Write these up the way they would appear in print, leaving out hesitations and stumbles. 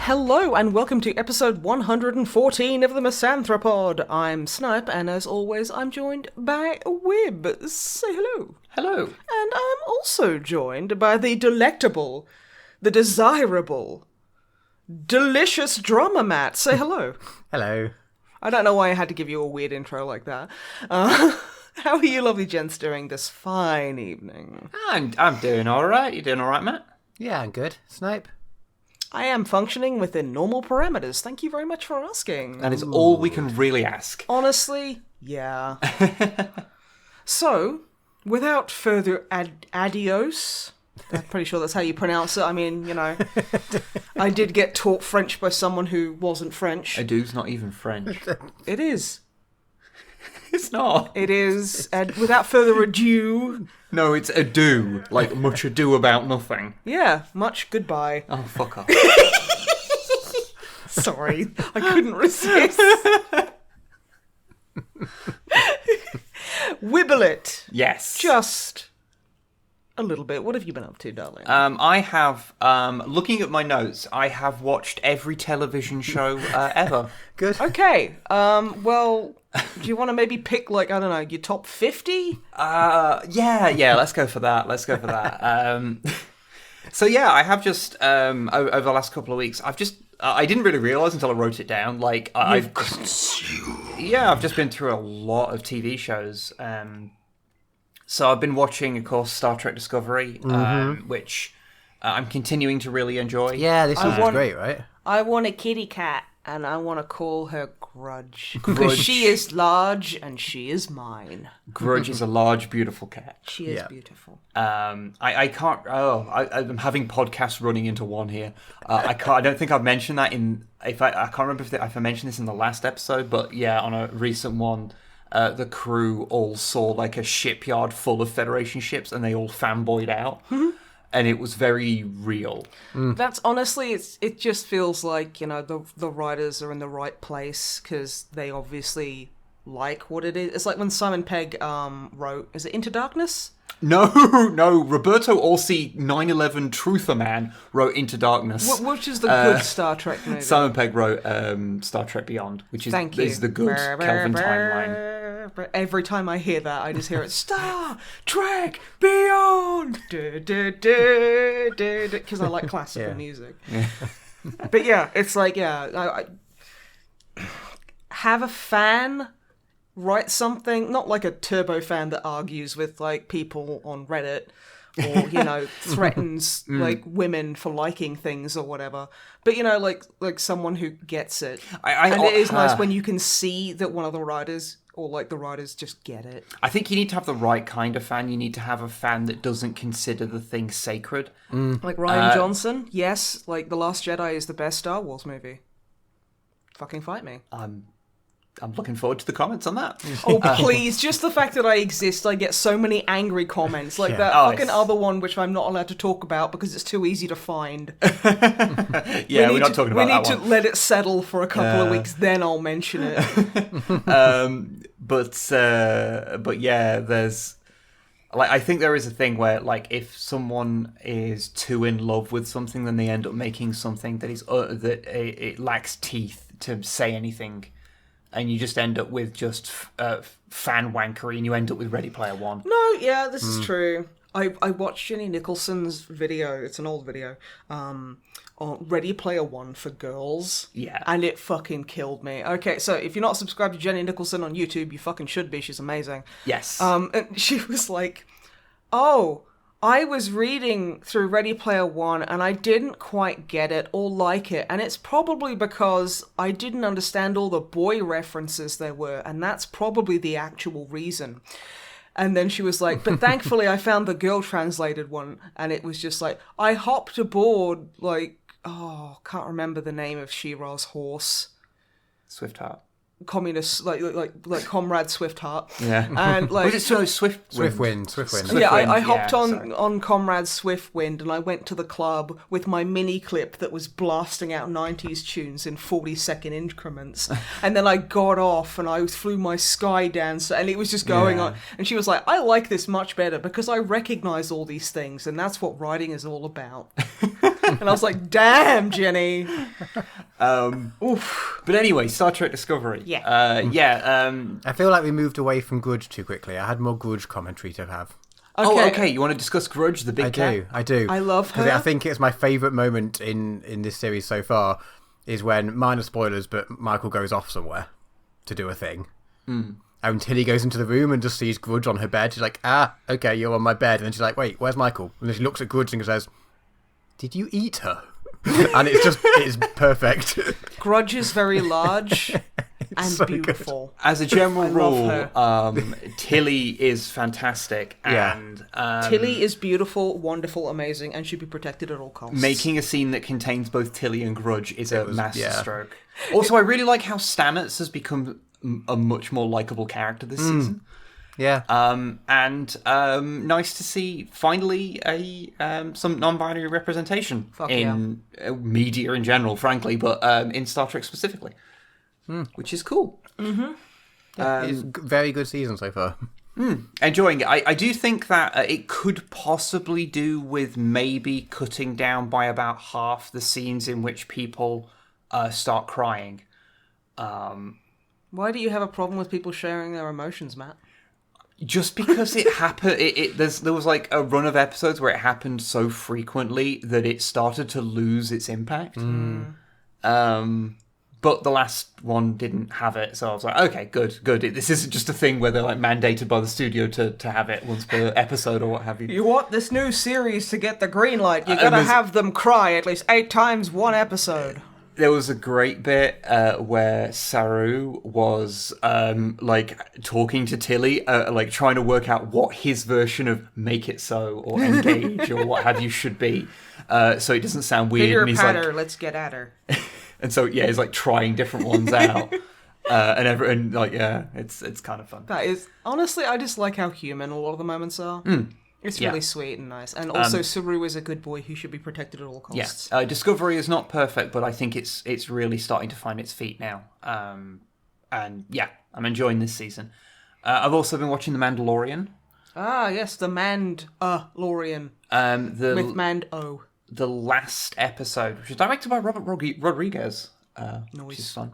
Hello and welcome to episode 114 of the MisanthroPod. I'm Snipe, and as always, I'm joined by Wib. Say hello. Hello. And I'm also joined by the delectable, the desirable, delicious drummer Matt. Say hello. Hello. I don't know why I had to give you a weird intro like that. How are you lovely gents doing this fine evening? I'm doing alright. You doing alright, Matt? Yeah, I'm good. Snipe? I am functioning within normal parameters. Thank you very much for asking. That is all we can really ask. Honestly, yeah. So, without further adios, I'm pretty sure that's how you pronounce it. I mean, you know, I did get taught French by someone who wasn't French. Adu's not even French. It is. It's not. It is. And without further ado... No, it's ado. Like much ado about nothing. Yeah, much goodbye. Oh, fuck off. Sorry, I couldn't resist. Wibble it. Yes. Just a little bit. What have you been up to, darling? I have, looking at my notes, I have watched every television show ever. Good. Okay, well, do you want to maybe pick, like, I don't know, your top 50? Yeah, let's go for that. So yeah, I have just, over the last couple of weeks, I didn't really realise until I wrote it down, like, I've just been through a lot of TV shows. So I've been watching, of course, Star Trek Discovery, which I'm continuing to really enjoy. Yeah, this is great, right? I want a kitty cat, and I want to call her Grudge. Because she is large, and she is mine. Grudge is a large, beautiful cat. She is beautiful. I can't... I'm having podcasts running into one here. I don't think I've mentioned that in... I can't remember if I mentioned this in the last episode, but yeah, on a recent one... the crew all saw like a shipyard full of Federation ships, and they all fanboyed out, and it was very real. That's honestly, it just feels like, you know, the writers are in the right place because they obviously like what it is. It's like when Simon Pegg wrote, is it Into Darkness? No, Roberto Orci, 9/11 Truther Man, wrote Into Darkness. Which is the good Star Trek movie? Simon Pegg wrote Star Trek Beyond, which is the good Kelvin timeline. Every time I hear that, I just hear it, Star Trek Beyond! Because I like classical music. Yeah. But yeah, it's like, I have a fan... write something, not like a turbo fan that argues with, like, people on Reddit or, you know, threatens, like, women for liking things or whatever. But, you know, like someone who gets it. And it is nice when you can see that one of the writers or, like, the writers just get it. I think you need to have the right kind of fan. You need to have a fan that doesn't consider the thing sacred. Like Rian Johnson, yes, like, The Last Jedi is the best Star Wars movie. Fucking fight me. I'm looking forward to the comments on that. Oh, please. Just the fact that I exist, I get so many angry comments. Like that fucking other one, which I'm not allowed to talk about because it's too easy to find. Yeah, we're not talking about that one. We need to let it settle for a couple of weeks, then I'll mention it. But yeah, there's... Like, I think there is a thing where, like, if someone is too in love with something, then they end up making something that is it lacks teeth to say anything. And you just end up with just fan wankery, and you end up with Ready Player One. No, yeah, this is true. I watched Jenny Nicholson's video, it's an old video, on Ready Player One for girls. Yeah. And it fucking killed me. Okay, so if you're not subscribed to Jenny Nicholson on YouTube, you fucking should be, she's amazing. Yes. And she was like, oh... I was reading through Ready Player One and I didn't quite get it or like it, and it's probably because I didn't understand all the boy references there were, and that's probably the actual reason. And then she was like, but thankfully I found the girl translated one, and it was just like, I hopped aboard, like, can't remember the name of She-Ra's horse. Swift Heart. communist, like Comrade Swift-Heart. Yeah. And like, Was it so Swift? Swiftwind. yeah, I Swiftwind, hopped sorry. on Comrade Swiftwind, and I went to the club with my mini clip that was blasting out 90s tunes in 40-second increments. And then I got off and I flew my Sky Dancer, and it was just going on. And she was like, I like this much better because I recognize all these things, and that's what writing is all about. And I was like, damn, Jenny. Oof. But anyway, Star Trek Discovery. Yeah. I feel like we moved away from Grudge too quickly. I had more Grudge commentary to have. Okay. You want to discuss Grudge, the big cat? I do. I love her. Because I think it's my favourite moment in this series so far is when, minor spoilers, but Michael goes off somewhere to do a thing. And Tilly goes into the room and just sees Grudge on her bed. She's like, okay, you're on my bed. And then she's like, wait, where's Michael? And then she looks at Grudge and says, did you eat her? And it's perfect. Grudge is very large and so beautiful. As a general love rule, Tilly is fantastic, and Tilly is beautiful, wonderful, amazing, and should be protected at all costs. making a scene that contains both Tilly and Grudge is a masterstroke. Also, I really like how Stamets has become a much more likable character this season. Yeah. And nice to see finally some non-binary representation in media in general, frankly, but in Star Trek specifically, which is cool. It's very good season so far. Enjoying it. I do think that it could possibly do with maybe cutting down by about half the scenes in which people start crying. Why do you have a problem with people sharing their emotions, Matt? Just because it happened, there was like a run of episodes where it happened so frequently that it started to lose its impact. But the last one didn't have it, so I was like, okay, good. This isn't just a thing where they're like mandated by the studio to have it once per episode or what have you. You want this new series to get the green light, you gotta have them cry at least 8 times one episode. There was a great bit where Saru was like talking to Tilly, like trying to work out what his version of "make it so" or "engage" or what have you should be, so it doesn't sound weird. Pitter And he's patter, like, let's get at her. and so he's like trying different ones out, and it's kind of fun. That is honestly, I just like how human a lot of the moments are. It's really sweet and nice, and also Saru is a good boy who should be protected at all costs. Yes, Discovery is not perfect, but I think it's really starting to find its feet now. And yeah, I'm enjoying this season. I've also been watching The Mandalorian. Ah, yes, the Mandalorian with Mando. The last episode, which is directed by Robert Rodriguez, which is fun.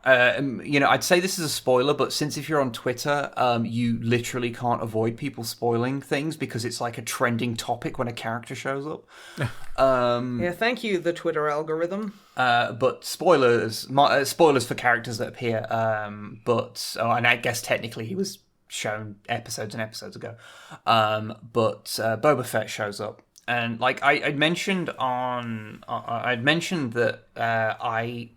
I'd say this is a spoiler, but since if you're on Twitter, you literally can't avoid people spoiling things because it's like a trending topic when a character shows up. Yeah, thank you, the Twitter algorithm. But spoilers for characters that appear. And I guess technically he was shown episodes and episodes ago. But Boba Fett shows up. And like I'd mentioned that I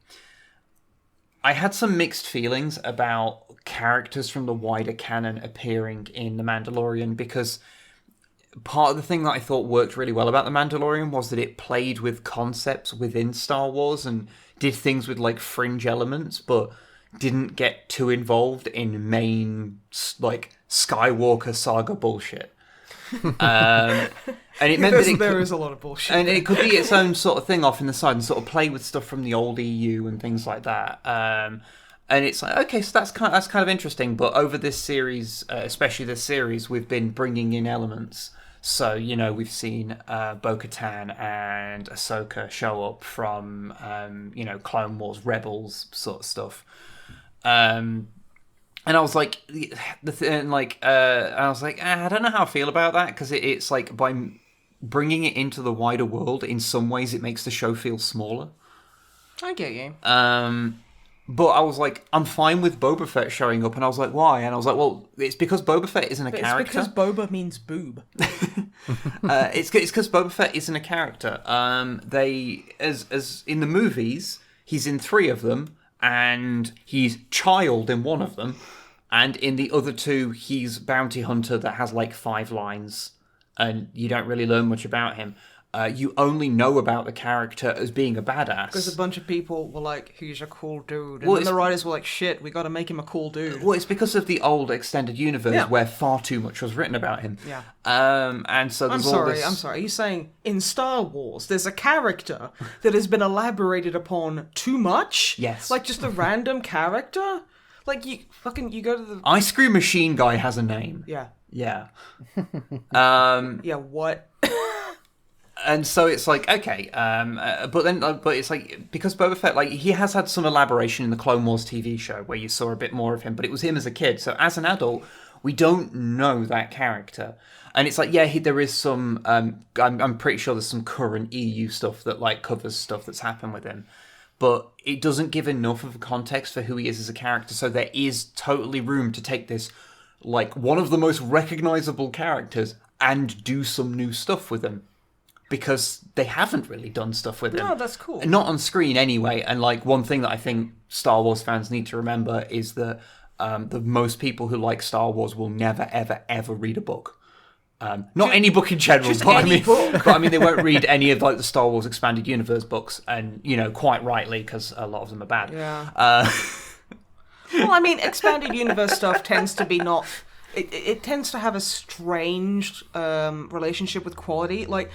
had some mixed feelings about characters from the wider canon appearing in The Mandalorian because part of the thing that I thought worked really well about The Mandalorian was that it played with concepts within Star Wars and did things with like fringe elements, but didn't get too involved in main like Skywalker saga bullshit. And it meant that there is a lot of bullshit, and it could be its own sort of thing off in the side and sort of play with stuff from the old EU and things like that. And it's like, okay, so that's kind of interesting. But over this series, especially this series, we've been bringing in elements. So we've seen Bo-Katan and Ahsoka show up from Clone Wars, Rebels sort of stuff. And I was like, I don't know how I feel about that because it's like by bringing it into the wider world, in some ways, it makes the show feel smaller. I get you. But I was like, I'm fine with Boba Fett showing up, and I was like, why? And I was like, well, it's because Boba Fett isn't a character. It's because Boba means boob. It's because Boba Fett isn't a character. They as in the movies, he's in 3 of them. And he's child in 1 of them, and in the other 2, he's bounty hunter that has like 5 lines, and you don't really learn much about him. you only know about the character as being a badass. Because a bunch of people were like, he's a cool dude. And then the writers were like, shit, we got to make him a cool dude. Well, it's because of the old extended universe where far too much was written about him. Yeah. And so there's all this... I'm sorry. Are you saying in Star Wars there's a character that has been elaborated upon too much? Yes. Like just a random character? Like you go to the... Ice Cream Machine Guy has a name. Yeah. Yeah. Yeah, what? And so it's like, okay, but it's like, because Boba Fett, like, he has had some elaboration in the Clone Wars TV show where you saw a bit more of him, but it was him as a kid. So as an adult, we don't know that character. And it's like, yeah, there is some, I'm pretty sure there's some current EU stuff that, like, covers stuff that's happened with him. But it doesn't give enough of a context for who he is as a character. So there is totally room to take this, like, one of the most recognizable characters and do some new stuff with him. Because they haven't really done stuff with him. No, that's cool. Not on screen anyway. And like one thing that I think Star Wars fans need to remember is that the most people who like Star Wars will never, ever, ever read a book. Not any book in general, but I mean, they won't read any of like the Star Wars Expanded Universe books, and you know, quite rightly, because a lot of them are bad. Yeah. Well, I mean, Expanded Universe stuff tends to be not. It tends to have a strange relationship with quality. Like,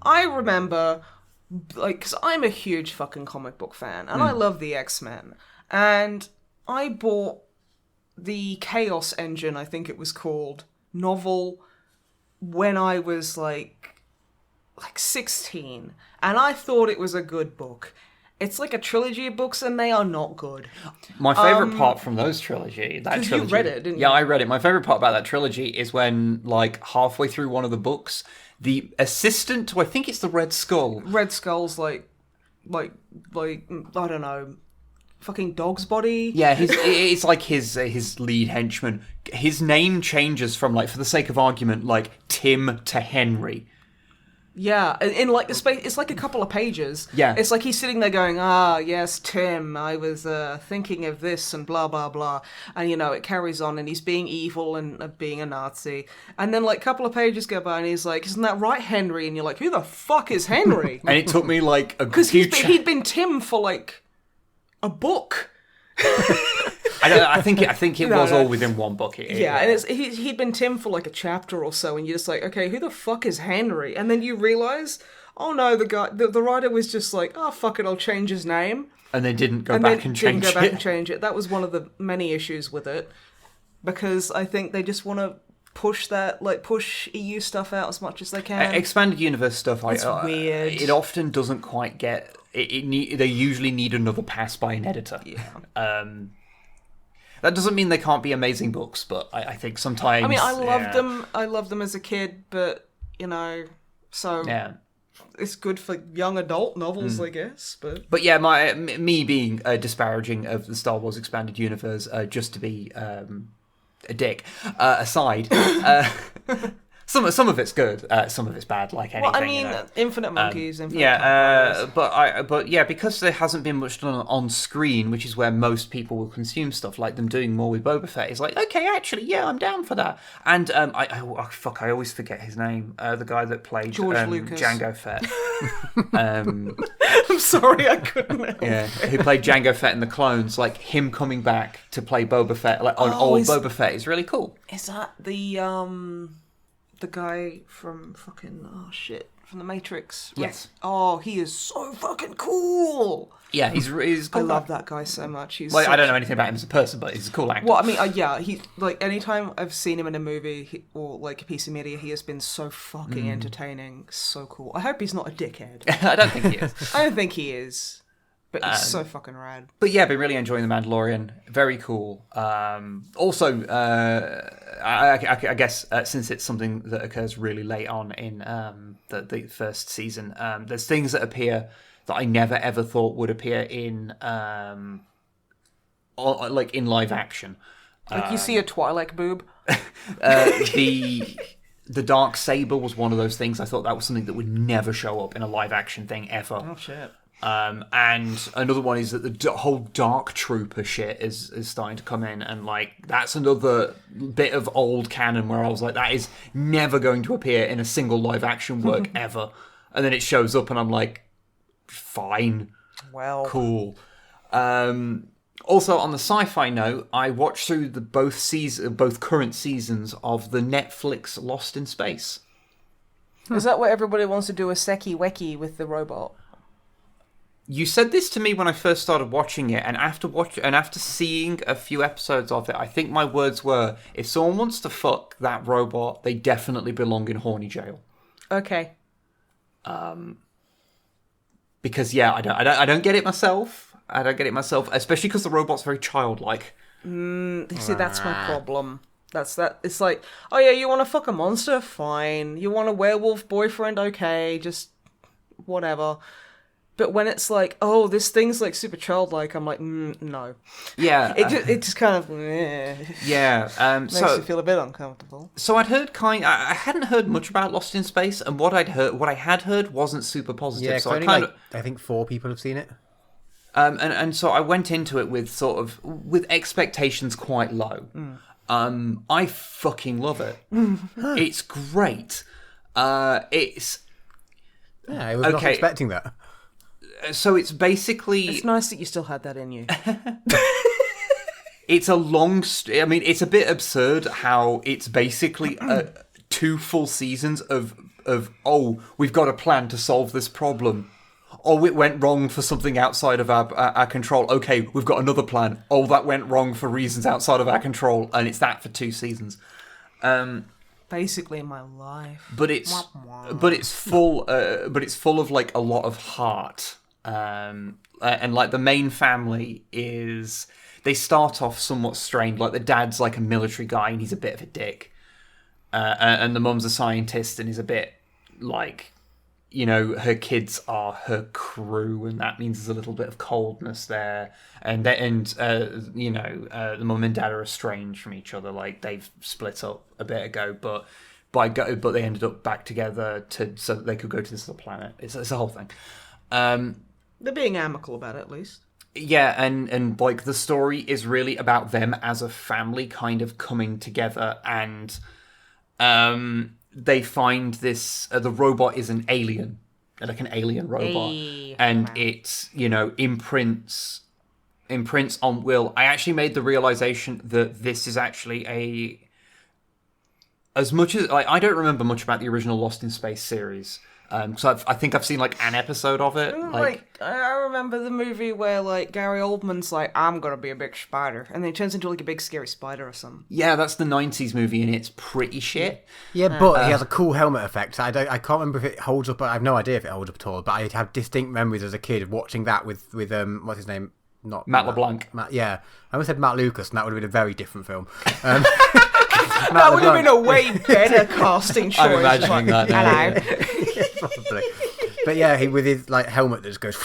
I remember, like, because I'm a huge fucking comic book fan, and I love the X-Men, and I bought the Chaos Engine, I think it was called, novel when I was like 16, and I thought it was a good book. It's like a trilogy of books, and they are not good. My favourite part from those trilogy, that trilogy... you read it, didn't you? Yeah, I read it. My favourite part about that trilogy is when, like, halfway through one of the books, the assistant to, I think it's the Red Skull... Red Skull's, like, I don't know, fucking dog's body? Yeah, it's like his lead henchman. His name changes from, like, for the sake of argument, like, Tim to Henry. Yeah, in like the space, it's like a couple of pages. Yeah. It's like he's sitting there going, ah, yes, Tim, I was thinking of this and blah, blah, blah. And, you know, it carries on and he's being evil and being a Nazi. And then, like, a couple of pages go by and he's like, isn't that right, Henry? And you're like, who the fuck is Henry? And it took me, like, a because he'd been Tim for, like, a book. I think it was all within one book. And he'd been Tim for like a chapter or so, and you're just like, okay, who the fuck is Henry? And then you realise, oh no, the writer was just like, oh fuck it, I'll change his name. And they didn't go back and change it. That was one of the many issues with it, because I think they just want to push EU stuff out as much as they can. Expanded universe stuff, it's weird. It often doesn't quite get. They usually need another pass by an editor. Yeah. That doesn't mean they can't be amazing books, but I think sometimes... I mean, I loved them as a kid, but, you know, so... Yeah. It's good for young adult novels, I guess, but... But yeah, me being disparaging of the Star Wars Expanded Universe, just to be a dick, aside... Some of it's good, some of it's bad, like anything. Well, I mean, Infinite Monkeys, but because there hasn't been much done on screen, which is where most people will consume stuff, like them doing more with Boba Fett, is like, okay, actually, yeah, I'm down for that. And I always forget his name, the guy that played George Lucas. Jango Fett. I'm sorry, I couldn't help. Yeah, who played Jango Fett in the Clones? Like him coming back to play Boba Fett, like on old Boba Fett, is really cool. Is that the guy from fucking from the Matrix? Right? Yes. Oh, he is so fucking cool. Yeah, he's cool. I love that guy so much. I don't know anything about him as a person, but he's a cool actor. Well, I mean, he like anytime I've seen him in a movie or like a piece of media, he has been so fucking entertaining, so cool. I hope he's not a dickhead. I don't think he is. I don't think he is. But he's so fucking rad. But yeah, been really enjoying The Mandalorian. Very cool. Also, I guess since it's something that occurs really late on in the first season, there's things that appear that I never ever thought would appear in like in live action. Like you see a Twi'lek boob. The dark saber was one of those things. I thought that was something that would never show up in a live action thing ever. Oh shit. And another one is that the whole Dark Trooper shit is starting to come in, and like that's another bit of old canon where I was like, that is never going to appear in a single live action work ever. and then it shows up, and I'm like, fine, Well, cool. Also, on the sci-fi note, I watched through both current seasons of the Netflix Lost in Space. is that what everybody wants to do? A Seki Weki with the robot? You said this to me when I first started watching it, and after seeing a few episodes of it, I think my words were, if someone wants to fuck that robot, they definitely belong in horny jail. Okay. Because I don't get it myself. I don't get it myself, especially because the robot's very childlike. You see, that's my problem. That's that. It's like, oh yeah, you want to fuck a monster? Fine. You want a werewolf boyfriend? Okay, just whatever. But when it's like, oh, this thing's like super childlike, I'm like, no. Yeah. It just kind of makes you feel a bit uncomfortable. So I hadn't heard much about Lost in Space, and what I had heard wasn't super positive. Yeah, so I think 4 people have seen it. And so I went into it with expectations quite low. I fucking love it. It's great. I was not expecting that. So it's basically... It's nice that you still had that in you. It's a long... I mean, it's a bit absurd how it's basically 2 full seasons of, oh, we've got a plan to solve this problem. Oh, it went wrong for something outside of our control. Okay, we've got another plan. Oh, that went wrong for reasons outside of our control. And it's that for 2 seasons. Basically my life. But it's full of like a lot of heart. And like the main family they start off somewhat strained. Like the dad's like a military guy and he's a bit of a dick. And the mum's a scientist and is a bit like, you know, her kids are her crew, and that means there's a little bit of coldness there. And the mum and dad are estranged from each other. Like they've split up a bit ago, but they ended up back together so that they could go to this other planet. It's a whole thing. They're being amicable about it, at least. Yeah, and like the story is really about them as a family kind of coming together, and they find this the robot is an alien, like an alien robot, and it, you know, imprints on Will. I actually made the realization that this is actually as much as I don't remember much about the original Lost in Space series. So I think I've seen like an episode of it. Like I remember the movie where like Gary Oldman's like, I'm gonna be a big spider, and then he turns into like a big scary spider or something. Yeah, that's the 90s movie, and it's pretty shit. Yeah, but he has a cool helmet effect. I can't remember if it holds up. I have no idea if it holds up at all. But I have distinct memories as a kid of watching that with what's his name? Not Matt LeBlanc. Yeah, I almost said Matt Lucas, and that would have been a very different film. That would have been a way better casting choice. I'm imagining that now. Yeah, probably. But yeah, he with his like helmet that just goes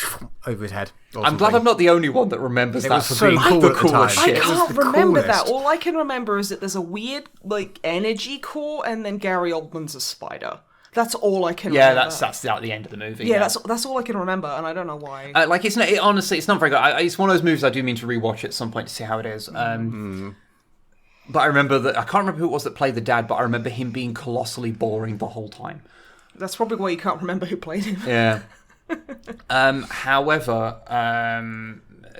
over his head. I'm glad I'm not the only one that remembers that. Was so cool the at the coolest time. shit. I can't remember coolest. that. All I can remember is that there's a weird like energy core, and then Gary Oldman's a spider. That's all I can remember. Yeah, that's at the end of the movie. Yeah, that's all I can remember, and I don't know why. Honestly, it's not very good. It's one of those movies I do mean to rewatch at some point to see how it is. But I remember that I can't remember who it was that played the dad, but I remember him being colossally boring the whole time. That's probably why you can't remember who played him. Yeah. However,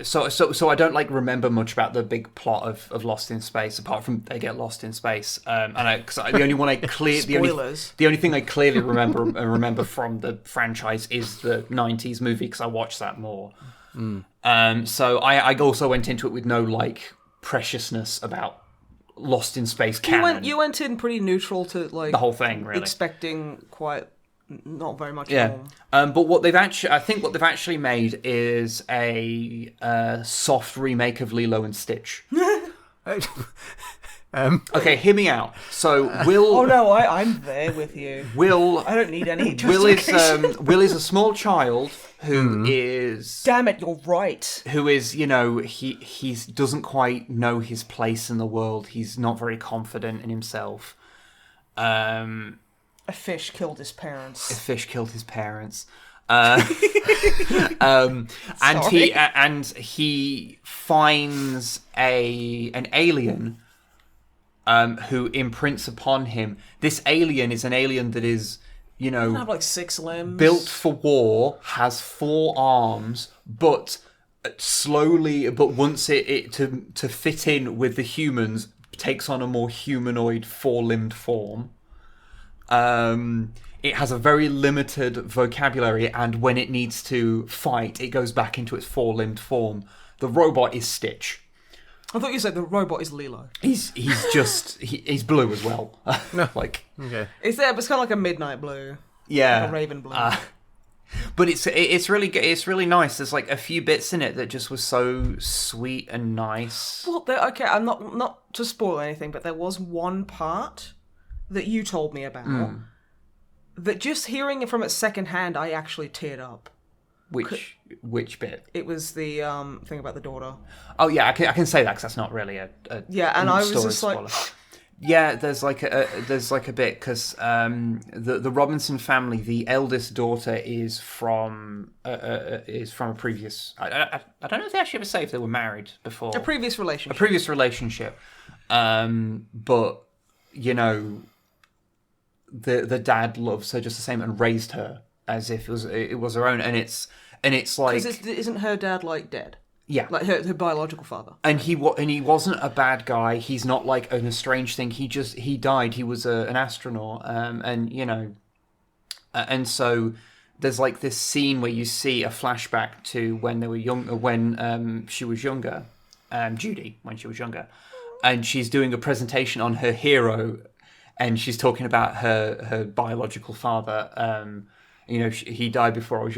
so I don't like remember much about the big plot of Lost in Space, apart from they get lost in space. Because the only one the only thing I clearly remember from the franchise is the 90s movie, because I watched that more. So I also went into it with no like preciousness about Lost in Space canon. You went in pretty neutral to like the whole thing, really, expecting quite not very much. Yeah, but what they've actually made is a soft remake of Lilo and Stitch. Okay, hear me out. So Will. Oh no, I'm there with you. Will. I don't need any. Will is a small child who is. Damn it, you're right. Who is, you know, he doesn't quite know his place in the world. He's not very confident in himself. A fish killed his parents. And he finds an alien. Who imprints upon him. This alien is an alien that is you Doesn't know, have like 6 limbs. built for war, has 4 arms, but slowly, but once it to fit in with the humans, takes on a more humanoid 4-limbed form. It has a very limited vocabulary, and when it needs to fight, it goes back into its 4-limbed form. The robot is Stitch. I thought you said the robot is Lilo. He's just he's blue as well. Like, Okay. It's there, but it's kind of like a midnight blue. yeah, Like a raven blue. but it's really good. It's really nice. There's like a few bits in it that just was so sweet and nice. Well, okay, I'm not to spoil anything, but there was one part that you told me about that just hearing it from it secondhand, I actually teared up. Which bit? It was the thing about the daughter. Oh yeah, I can say that because that's not really a Yeah, and I was story just like, spoiler. Yeah, there's like a bit because the Robinson family, the eldest daughter is from a previous. I don't know if they actually ever say if they were married before. a previous relationship. A previous relationship, but you know, the dad loves her just the same and raised her as if it was her own, and it's like, Because isn't her dad like dead? yeah, Like her biological father. and he wasn't a bad guy. He's not like an estranged thing. He died. He was an astronaut, and you know, and so there's like this scene where you see a flashback to when they were young, when she was younger, Judy, when she was younger, and she's doing a presentation on her hero, and she's talking about her biological father. You know, he died before I was,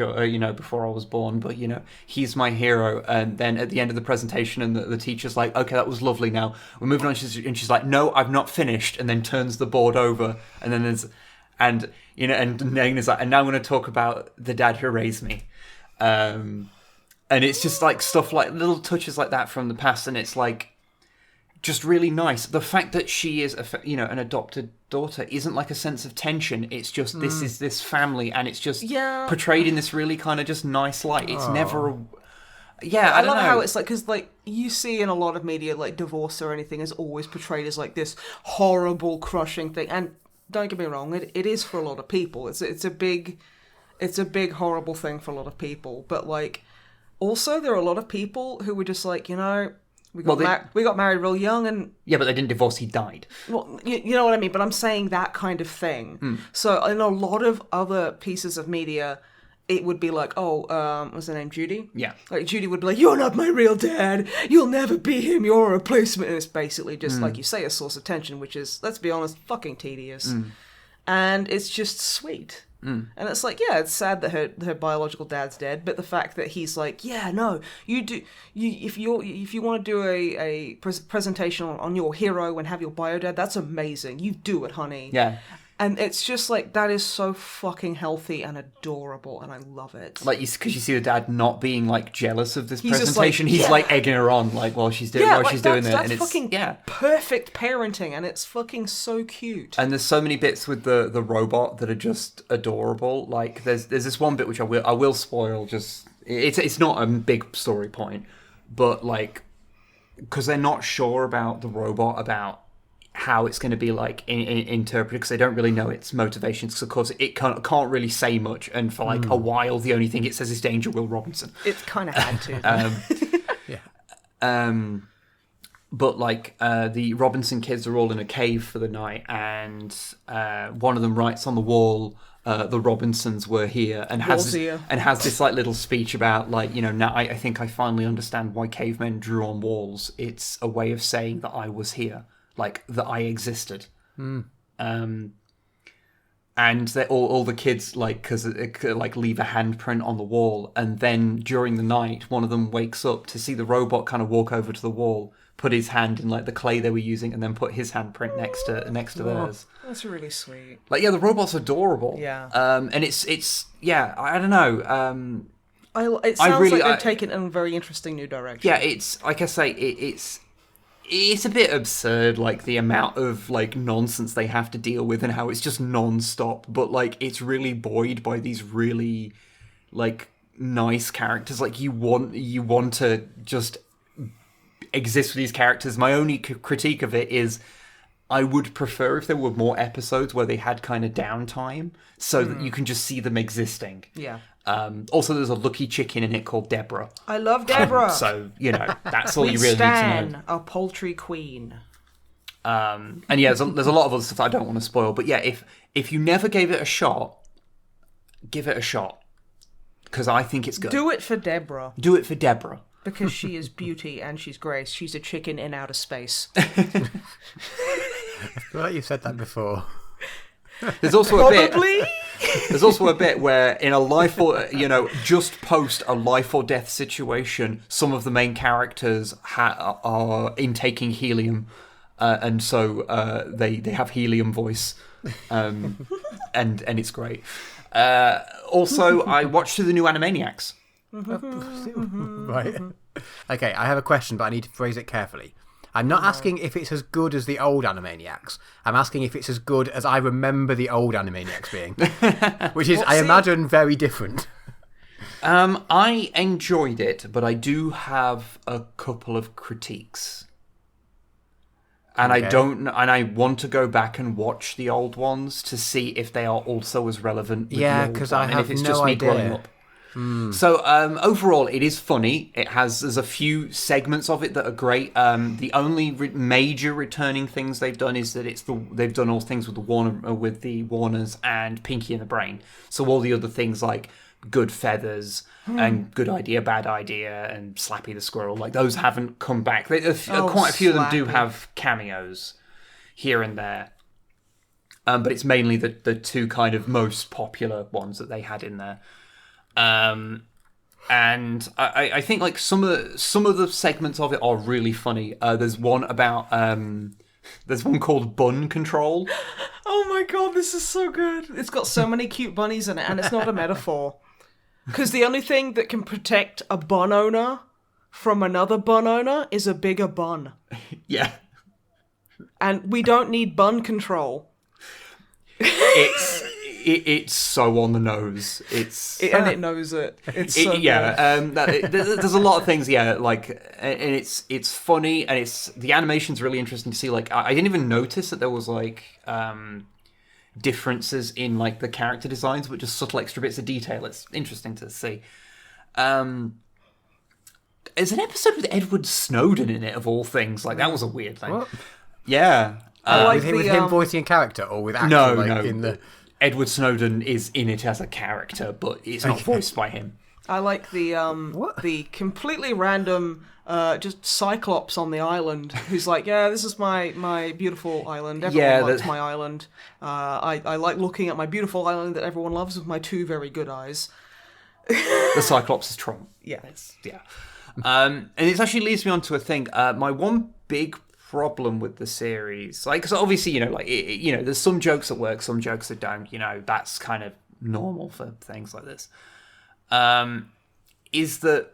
before I was born, but, you know, he's my hero. And then at the end of the presentation, and the teacher's like, okay, that was lovely. Now we're moving on. And she's like, no, I've not finished. And then turns the board over. And then and Nain is like, and now I'm going to talk about the dad who raised me. And it's just like stuff like little touches like that from the past. And it's like, just really nice. The fact that she is, an adopted daughter isn't like a sense of tension. It's just this is this family, and it's just portrayed in this really kind of just nice light. It's never. I love don't know. how it's like, because like you see in a lot of media, like divorce or anything is always portrayed as like this horrible, crushing thing. And don't get me wrong, it is for a lot of people. It's a big horrible thing for a lot of people. But like, also there are a lot of people who were just like, we got married real young, and yeah, but they didn't divorce. He died. well, you know what I mean. But I'm saying that kind of thing. So in a lot of other pieces of media, it would be like, what's her name, Judy? Yeah. Like Judy would be like, "You're not my real dad. You'll never be him. You're a replacement." And it's basically just like you say, a source of tension, which is, let's be honest, fucking tedious. And it's just sweet. And it's like, yeah, it's sad that her biological dad's dead, but the fact that he's like, yeah, no, if you want to do a presentation on your hero and have your bio dad, that's amazing. You do it, honey. Yeah. And it's just like, that is so fucking healthy and adorable, and I love it. Like, because you see the dad not being like jealous of this He's just presentation. like, He's yeah. like egging her on, like while she's doing that's it, and that's it's fucking perfect parenting, and it's fucking so cute. And there's so many bits with the robot that are just adorable. Like there's this one bit which I will spoil. Just it's not a big story point, but like, because they're not sure about the robot, about how it's going to be like interpreted, because they don't really know its motivations, because of course it can't really say much, and for like a while the only thing it says is danger, Will Robinson. It kind of had to. But like the Robinson kids are all in a cave for the night, and one of them writes on the wall, the Robinsons were here, and has this like little speech about like, now I think I finally understand why cavemen drew on walls. It's a way of saying that I was here, like that I existed. And all the kids like leave a handprint on the wall, and then during the night one of them wakes up to see the robot kind of walk over to the wall, put his hand in like the clay they were using, and then put his handprint next to theirs. That's really sweet. Like, yeah, the robot's adorable. Yeah. And it's I don't know. It sounds like they've taken a very interesting new direction. Yeah, it's like I say, it's a bit absurd, like the amount of like nonsense they have to deal with and how it's just non-stop, but like it's really buoyed by these really like nice characters. Like you want to just exist with these characters. My only critique of it is I would prefer if there were more episodes where they had kind of downtime so that you can just see them existing. Yeah. Also, there's a lucky chicken in it called Deborah. I love Deborah. So, that's all we you really stan need to know. a poultry queen. And yeah, there's a lot of other stuff I don't want to spoil. But yeah, if you never gave it a shot, give it a shot. Because I think it's good. Do it for Deborah. Do it for Deborah. Because she is beauty and she's grace. She's a chicken in outer space. I feel like you've said that before. There's also a bit. Probably. There's also a bit where in a life or just post a life or death situation, some of the main characters are intaking helium, and so they have helium voice, and it's great. Also, I watched through the new Animaniacs. Right. Okay, I have a question, but I need to phrase it carefully. I'm not asking if it's as good as the old Animaniacs. I'm asking if it's as good as I remember the old Animaniacs being. Which is, I imagine, very different. I enjoyed it, but I do have a couple of critiques. And Okay. I want to go back and watch the old ones to see if they are also as relevant with the old because one, I and have if it's no just me idea. growing up. So overall, it is funny. There's a few segments of it that are great. The only major returning things they've done is that they've done all things with the Warners and Pinky and the Brain. So all the other things like Good Feathers and Good Idea, Bad Idea, and Slappy the Squirrel, like those haven't come back. Quite a few of them do Slappy. have cameos here and there. But it's mainly the two kind of most popular ones that they had in there. And I think like some of the segments of it are really funny. There's one called Bun Control. Oh my god, this is so good. It's got so many cute bunnies in it, and it's not a metaphor. Because the only thing that can protect a bun owner from another bun owner is a bigger bun. Yeah, And we don't need bun control. it's so on the nose. And it knows it. It's so good. There's a lot of things. Yeah, like, and it's funny, and the animation's really interesting to see. Like, I didn't even notice that there was like differences in like the character designs, but just subtle extra bits of detail. It's interesting to see. There's an episode with Edward Snowden in it, of all things. Like, that was a weird thing. What? Yeah. like With him voicing a character, or with acting No. in the... Edward Snowden is in it as a character, but it's not voiced by him. I like the completely random just Cyclops on the island who's like, yeah, this is my beautiful island. Everyone likes my island. I like looking at my beautiful island that everyone loves with my two very good eyes. The Cyclops is Trump. Yeah. And it actually leads me on to a thing. My one big problem with the series, like, because obviously, there's some jokes that work, some jokes that don't. That's kind of normal for things like this. Is that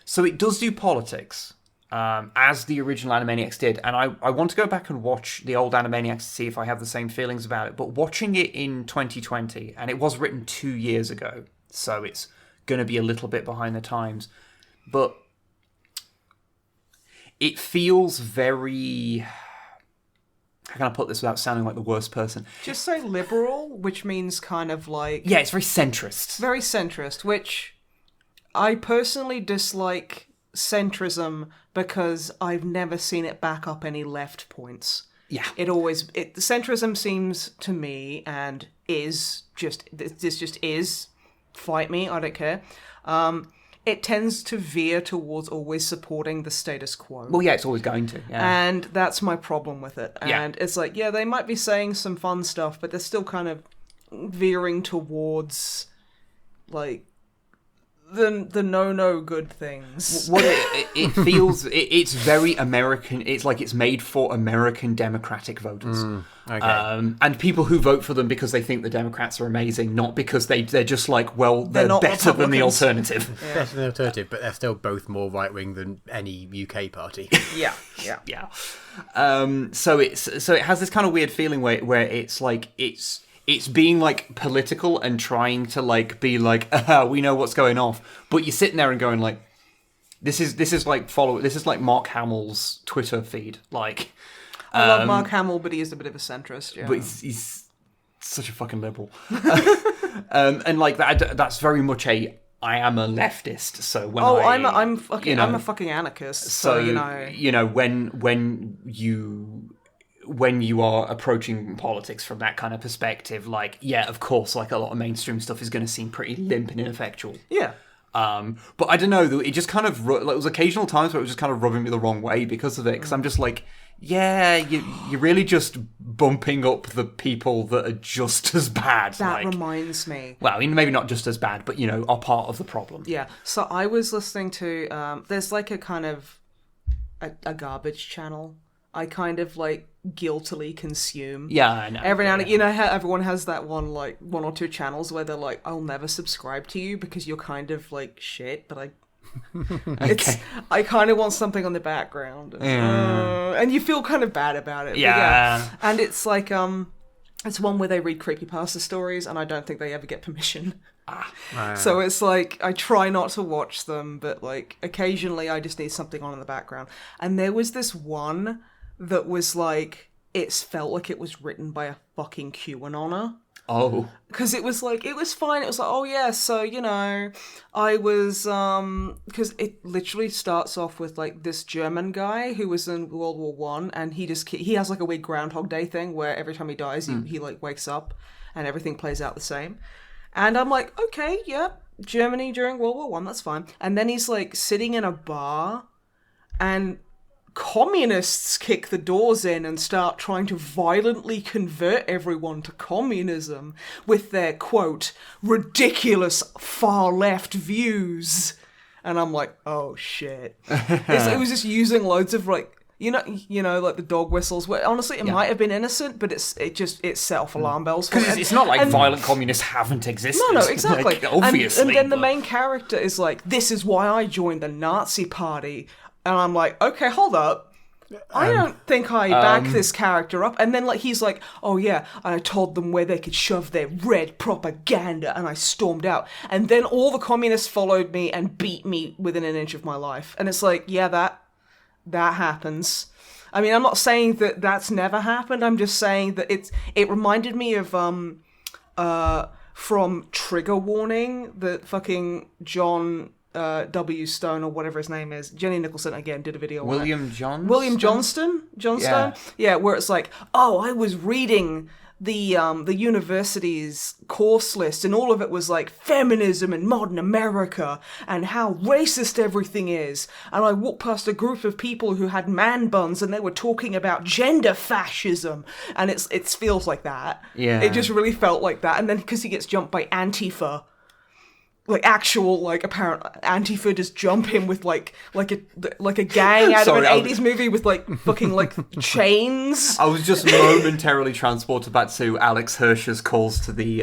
so? It does do politics, as the original Animaniacs did, and I want to go back and watch the old Animaniacs to see if I have the same feelings about it. But watching it in 2020, and it was written 2 years ago, so it's going to be a little bit behind the times, but it feels very... How can I put this without sounding like the worst person? Just say liberal, which means kind of like... Yeah, it's very centrist. Very centrist, which I personally dislike centrism because I've never seen it back up any left points. Yeah. Centrism seems to me, and this just is, fight me, I don't care, it tends to veer towards always supporting the status quo. Well, yeah, it's always going to. Yeah. And that's my problem with it. And it's like, yeah, they might be saying some fun stuff, but they're still kind of veering towards, like, the no good things. What it feels, it's very American. It's like it's made for American Democratic voters. Okay. And people who vote for them because they think the Democrats are amazing, not because they're just like, well, they're not better than the Republicans. alternative. Better than the alternative, but they're still both more right-wing than any UK party. Yeah. Yeah. So it has this kind of weird feeling where it's like it's being like political and trying to like be like, we know what's going on, but you're sitting there and going like, this is like Mark Hamill's Twitter feed, like. I love Mark Hamill, but he is a bit of a centrist. Yeah. But he's such a fucking liberal. And like that's very much I am a leftist. So when I'm a fucking anarchist. So when you are approaching politics from that kind of perspective, like, yeah, of course, like a lot of mainstream stuff is going to seem pretty limp and ineffectual. Yeah. But I don't know, it just kind of, like, it was occasional times where it was just kind of rubbing me the wrong way because of it, because I'm just like, yeah, you're really just bumping up the people that are just as bad. That reminds me. Well, I mean, maybe not just as bad, but, are part of the problem. Yeah, so I was listening to, there's like a kind of, a garbage channel I kind of like guiltily consume. Yeah, I know. Every now and again, how everyone has that one or two channels where they're like, I'll never subscribe to you because you're kind of like shit, but I kind of want something on the background. And you feel kind of bad about it. Yeah. And it's like, it's one where they read creepypasta stories and I don't think they ever get permission. So it's like, I try not to watch them, but like occasionally I just need something on in the background. And there was this one that was like, it felt like it was written by a fucking QAnoner. Oh. Because it was like, it was fine. It was like, oh yeah, so, I was, because it literally starts off with like this German guy who was in World War One, and he has like a weird Groundhog Day thing where every time he dies, he like wakes up and everything plays out the same. And I'm like, okay, yeah, Germany during World War One, that's fine. And then he's like sitting in a bar and communists kick the doors in and start trying to violently convert everyone to communism with their, quote, ridiculous far-left views. And I'm like, oh, shit. It was just using loads of, like, you know, like the dog whistles. Where honestly, it might have been innocent, but it's self-alarm bells. Because it's not like violent communists haven't existed. No, exactly. Like, obviously. And then the main character is like, this is why I joined the Nazi party. And I'm like, okay, hold up. I don't think I back this character up. And then like he's like, oh yeah, I told them where they could shove their red propaganda, and I stormed out. And then all the communists followed me and beat me within an inch of my life. And it's like, yeah, that happens. I mean, I'm not saying that that's never happened. I'm just saying that it reminded me of from Trigger Warning, the fucking John W. Stone or whatever his name is. Jenny Nicholson again did a video on it. William Johnstone, yeah, where it's like, oh, I was reading the university's course list, and all of it was like feminism and modern America and how racist everything is. And I walked past a group of people who had man buns, and they were talking about gender fascism, and it feels like that. Yeah, it just really felt like that. And then because he gets jumped by Antifa. Like actual, like apparent Antifa just jump him with like a gang out of an 80s movie with like fucking like chains. I was just momentarily transported back to Alex Hirsch's calls to the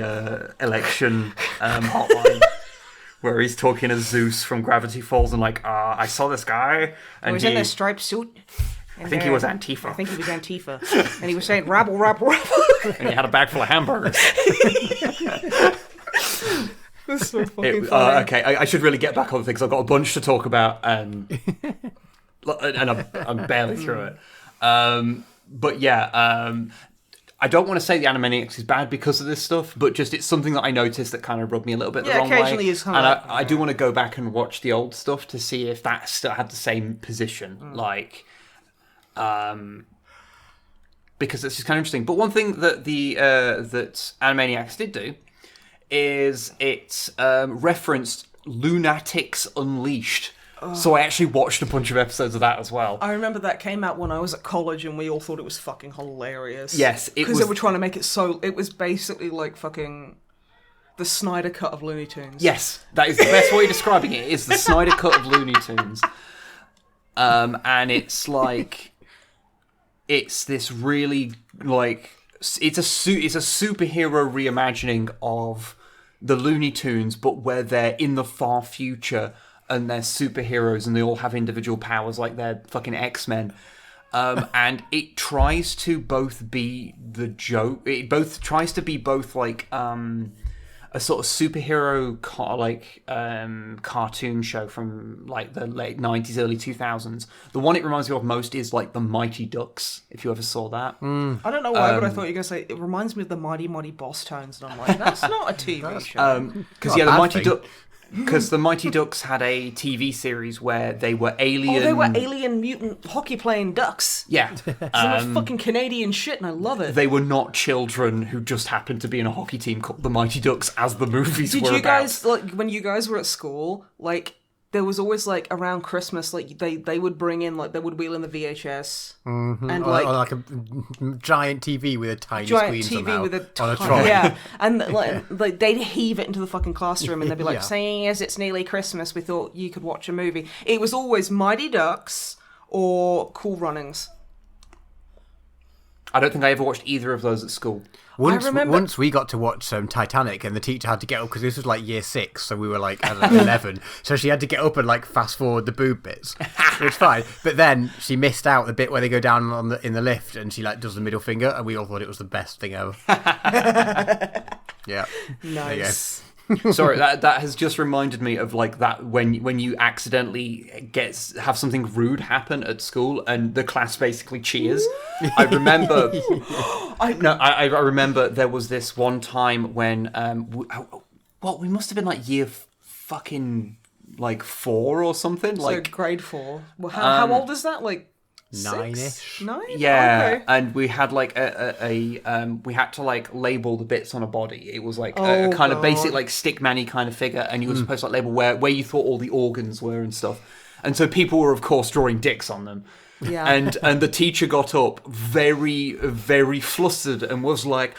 election hotline, where he's talking to Zeus from Gravity Falls and like, I saw this guy and he was in a striped suit. I think he was Antifa. I think he was Antifa, and he was saying rabble, rabble, rabble, and he had a bag full of hamburgers. That's so fucking funny. Okay, I should really get back on things. I've got a bunch to talk about, and I'm barely through it. But yeah, I don't want to say the Animaniacs is bad because of this stuff, but just it's something that I noticed that kind of rubbed me a little bit the wrong way. Occasionally is and I do want to go back and watch the old stuff to see if that still had the same position, because it's just kind of interesting. But one thing that that Animaniacs did do is it referenced Lunatics Unleashed. So I actually watched a bunch of episodes of that as well. I remember that came out when I was at college and we all thought it was fucking hilarious. Yes, because they were trying to make it so... It was basically like fucking the Snyder cut of Looney Tunes. Yes, that is the best way of describing it, is the Snyder cut of Looney Tunes. And it's like... It's this really, like... It's a superhero reimagining of the Looney Tunes, but where they're in the far future and they're superheroes and they all have individual powers like they're fucking X-Men. And it tries to both be the joke. It both tries to be both like a a sort of superhero cartoon show from like the late 90s, early 2000s. The one it reminds me of most is like the Mighty Ducks, if you ever saw that. I don't know why, but I thought you were going to say, it reminds me of the Mighty Mighty Boss Tones, and I'm like, that's not a TV show. Because the Mighty Ducks had a TV series where they were alien... Oh, they were alien mutant hockey-playing ducks. Yeah. Some fucking Canadian shit, and I love it. They were not children who just happened to be in a hockey team called the Mighty Ducks, as the movies were about. Did you guys, like, when you guys were at school, like, there was always, like, around Christmas, like, they would bring in, like, they would wheel in the VHS. Mm-hmm. And, or like a giant TV with a tiny screen somehow, with a on a trolley. Yeah, and like they'd heave it into the fucking classroom, and they'd be like, "Seeing as it's nearly Christmas, we thought you could watch a movie." It was always Mighty Ducks or Cool Runnings. I don't think I ever watched either of those at school. Once we got to watch Titanic, and the teacher had to get up because this was like year 6, so we were like 11. So she had to get up and like fast forward the boob bits, which is fine. But then she missed out the bit where they go down in the lift, and she like does the middle finger, and we all thought it was the best thing ever. Yeah, nice. Sorry, that has just reminded me of like that when you accidentally have something rude happen at school and the class basically cheers. I remember, I remember there was this one time when we must have been like year fucking like 4 or something, like grade 4. Well, how old is that? Like 9-ish. 9? Yeah, okay. and we had like we had to like label the bits on a body. It was like a kind of basic like stickman-y kind of figure, and you were supposed to like label where you thought all the organs were and stuff. And so people were of course drawing dicks on them. Yeah. And the teacher got up very, very flustered and was like,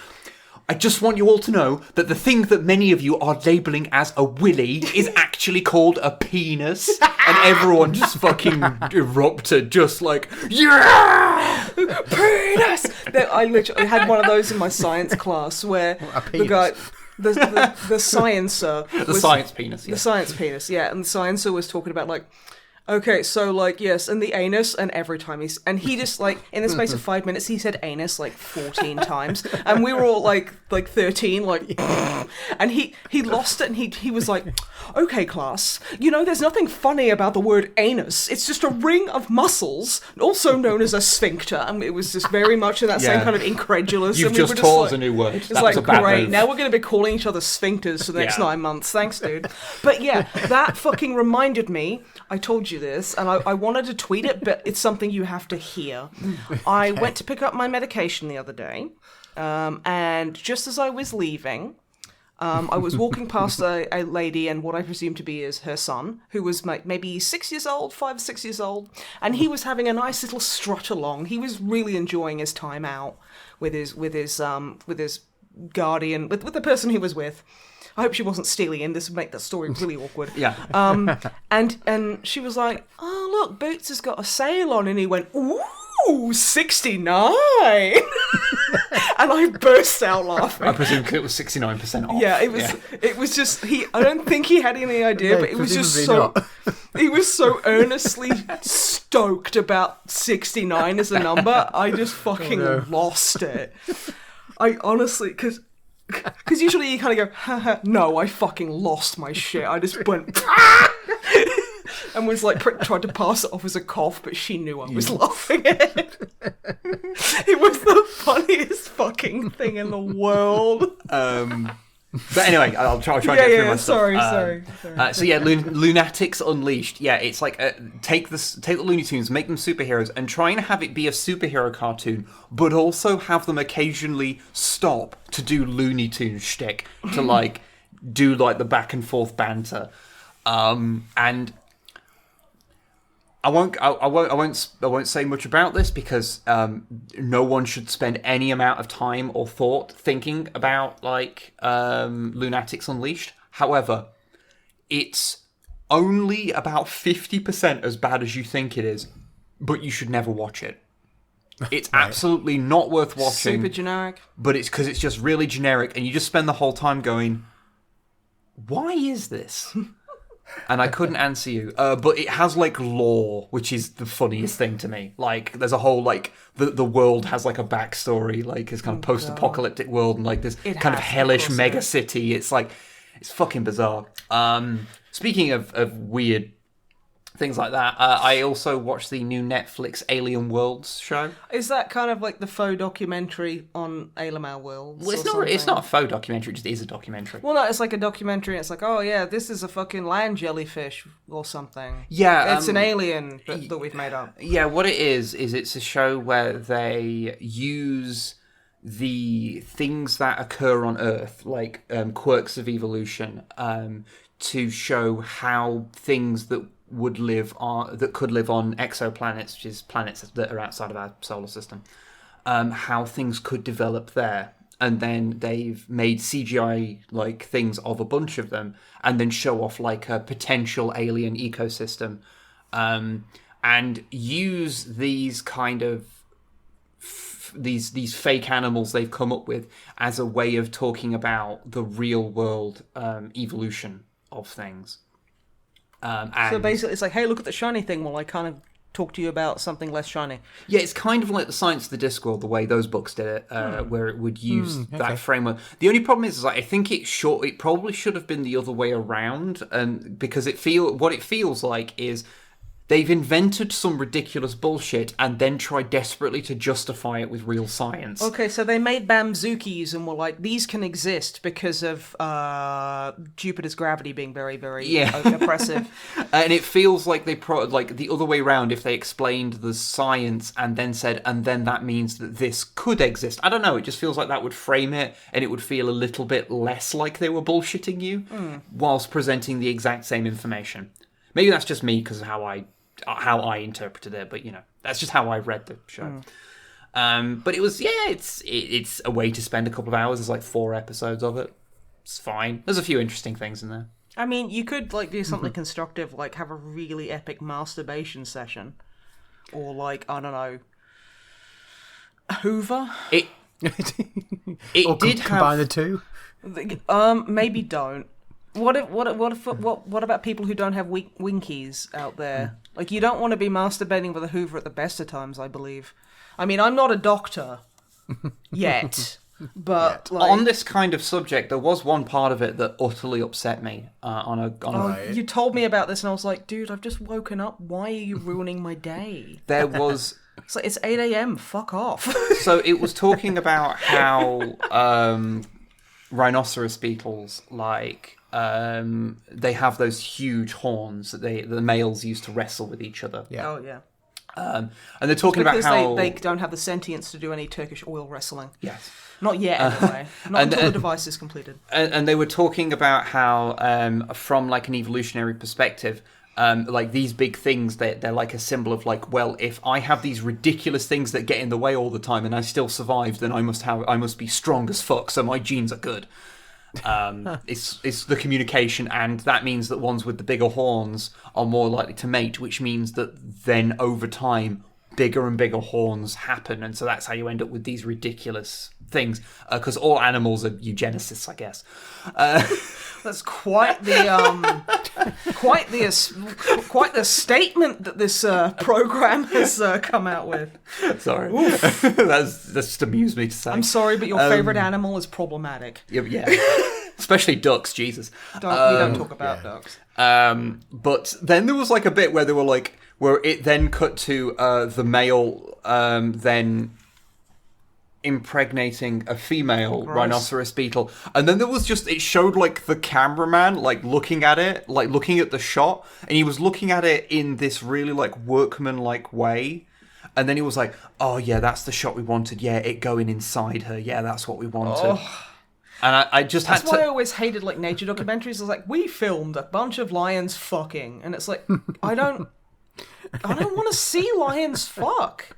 I just want you all to know that the thing that many of you are labelling as a willy is actually called a penis. And everyone just fucking erupted, just like, yeah! Penis! I literally had one of those in my science class where the guy... The sciencer... The science penis, yeah. The science penis, yeah. And the sciencer was talking about, like, okay, so, like, yes, and the anus, and every time and he just, like, in the space of 5 minutes, he said anus, like, 14 times, and we were all, like 13, like, and he lost it, and he was like, okay, class, you know, there's nothing funny about the word anus, it's just a ring of muscles, also known as a sphincter, and it was just very much in that same kind of incredulous. You've and just taught us a new word. It's like, great, now we're going to be calling each other sphincters for the next 9 months, thanks, dude. But yeah, that fucking reminded me, I told you this, and I wanted to tweet it, but it's something you have to hear. Okay. I went to pick up my medication the other day, and just as I was leaving, I was walking past a lady and what I presume to be is her son, who was maybe 6 years old, 5 or 6 years old, and he was having a nice little strut along. He was really enjoying his time out with his guardian, with the person he was with. I hope she wasn't stealing in. This would make that story really awkward. Yeah. And she was like, oh, look, Boots has got a sale on. And he went, ooh, 69. And I burst out laughing. I presume it was 69% off. Yeah, it was just, I don't think he had any idea, but it was just so, he was so earnestly stoked about 69 as a number. I just fucking lost it. I honestly, because usually you kind of go, haha, no, I fucking lost my shit. I just went, and was like, tried to pass it off as a cough, but she knew I was laughing at it. It was the funniest fucking thing in the world. But anyway, I'll try and get through my stuff. Sorry. So yeah, Lunatics Unleashed. Yeah, it's like take the Looney Tunes, make them superheroes, and try and have it be a superhero cartoon, but also have them occasionally stop to do Looney Tunes shtick, to like do like the back and forth banter, and I won't say much about this because no one should spend any amount of time or thought thinking about like Lunatics Unleashed. However, it's only about 50% as bad as you think it is, but you should never watch it. It's absolutely not worth watching. Super generic. But it's because it's just really generic, and you just spend the whole time going, "Why is this?" and I couldn't answer you. But it has like lore, which is the funniest thing to me. Like, there's a whole like the world has like a backstory, like it's kind of post-apocalyptic world, and like this kind of hellish mega city. It's like it's fucking bizarre. Speaking of weird things like that, I also watched the new Netflix Alien Worlds show. Is that kind of like the faux documentary on Alien Worlds? Well, it's not a faux documentary, it just is a documentary. Well, no, it's like a documentary, and it's like, oh yeah, this is a fucking land jellyfish or something. Yeah. It's an alien that we've made up. Yeah, what it is it's a show where they use the things that occur on Earth, like quirks of evolution, to show how things that could live on exoplanets, which is planets that are outside of our solar system, how things could develop there. And then they've made CGI like things of a bunch of them, and then show off like a potential alien ecosystem, and use these kind of these fake animals they've come up with as a way of talking about the real world evolution of things. And so basically, it's like, hey, look at the shiny thing while I kind of talk to you about something less shiny. Yeah, it's kind of like the Science of the Discworld, the way those books did it, where it would use that framework. The only problem is like, I think it probably should have been the other way around, because what it feels like is they've invented some ridiculous bullshit and then tried desperately to justify it with real science. Okay, so they made Bamzookis and were like, these can exist because of Jupiter's gravity being very, very oppressive. And it feels like like the other way around, if they explained the science and then said, and then that means that this could exist. I don't know, it just feels like that would frame it, and it would feel a little bit less like they were bullshitting you whilst presenting the exact same information. Maybe that's just me because of how I interpreted it, but that's just how I read the show. But it was it's a way to spend a couple of hours. There's like 4 episodes of it. It's fine. There's a few interesting things in there. I mean, you could like do something constructive, like have a really epic masturbation session, or like, I don't know, Hoover. It or did combine the two. Maybe don't. What about people who don't have winkies out there? Like, you don't want to be masturbating with a Hoover at the best of times, I believe. I mean, I'm not a doctor yet, but like, on this kind of subject, there was one part of it that utterly upset me. You told me about this, and I was like, dude, I've just woken up. Why are you ruining my day? There was. It's like, it's 8 a.m. Fuck off. So it was talking about how rhinoceros beetles, like. They have those huge horns that the males used to wrestle with each other. Yeah. Oh, yeah. And they're talking about how they don't have the sentience to do any Turkish oil wrestling. Yes. Not yet, anyway. Not until the device is completed. And they were talking about how, from like an evolutionary perspective, like these big things, they're like a symbol of like, well, if I have these ridiculous things that get in the way all the time and I still survive, then I must be strong as fuck, so my genes are good. It's the communication, and that means that ones with the bigger horns are more likely to mate, which means that then over time bigger and bigger horns happen, and so that's how you end up with these ridiculous things, because all animals are eugenicists, I guess. That's quite the statement that this program has come out with. Sorry, that's just amused me to say. I'm sorry, but your favorite animal is problematic. Yeah. Especially ducks, Jesus. We don't talk about ducks. But then there was like a bit where they were like, where it then cut to the male then impregnating a female rhinoceros beetle, and then there was just, it showed like the cameraman like looking at it, like looking at the shot, and he was looking at it in this really like workman-like way, and then he was like, oh yeah, that's the shot we wanted, yeah, it going inside her, yeah, that's what we wanted. And I just had That's why I always hated like nature documentaries. I was like, we filmed a bunch of lions fucking, and it's like, I don't want to see lions fuck.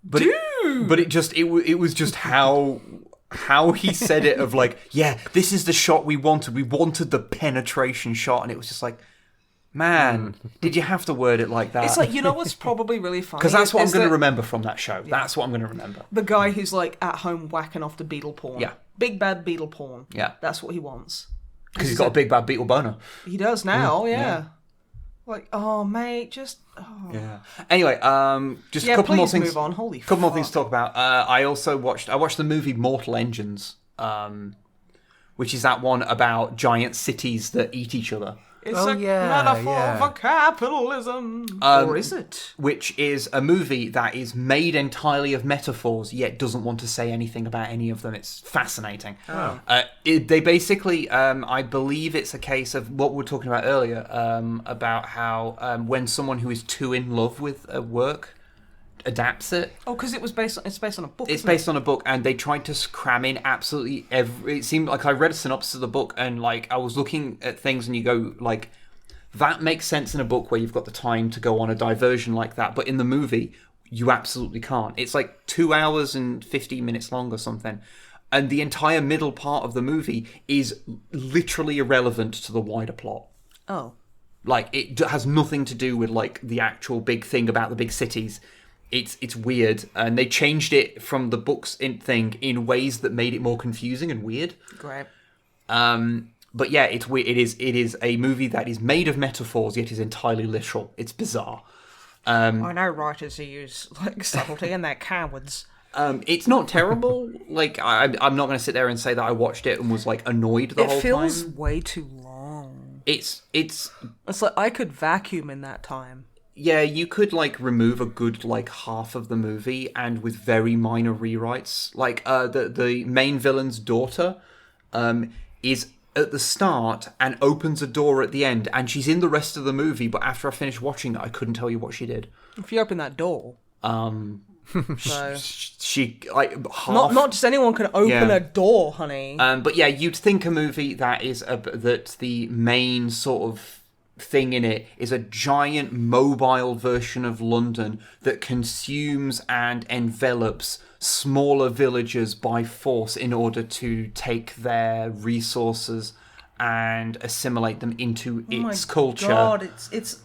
But it was just how he said it, of like, yeah, this is the shot we wanted. We wanted the penetration shot, and it was just like, man, did you have to word it like that? It's like, you know what's probably really funny? Because that's what I'm going to remember from that show. Yeah. That's what I'm going to remember. The guy who's like at home whacking off the beetle porn. Yeah. Big bad beetle porn. Yeah. That's what he wants. Because he's got a big bad beetle boner. He does now, yeah. Like, oh, mate, just... Oh. Yeah. Anyway, just a couple more things. Move on. Holy couple more things to talk about. I watched the movie Mortal Engines, which is that one about giant cities that eat each other. It's a metaphor for capitalism. Or is it? Which is a movie that is made entirely of metaphors, yet doesn't want to say anything about any of them. It's fascinating. They basically, I believe it's a case of what we were talking about earlier, about how when someone who is too in love with a work adapts it. Oh, because it's based on a book. It's based on a book, and they tried to cram in absolutely every. It seemed like I read a synopsis of the book, and like I was looking at things, and you go like, that makes sense in a book where you've got the time to go on a diversion like that, but in the movie, you absolutely can't. It's like 2 hours and 15 minutes long or something, and the entire middle part of the movie is literally irrelevant to the wider plot. Oh, like it has nothing to do with like the actual big thing about the big cities. It's weird, and they changed it from the books thing in ways that made it more confusing and weird. Great. But yeah, it's weird. It is a movie that is made of metaphors, yet is entirely literal. It's bizarre. I know writers who use like subtlety, and they're cowards. It's not terrible. Like I'm not going to sit there and say that I watched it and was like annoyed the whole time. It feels way too long. It's like I could vacuum in that time. Yeah, you could, like, remove a good, like, half of the movie, and with very minor rewrites. Like, the main villain's daughter is at the start and opens a door at the end, and she's in the rest of the movie, but after I finished watching it, I couldn't tell you what she did. If you open that door... So... She, like, half... Not just anyone can open a door, honey. But yeah, you'd think a movie that is, that the main sort of thing in it is a giant mobile version of London that consumes and envelops smaller villages by force in order to take their resources and assimilate them into its culture. God, it's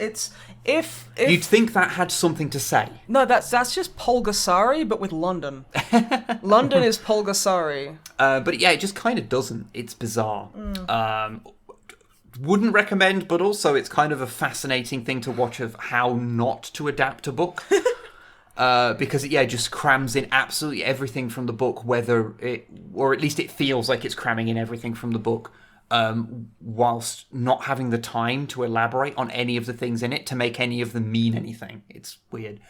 if you'd think that had something to say. No, that's just Polgasari, but with London. London is Polgasari. But yeah, it just kind of doesn't. It's bizarre. Wouldn't recommend, but also it's kind of a fascinating thing to watch of how not to adapt a book. Because it just crams in absolutely everything from the book, or at least it feels like it's cramming in everything from the book, whilst not having the time to elaborate on any of the things in it to make any of them mean anything. It's weird.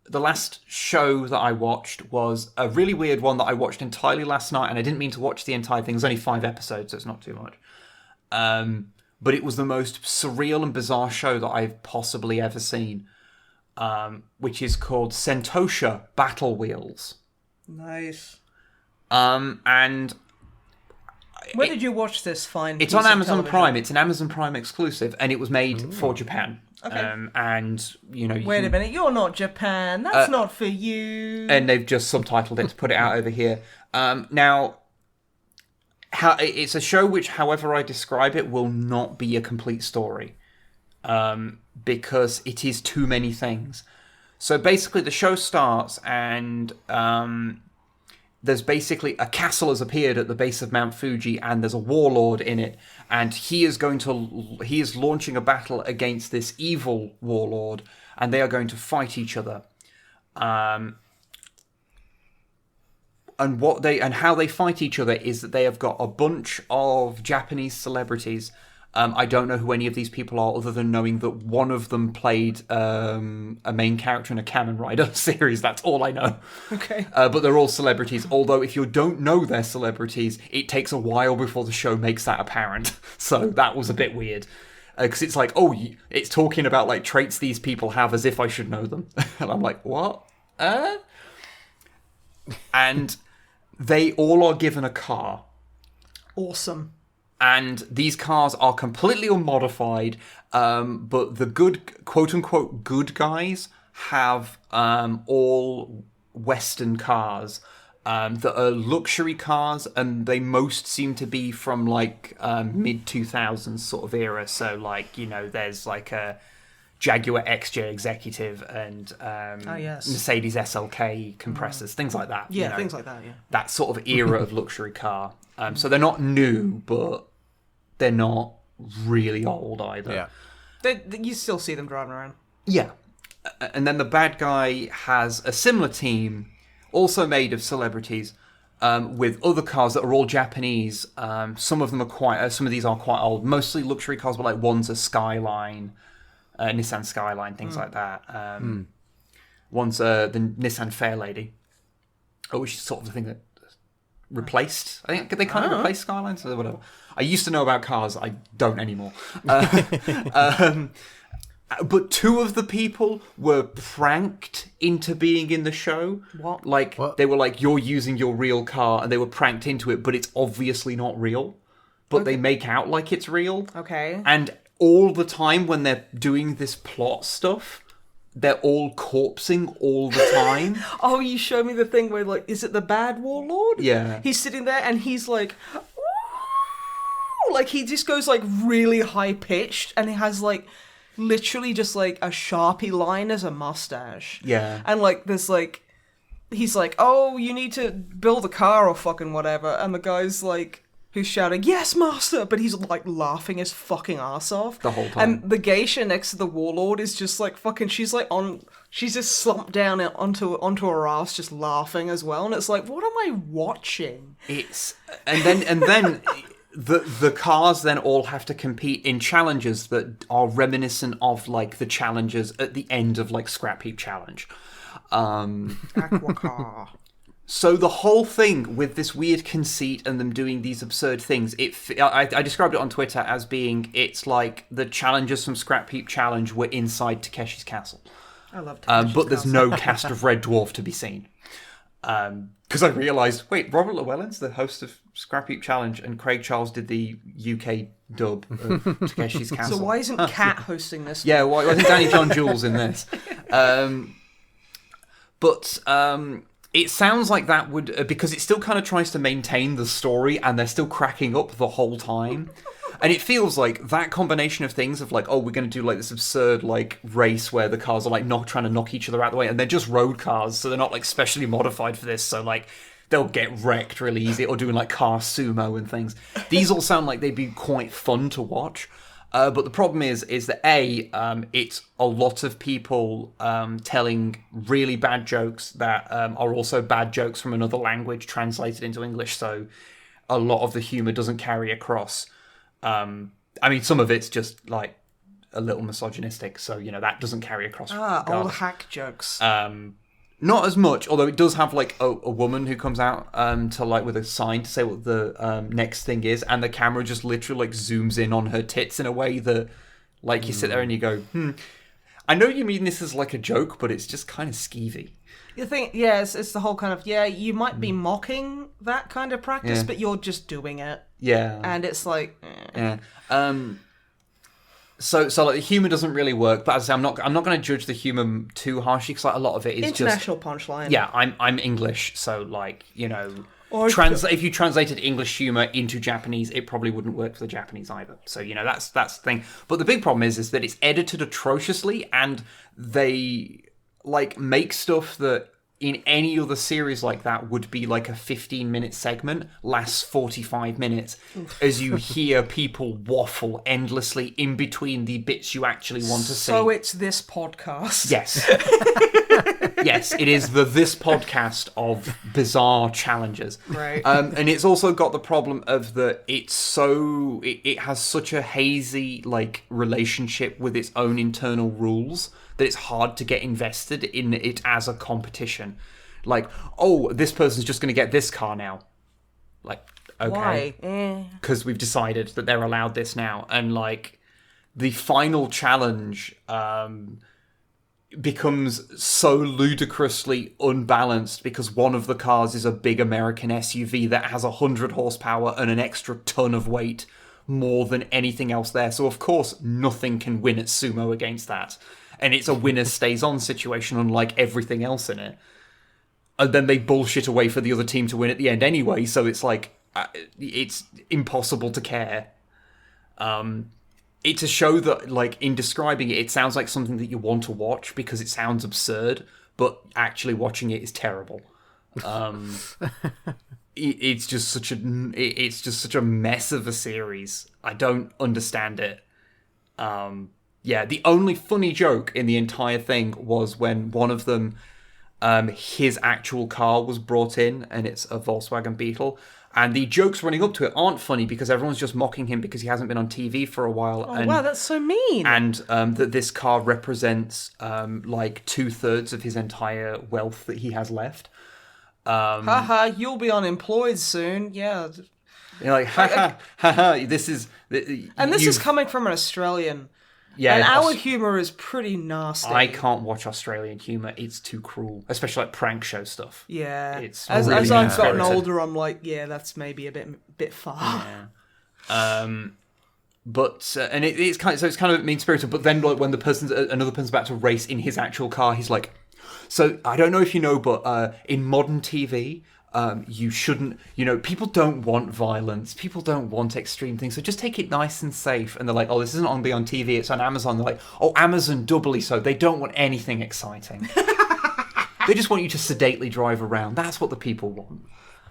The last show that I watched was a really weird one that I watched entirely last night, and I didn't mean to watch the entire thing. There's only 5 episodes, so it's not too much. But it was the most surreal and bizarre show that I've possibly ever seen, which is called Centosha Battle Wheels. Nice. And... Where did you watch this fine It's on Amazon Prime. It's an Amazon Prime exclusive, and it was made for Japan. Okay. And, you know... Wait a minute, you're not Japan. That's not for you. And they've just subtitled it to put it out over here. Now, it's a show which, however I describe it, will not be a complete story. Because it is too many things. So basically, the show starts, and... there's basically a castle has appeared at the base of Mount Fuji, and there's a warlord in it, and he is launching a battle against this evil warlord, and they are going to fight each other. And how they fight each other is that they have got a bunch of Japanese celebrities. I don't know who any of these people are, other than knowing that one of them played a main character in a Kamen Rider series. That's all I know. Okay. But they're all celebrities. Although, if you don't know they're celebrities, it takes a while before the show makes that apparent. So that was a bit weird. Because it's like, it's talking about like traits these people have as if I should know them. And I'm like, what? And they all are given a car. Awesome. And these cars are completely unmodified, but the good, quote-unquote, good guys have all Western cars that are luxury cars, and they most seem to be from, like, mid-2000s sort of era. So, like, you know, there's, like, a Jaguar XJ Executive and yes. Mercedes SLK compressors, things like that. Yeah, things like that, yeah. That sort of era of luxury car. So they're not new, but they're not really old either. Yeah. You still see them driving around. Yeah. And then the bad guy has a similar team, also made of celebrities, with other cars that are all Japanese. Some of them are some of these are quite old, mostly luxury cars, but like one's a Skyline, Nissan Skyline, things like that. One's the Nissan Fairlady, which is sort of the thing that replaced. I think they kind of replaced Skylines or whatever. I used to know about cars. I don't anymore. But two of the people were pranked into being in the show. What? What? They were like, you're using your real car, and they were pranked into it, but it's obviously not real. But they make out like it's real. Okay. And all the time when they're doing this plot stuff, they're all corpsing all the time. Oh, you showed me the thing where, like, is it the bad warlord? Yeah. He's sitting there and he's like... Like, he just goes, like, really high-pitched, and he has, like... literally just like a Sharpie line as a mustache. Yeah. And like there's like he's like, oh, you need to build a car or fucking whatever, and the guy's like who's shouting, yes, master, but he's like laughing his fucking ass off the whole time. And the geisha next to the warlord is just like fucking she's just slumped down onto her ass just laughing as well, and it's like, what am I watching? And then The cars then all have to compete in challenges that are reminiscent of, like, the challenges at the end of, like, Scrap Heap Challenge. Aqua car. So the whole thing with this weird conceit and them doing these absurd things, I described it on Twitter as being, it's like the challenges from Scrap Heap Challenge were inside Takeshi's castle. I love Takeshi's but there's castle. no cast of Red Dwarf to be seen. Because I realised, wait, Robert Llewellyn's the host of Scrap Heap Challenge, and Craig Charles did the UK dub of Takeshi's Castle. So why isn't Kat hosting this? Yeah, why isn't Danny John Jules in this? But it sounds like that would... because it still kind of tries to maintain the story, and they're still cracking up the whole time. And it feels like that combination of things of like, oh, we're going to do like this absurd like race where the cars are like trying to knock each other out of the way, and they're just road cars, so they're not like specially modified for this, so like they'll get wrecked really easy, or doing like car sumo and things. These all sound like they'd be quite fun to watch. But the problem is that it's a lot of people telling really bad jokes that are also bad jokes from another language translated into English, so a lot of the humour doesn't carry across. I mean, some of it's just like a little misogynistic, so that doesn't carry across. Old hack jokes. Not as much, although it does have like a woman who comes out to like with a sign to say what the next thing is, and the camera just literally like zooms in on her tits in a way that like you sit there and you go, I know you mean this is like a joke, but it's just kind of skeevy. The thing, it's the whole kind of, you might be mocking that kind of practice, but you're just doing it. Yeah. And it's like... Yeah. So like the humour doesn't really work, but as I say, I'm not going to judge the humour too harshly, because like a lot of it is international punchline. Yeah, I'm English, so like, Or if you translated English humour into Japanese, it probably wouldn't work for the Japanese either. So, that's the thing. But the big problem is that it's edited atrociously, and they like make stuff that in any other series like that would be like a 15-minute segment, lasts 45 minutes as you hear people waffle endlessly in between the bits you actually want to see. So it's this podcast. Yes. Yes, it is this podcast of bizarre challenges. Right. And it's also got the problem of that it has such a hazy like relationship with its own internal rules that it's hard to get invested in it as a competition. Like, oh, this person's just going to get this car now. Like, okay. Why? Because we've decided that they're allowed this now. And, like, the final challenge becomes so ludicrously unbalanced because one of the cars is a big American SUV that has 100 horsepower and an extra ton of weight, more than anything else there. So, of course, nothing can win at sumo against that. And it's a winner stays on situation, unlike everything else in it. And then they bullshit away for the other team to win at the end anyway, so it's like, it's impossible to care. it's a show that, like, in describing it, it sounds like something that you want to watch because it sounds absurd, but actually watching it is terrible. It's just such a mess of a series. I don't understand it. The only funny joke in the entire thing was when one of them, his actual car was brought in, and it's a Volkswagen Beetle. And the jokes running up to it aren't funny because everyone's just mocking him because he hasn't been on TV for a while. Wow, that's so mean. And that this car represents like 2/3 of his entire wealth that he has left. Haha, you'll be unemployed soon. Yeah. You're like, haha, this is... And this is coming from an Australian. Yeah, and our humour is pretty nasty. I can't watch Australian humour. It's too cruel. Especially like prank show stuff. Yeah. It's as really I've gotten mean-spirited. older, I'm like, yeah, that's maybe a bit far. Yeah. But and it's kind of mean spirited. But then, like, when another person's about to race in his actual car, he's like, "So I don't know if you know, but in modern TV, you shouldn't. People don't want violence. People don't want extreme things. So just take it nice and safe." And they're like, "Oh, this isn't on on TV. It's on Amazon." They're like, "Oh, Amazon doubly so. They don't want anything exciting. They just want you to sedately drive around. That's what the people want."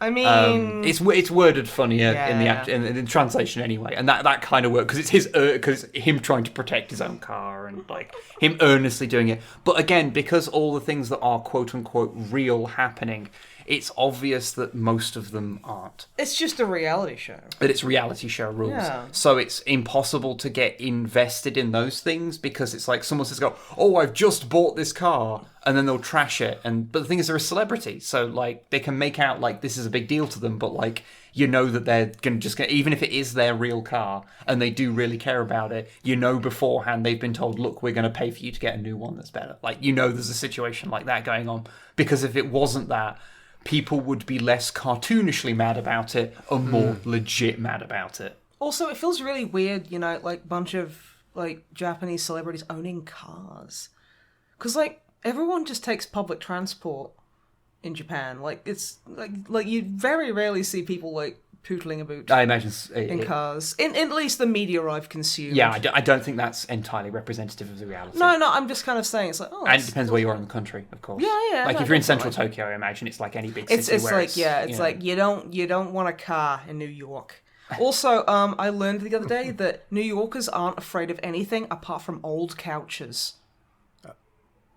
I mean, it's worded funnier in the translation anyway, and that kind of works because it's him trying to protect his own car and like him earnestly doing it. But again, because all the things that are quote unquote real happening, it's obvious that most of them aren't. It's just a reality show. But it's reality show rules. Yeah. So it's impossible to get invested in those things because it's like someone says, "Oh, I've just bought this car," and then they'll trash it. But the thing is, they're a celebrity, so like they can make out like this is a big deal to them, but like that they're gonna even if it is their real car and they do really care about it, beforehand they've been told, "Look, we're going to pay for you to get a new one that's better." Like there's a situation like that going on because if it wasn't that, people would be less cartoonishly mad about it and more legit mad about it. Also, it feels really weird, like bunch of like Japanese celebrities owning cars, because like everyone just takes public transport in Japan. Like it's like you very rarely see people like pootling about. I imagine in cars, in at least the media I've consumed. Yeah, I don't think that's entirely representative of the reality. No, I'm just kind of saying it's like, and it depends where you are in the country, of course. Yeah. Like if you're in central Tokyo, I imagine it's like any big city. It's like you don't want a car in New York. Also, I learned the other day that New Yorkers aren't afraid of anything apart from old couches.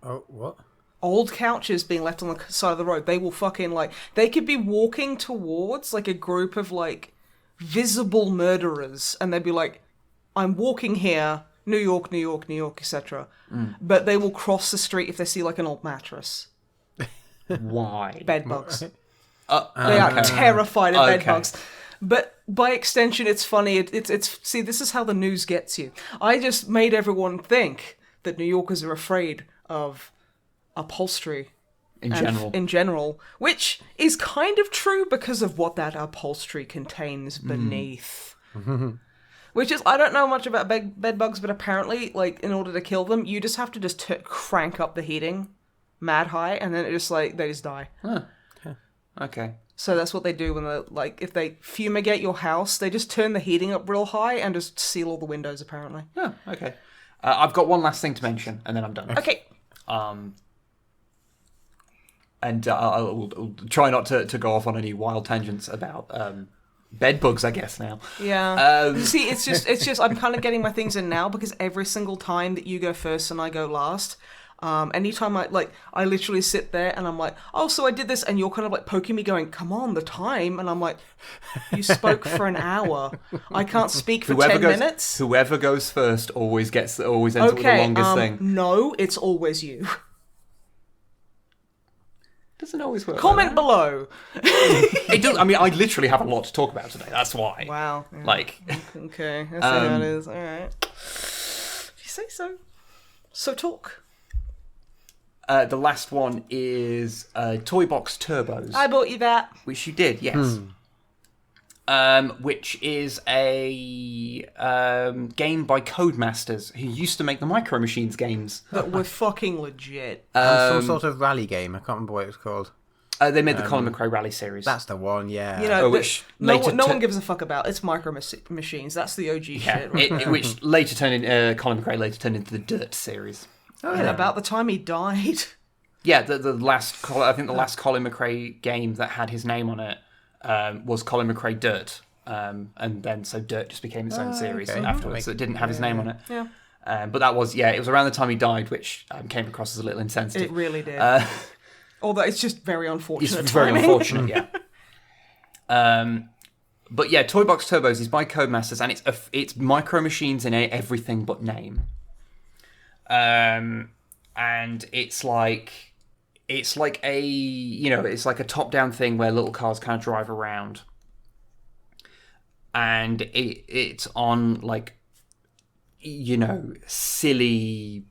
Oh, what? Old couches being left on the side of the road. They will fucking they could be walking towards like a group of like visible murderers, and they'd be like, "I'm walking here, New York, New York, New York, etc." But they will cross the street if they see like an old mattress. Why? Bed bugs. They Okay. are terrified of bed Okay. bugs. But by extension, it's funny. It's see, this is how the news gets you. I just made everyone think that New Yorkers are afraid of upholstery in general, which is kind of true because of what that upholstery contains beneath. Which is, I don't know much about bed bugs, but apparently, like, in order to kill them, you just have to crank up the heating mad high, and then it just they just die. Huh. Okay. So that's what they do when they if they fumigate your house, they just turn the heating up real high and just seal all the windows. Apparently. Oh, okay. I've got one last thing to mention, and then I'm done. Okay. And I'll try not to go off on any wild tangents about bed bugs, I guess, now. Yeah. See, it's just I'm kind of getting my things in now because every single time that you go first and I go last, anytime I literally sit there and I'm like, "Oh, so I did this," and you're kind of like poking me going, "Come on, the time," and I'm like, "You spoke for an hour. I can't speak for 10 minutes." Whoever goes first always ends up with the longest thing. No, it's always you. Doesn't always work. Comment below. It does. I mean, I literally have a lot to talk about today. That's why. Wow. Yeah. Like. Okay. That's how it is. All right. If you say so. So talk. The last one is Toy Box Turbos. I bought you that. Which you did, yes. Which is a game by Codemasters, who used to make the Micro Machines games. That were fucking legit. Some sort of rally game. I can't remember what it was called. They made the Colin McRae Rally series. That's the one, yeah. You know, which no later one gives a fuck about. It's Micro Machines. That's the OG shit. Right? Which later turned in Colin McRae later turned into the Dirt series. Oh yeah, about the time he died. Yeah, the last I think the last Colin McRae game that had his name on it was Colin McRae Dirt, and then so Dirt just became its own series afterwards. So it didn't have his name on it. Yeah. But that was it was around the time he died, which came across as a little insensitive. It really did. Although it's just very unfortunate. It's very unfortunate, yeah. But yeah, Toy Box Turbos is by Codemasters, and it's Micro Machines in everything but name. And it's like a top-down thing where little cars kind of drive around, and it's on silly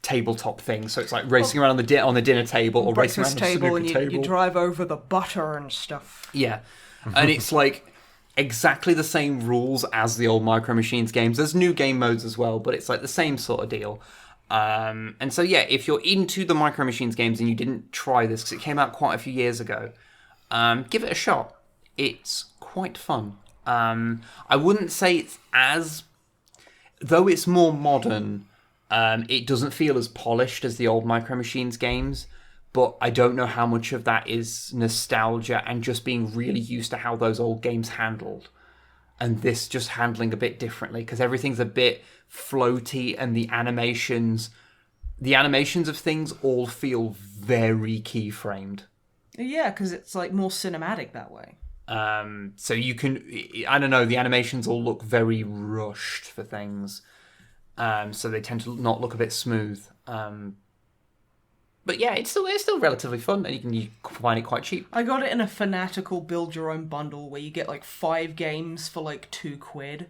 tabletop things. So it's like racing around on the dinner table or racing around breakfast the table, and table. you drive over the butter and stuff. Yeah, and it's like exactly the same rules as the old Micro Machines games. There's new game modes as well, but it's like the same sort of deal. And so yeah, if you're into the Micro Machines games and you didn't try this because it came out quite a few years ago, give it a shot. It's quite fun. I wouldn't say though it's more modern, it doesn't feel as polished as the old Micro Machines games, but I don't know how much of that is nostalgia and just being really used to how those old games handled, and this just handling a bit differently because everything's a bit floaty, and the animations of things all feel very keyframed. Yeah, because it's like more cinematic that way. So you can, I don't know, the animations all look very rushed for things. So they tend to not look a bit smooth. But yeah, it's still relatively fun, and you can find it quite cheap. I got it in a fanatical build your own bundle where you get like 5 games for like £2.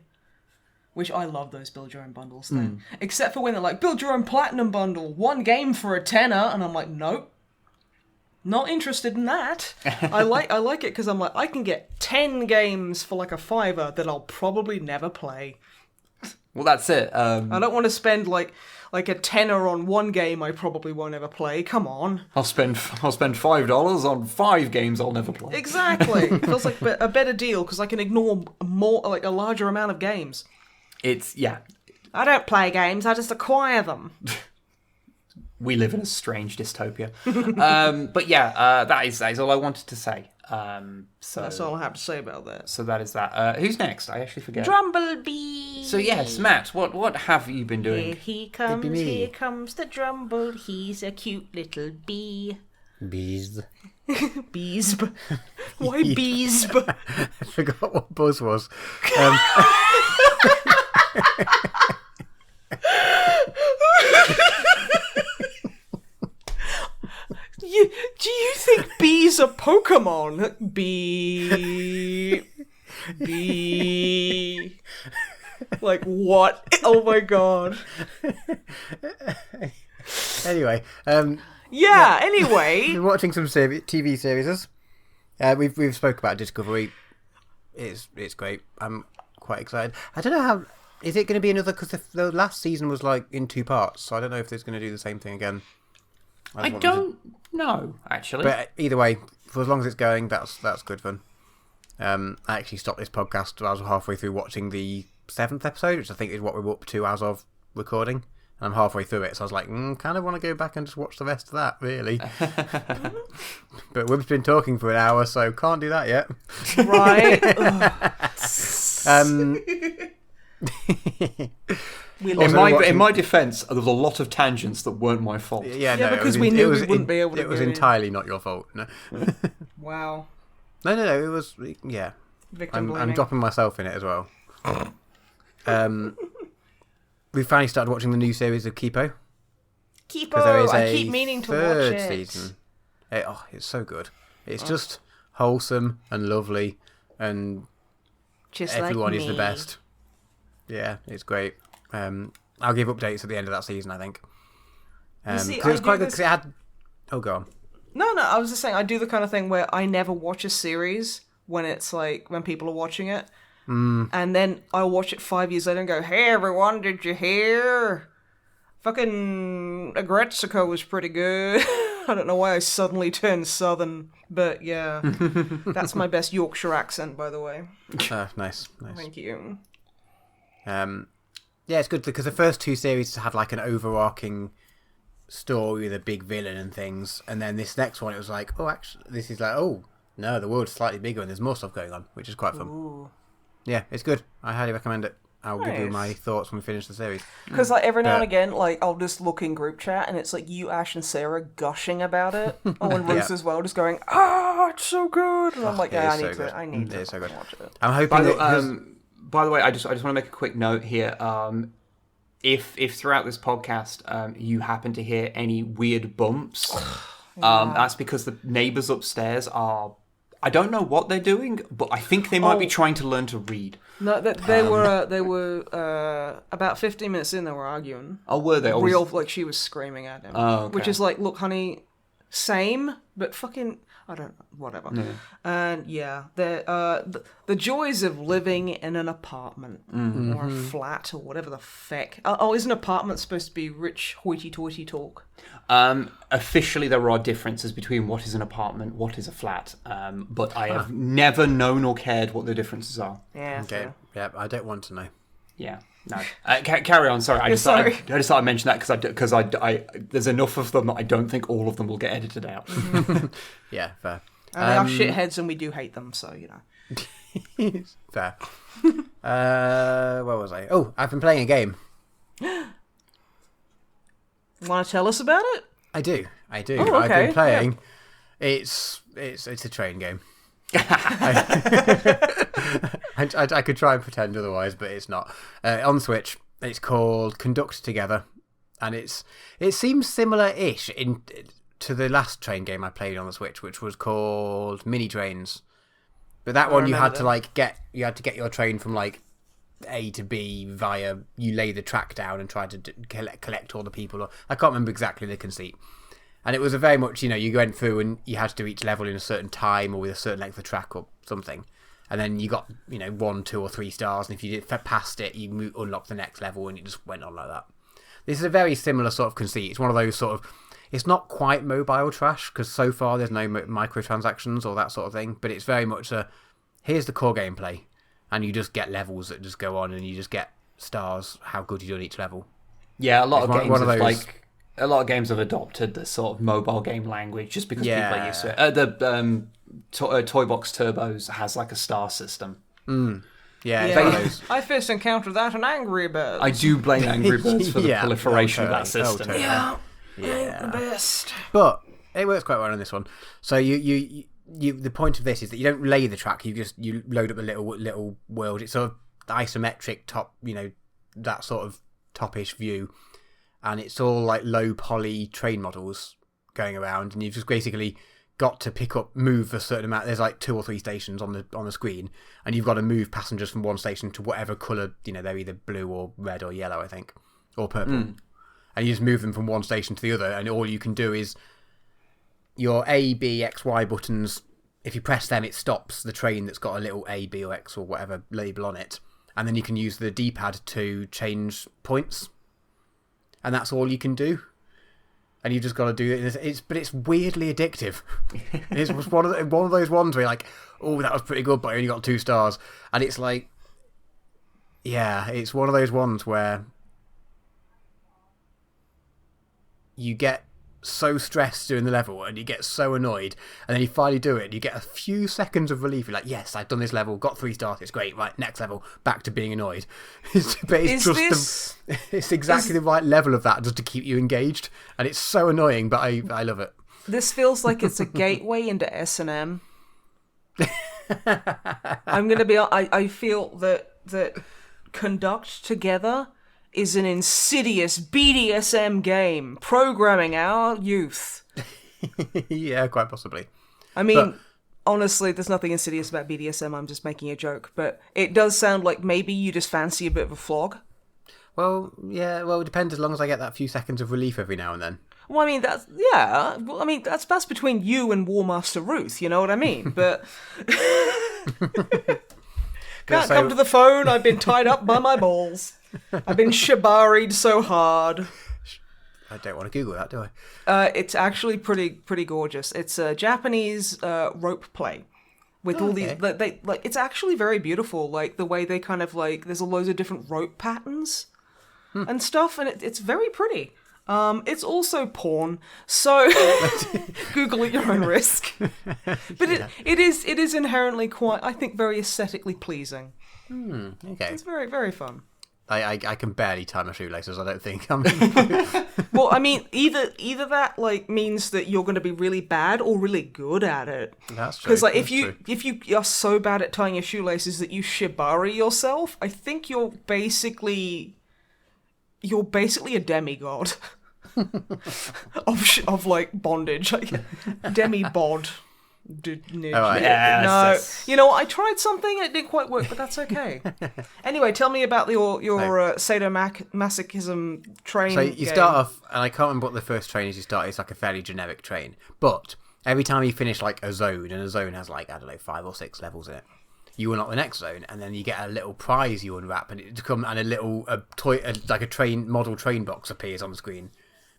Which I love those build your own bundles then. Except for when they're like, build your own platinum bundle, 1 game for a tenner, and I'm like, nope. Not interested in that. I like it because I'm like, I can get 10 games for like a £5 that I'll probably never play. Well, that's it. I don't want to spend like a tenner on 1 game I probably won't ever play. Come on. I'll spend $5 on 5 games I'll never play. Exactly. It feels like a better deal because I can ignore a larger amount of games. I don't play games. I just acquire them. We live in a strange dystopia. But yeah, that is all I wanted to say. So that's all I have to say about that. So that is that. Who's next? I actually forget. Drumblebee. So yes, Matt, what have you been doing? Here comes the Drumble. He's a cute little bee. Bees. Bees. Why bees? I forgot what Buzz was. Do you think bees are Pokemon? Bee. Like what? Oh my god. Anyway, anyway. Been watching some TV series. We've spoke about Discovery. It's great. I'm quite excited. I don't know how. Is it going to be another? Because the last season was like in 2 parts, so I don't know if there's going to do the same thing again. I don't know, actually. But either way, for as long as it's going, that's good fun. I actually stopped this podcast. I was halfway through watching the 7th episode, which I think is what we're up to as of recording. And I'm halfway through it, so I was like, kind of want to go back and just watch the rest of that, really. But we've been talking for an hour, so can't do that yet. Right. In my defence, there was a lot of tangents that weren't my fault. Yeah, because we knew we wouldn't be able to. It was entirely not your fault. No. Wow. No. It was. Yeah. I'm dropping myself in it as well. We finally started watching the new series of Kipo. I keep meaning to watch it. Season. It's so good. It's just wholesome and lovely, and just everyone like is the best. Yeah, it's great. I'll give updates at the end of that season, I think. Because it was quite good because it had... Oh, go on. No, I was just saying, I do the kind of thing where I never watch a series when it's like, when people are watching it. And then I'll watch it 5 years later and go, hey, everyone, did you hear? Fucking Agretsuko was pretty good. I don't know why I suddenly turned southern, but yeah. That's my best Yorkshire accent, by the way. Nice. Thank you. Yeah, it's good because the first two series have like an overarching story with a big villain and things, and then this next one it was like, oh, actually, this is like, oh no, the world's slightly bigger and there's more stuff going on, which is quite fun. Ooh. Yeah, it's good. I highly recommend it. I'll give you Nice. my thoughts when we finish the series. Because like every now and again, like I'll just look in group chat and it's like you, Ash, and Sarah gushing about it. Oh, and Ruth as well, just going, it's so good. And I'm like, yeah, I need to so good. watch it. I'm hoping By the way, I just want to make a quick note here. If throughout this podcast you happen to hear any weird bumps, that's because the neighbours upstairs are. I don't know what they're doing, but I think they might be trying to learn to read. No, they were about 15 minutes in. They were arguing. Oh, were they? Real, like she was screaming at him. Oh, okay. Which is like, look, honey, same, but fucking, I don't know, whatever. Yeah. And yeah, the joys of living in an apartment or a flat or whatever the feck. Is an apartment supposed to be rich, hoity-toity talk? Officially, there are differences between what is an apartment, what is a flat. But I have never known or cared what the differences are. Yeah. Okay. Yeah, I don't want to know. Yeah. No. Carry on. Sorry. I just thought I'd mention that because I there's enough of them that I don't think all of them will get edited out. Yeah, fair. And they are shitheads and we do hate them, so, you know. Fair. Where was I? Oh, I've been playing a game. Want to tell us about it? I do. Oh, okay. I've been playing. Yeah. It's a train game. I could try and pretend otherwise, but it's not. On Switch, it's called Conduct Together, and it seems similar-ish to the last train game I played on the Switch, which was called Mini Trains. But that one you had to get your train from like A to B via you lay the track down and try to collect all the people. I can't remember exactly the conceit. And it was a very much, you went through and you had to do each level in a certain time or with a certain length of track or something. And then you got, 1, 2 or 3 stars. And if you did past it, you unlock the next level and it just went on like that. This is a very similar sort of conceit. It's one of those sort of, it's not quite mobile trash because so far there's no microtransactions or that sort of thing. But it's very much here's the core gameplay. And you just get levels that just go on and you just get stars, how good you do on each level. Yeah, a lot of games have adopted this sort of mobile game language just because people are used to it. The Toy Box Turbos has like a star system. Yeah. I first encountered that in Angry Birds. I do blame Angry Birds for the proliferation of that system. Yeah. The best. But it works quite well on this one. So you the point of this is that you don't lay the track. You load up a little world. It's sort of isometric top, that sort of topish view. And it's all like low poly train models going around, and you've just basically got to move a certain amount. There's like 2 or 3 stations on the screen, and you've got to move passengers from one station to whatever colour, they're either blue or red or yellow, I think, or purple. And you just move them from one station to the other, and all you can do is your A, B, X, Y buttons. If you press them, it stops the train that's got a little A, B, or X or whatever label on it, and then you can use the D-pad to change points. And that's all you can do, and you just got to do it. But it's weirdly addictive. It's one of those ones where you're like, oh, that was pretty good, but I only got 2 stars. And it's like, yeah, it's one of those ones where you get so stressed doing the level and you get so annoyed, and then you finally do it and you get a few seconds of relief. You're like, yes, I've done this level, got 3 stars, it's great, right, next level, back to being annoyed. It's exactly the right level of that just to keep you engaged, and it's so annoying, but I love it. This feels like it's a gateway into S&M. I'm gonna be I feel that Conduct Together is an insidious BDSM game programming our youth. Yeah, quite possibly. I mean, honestly, there's nothing insidious about BDSM. I'm just making a joke. But it does sound like maybe you just fancy a bit of a flog. Well, yeah, it depends as long as I get that few seconds of relief every now and then. Well, I mean, that's between you and War Master Ruth, you know what I mean? But can't come to the phone, I've been tied up by my balls. I've been shibari'd so hard. I don't want to Google that, do I? It's actually pretty gorgeous. It's a Japanese rope play with all these. They like. It's actually very beautiful. Like the way they kind of like. There's a loads of different rope patterns and stuff, and it's very pretty. It's also porn, so Google at your own risk. But it is inherently quite, I think, very aesthetically pleasing. Okay. It's very, very fun. I can barely tie my shoelaces, I don't think. Well, I mean, either that like means that you're going to be really bad or really good at it. That's true. Because like if you are so bad at tying your shoelaces that you shibari yourself, I think you're basically a demigod of like bondage, like demibod. No, you know, I tried something and it didn't quite work, but that's okay. Anyway, tell me about your sadomasochism train. So you start off, and I can't remember what the first train is you start. It's like a fairly generic train, but every time you finish like a zone, and a zone has like, I don't know, 5 or 6 levels in it, you unlock the next zone, and then you get a little prize you unwrap, and a little toy, like a train model train box appears on the screen,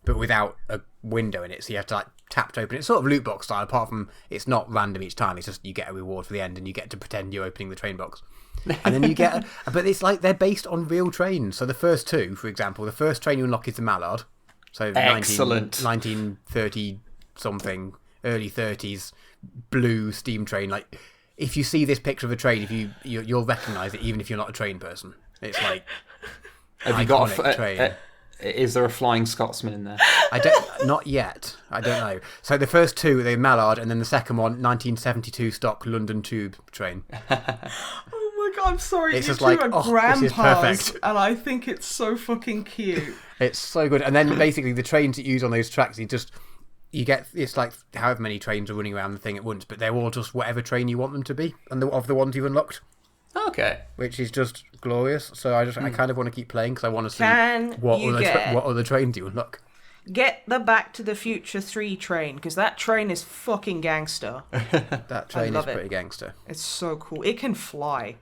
but without a window in it, so you have to like tap to open it. It's sort of loot box style, apart from it's not random each time. It's just you get a reward for the end, and you get to pretend you're opening the train box, and then you get. But it's like they're based on real trains. So the first two, for example, the first train you unlock is the Mallard. So excellent 1930 something, early 30s, blue steam train. Like if you see this picture of a train, you'll recognise it, even if you're not a train person. It's like have you got a train? Is there a Flying Scotsman in there? Not yet. I don't know. So the first two, the Mallard, and then the second one, 1972 stock London Tube train. Oh my god, I'm sorry. It's you just two like, are this is grandpas, perfect. and I think it's so fucking cute. It's so good. And then basically the trains that you use on those tracks, you get, it's like however many trains are running around the thing at once, but they're all just whatever train you want them to be, and of the ones you've unlocked. Okay. Which is just glorious. So I kind of want to keep playing because I want to see what other trains you unlock. Get the Back to the Future 3 train, because that train is fucking gangster. That train is pretty gangster. It's so cool. It can fly.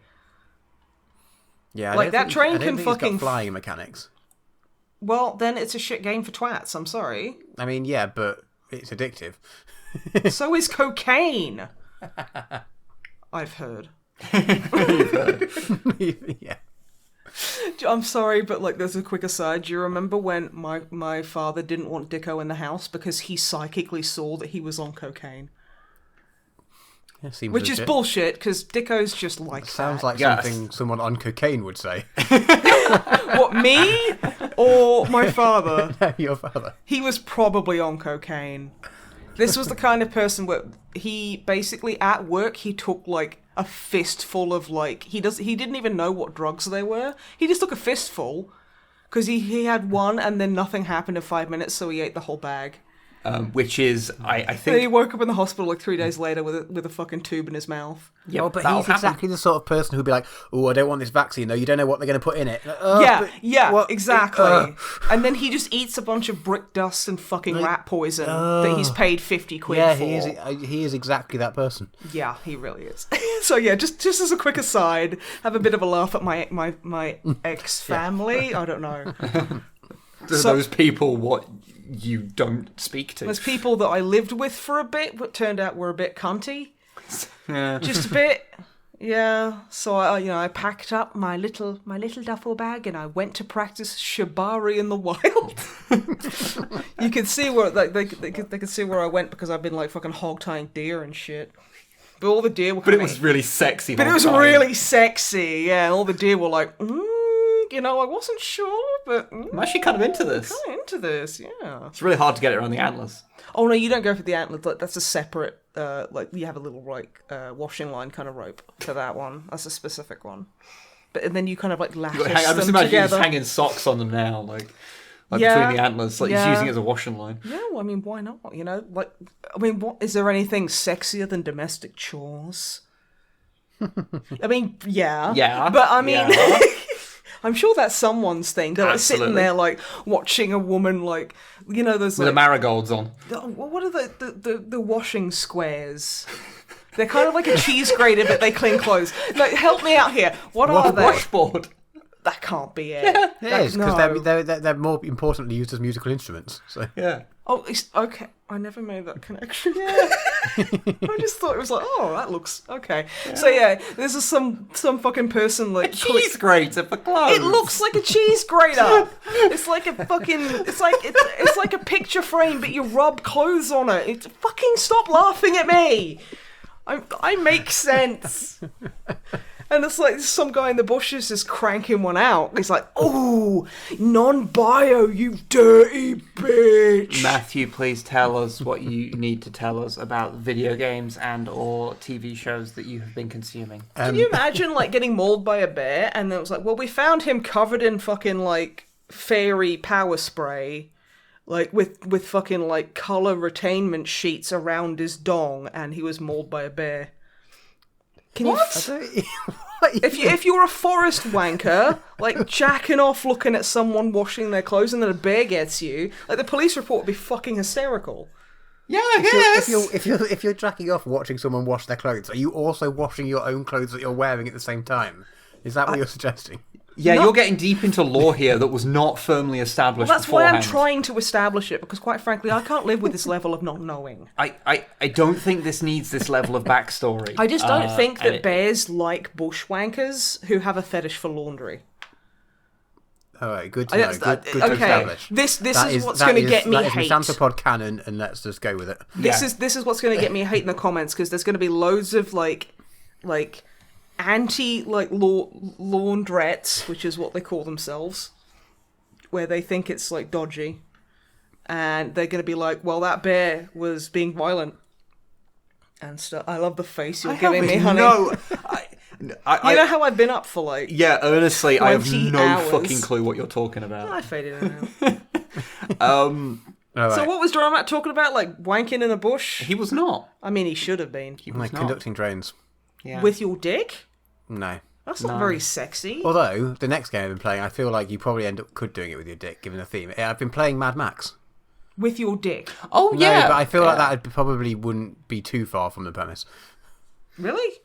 Yeah, like that train can fucking it's got flying mechanics. Well, then it's a shit game for twats. I'm sorry. I mean, yeah, but it's addictive. So is cocaine. I've heard. Yeah. I'm sorry, but like, there's a quick aside. Do you remember when my father didn't want Dicko in the house because he psychically saw that he was on cocaine? Yeah, seems which legit. is bullshit, because Dicko's just like sounds that. like something someone on cocaine would say. What, me or my father? No, your father. He was probably on cocaine. This was the kind of person where he basically at work he took like a fistful of like he didn't even know what drugs they were. He just took a fistful because he had one and then nothing happened in 5 minutes, so he ate the whole bag. Which is, I think... Then he woke up in the hospital like 3 days later with a fucking tube in his mouth. Yeah, well, but he's exactly the sort of person who'd be like, "Oh, I don't want this vaccine, though. You don't know what they're going to put in it." Exactly. And then he just eats a bunch of brick dust and fucking rat poison that he's paid 50 quid for. Yeah, he is exactly that person. Yeah, he really is. So yeah, just as a quick aside, have a bit of a laugh at my ex-family. Yeah. I don't know. Those people, what you don't speak to. There's people that I lived with for a bit, but turned out were a bit cunty. Yeah. Just a bit. Yeah. So I packed up my little duffel bag and I went to practice shibari in the wild. You could see where they could see where I went because I've been like fucking hog tying deer and shit. But all the deer were. But it was really sexy. But it was really sexy. Yeah. And all the deer were like. I wasn't sure, but... I'm actually kind of into this. Yeah. It's really hard to get it around the antlers. Oh, no, you don't go for the antlers. Like, that's a separate, you have a little, washing line kind of rope for that one. That's a specific one. But and then you kind of, lash them together. I'm just imagining you just hanging socks on them now, between the antlers. He's using it as a washing line. Yeah, well, I mean, why not? What is there anything sexier than domestic chores? I mean, yeah. Yeah. But, I mean... Yeah. I'm sure that's someone's thing. They're sitting there watching a woman those with the marigolds on. What are the washing squares? They're kind of like a cheese grater, but they clean clothes. No, help me out here. What are they? Washboard. that can't be it. Yeah. It is, because they're more importantly used as musical instruments. So. Yeah. Oh, okay. I never made that connection. Yeah. I just thought it was like, oh, that looks okay. Yeah. So yeah, this is some fucking person like a cheese grater for clothes. It looks like a cheese grater. It's like a fucking. It's like a picture frame, but you rub clothes on it. Fucking stop laughing at me. I make sense. And it's like some guy in the bushes is cranking one out. He's like, "Oh, non-bio, you dirty bitch." Matthew, please tell us what you need to tell us about video games and or TV shows that you have been consuming. Can you imagine like getting mauled by a bear and then it was like, well, we found him covered in fucking like fairy power spray, like with fucking like color retainment sheets around his dong, and he was mauled by a bear. Can what? If you were a forest wanker, like jacking off looking at someone washing their clothes and then a bear gets you, like the police report would be fucking hysterical. Yeah, I guess. If you're jacking off watching someone wash their clothes, are you also washing your own clothes that you're wearing at the same time? Is that what you're suggesting? Yeah, you're getting deep into lore here that was not firmly established that's beforehand. why I'm trying to establish it, because quite frankly, I can't live with this level of not knowing. I don't think this needs this level of backstory. I just don't think that bears like bushwankers who have a fetish for laundry. All right, good to know. Good to establish. This is what's going to get me hate. That is MisanthroPod canon, and let's just go with it. This is what's going to get me hate in the comments, because there's going to be loads of like anti laundrettes, which is what they call themselves, where they think it's like dodgy, and they're going to be like, well, that bear was being violent and stuff. I love the face you're giving me, honey. No, you know how I've been up for like honestly, I have no hours. fucking clue what you're talking about. I faded in now. Right. So what was Dramat talking about? Like wanking in a bush? He was not. I mean, he should have been. He was like not. conducting drones. Yeah. With your dick? No. That's not very sexy. Although, the next game I've been playing, I feel like you probably end up doing it with your dick, given the theme. I've been playing Mad Max. With your dick? Oh, yeah. No, but I feel like that probably wouldn't be too far from the premise. Really?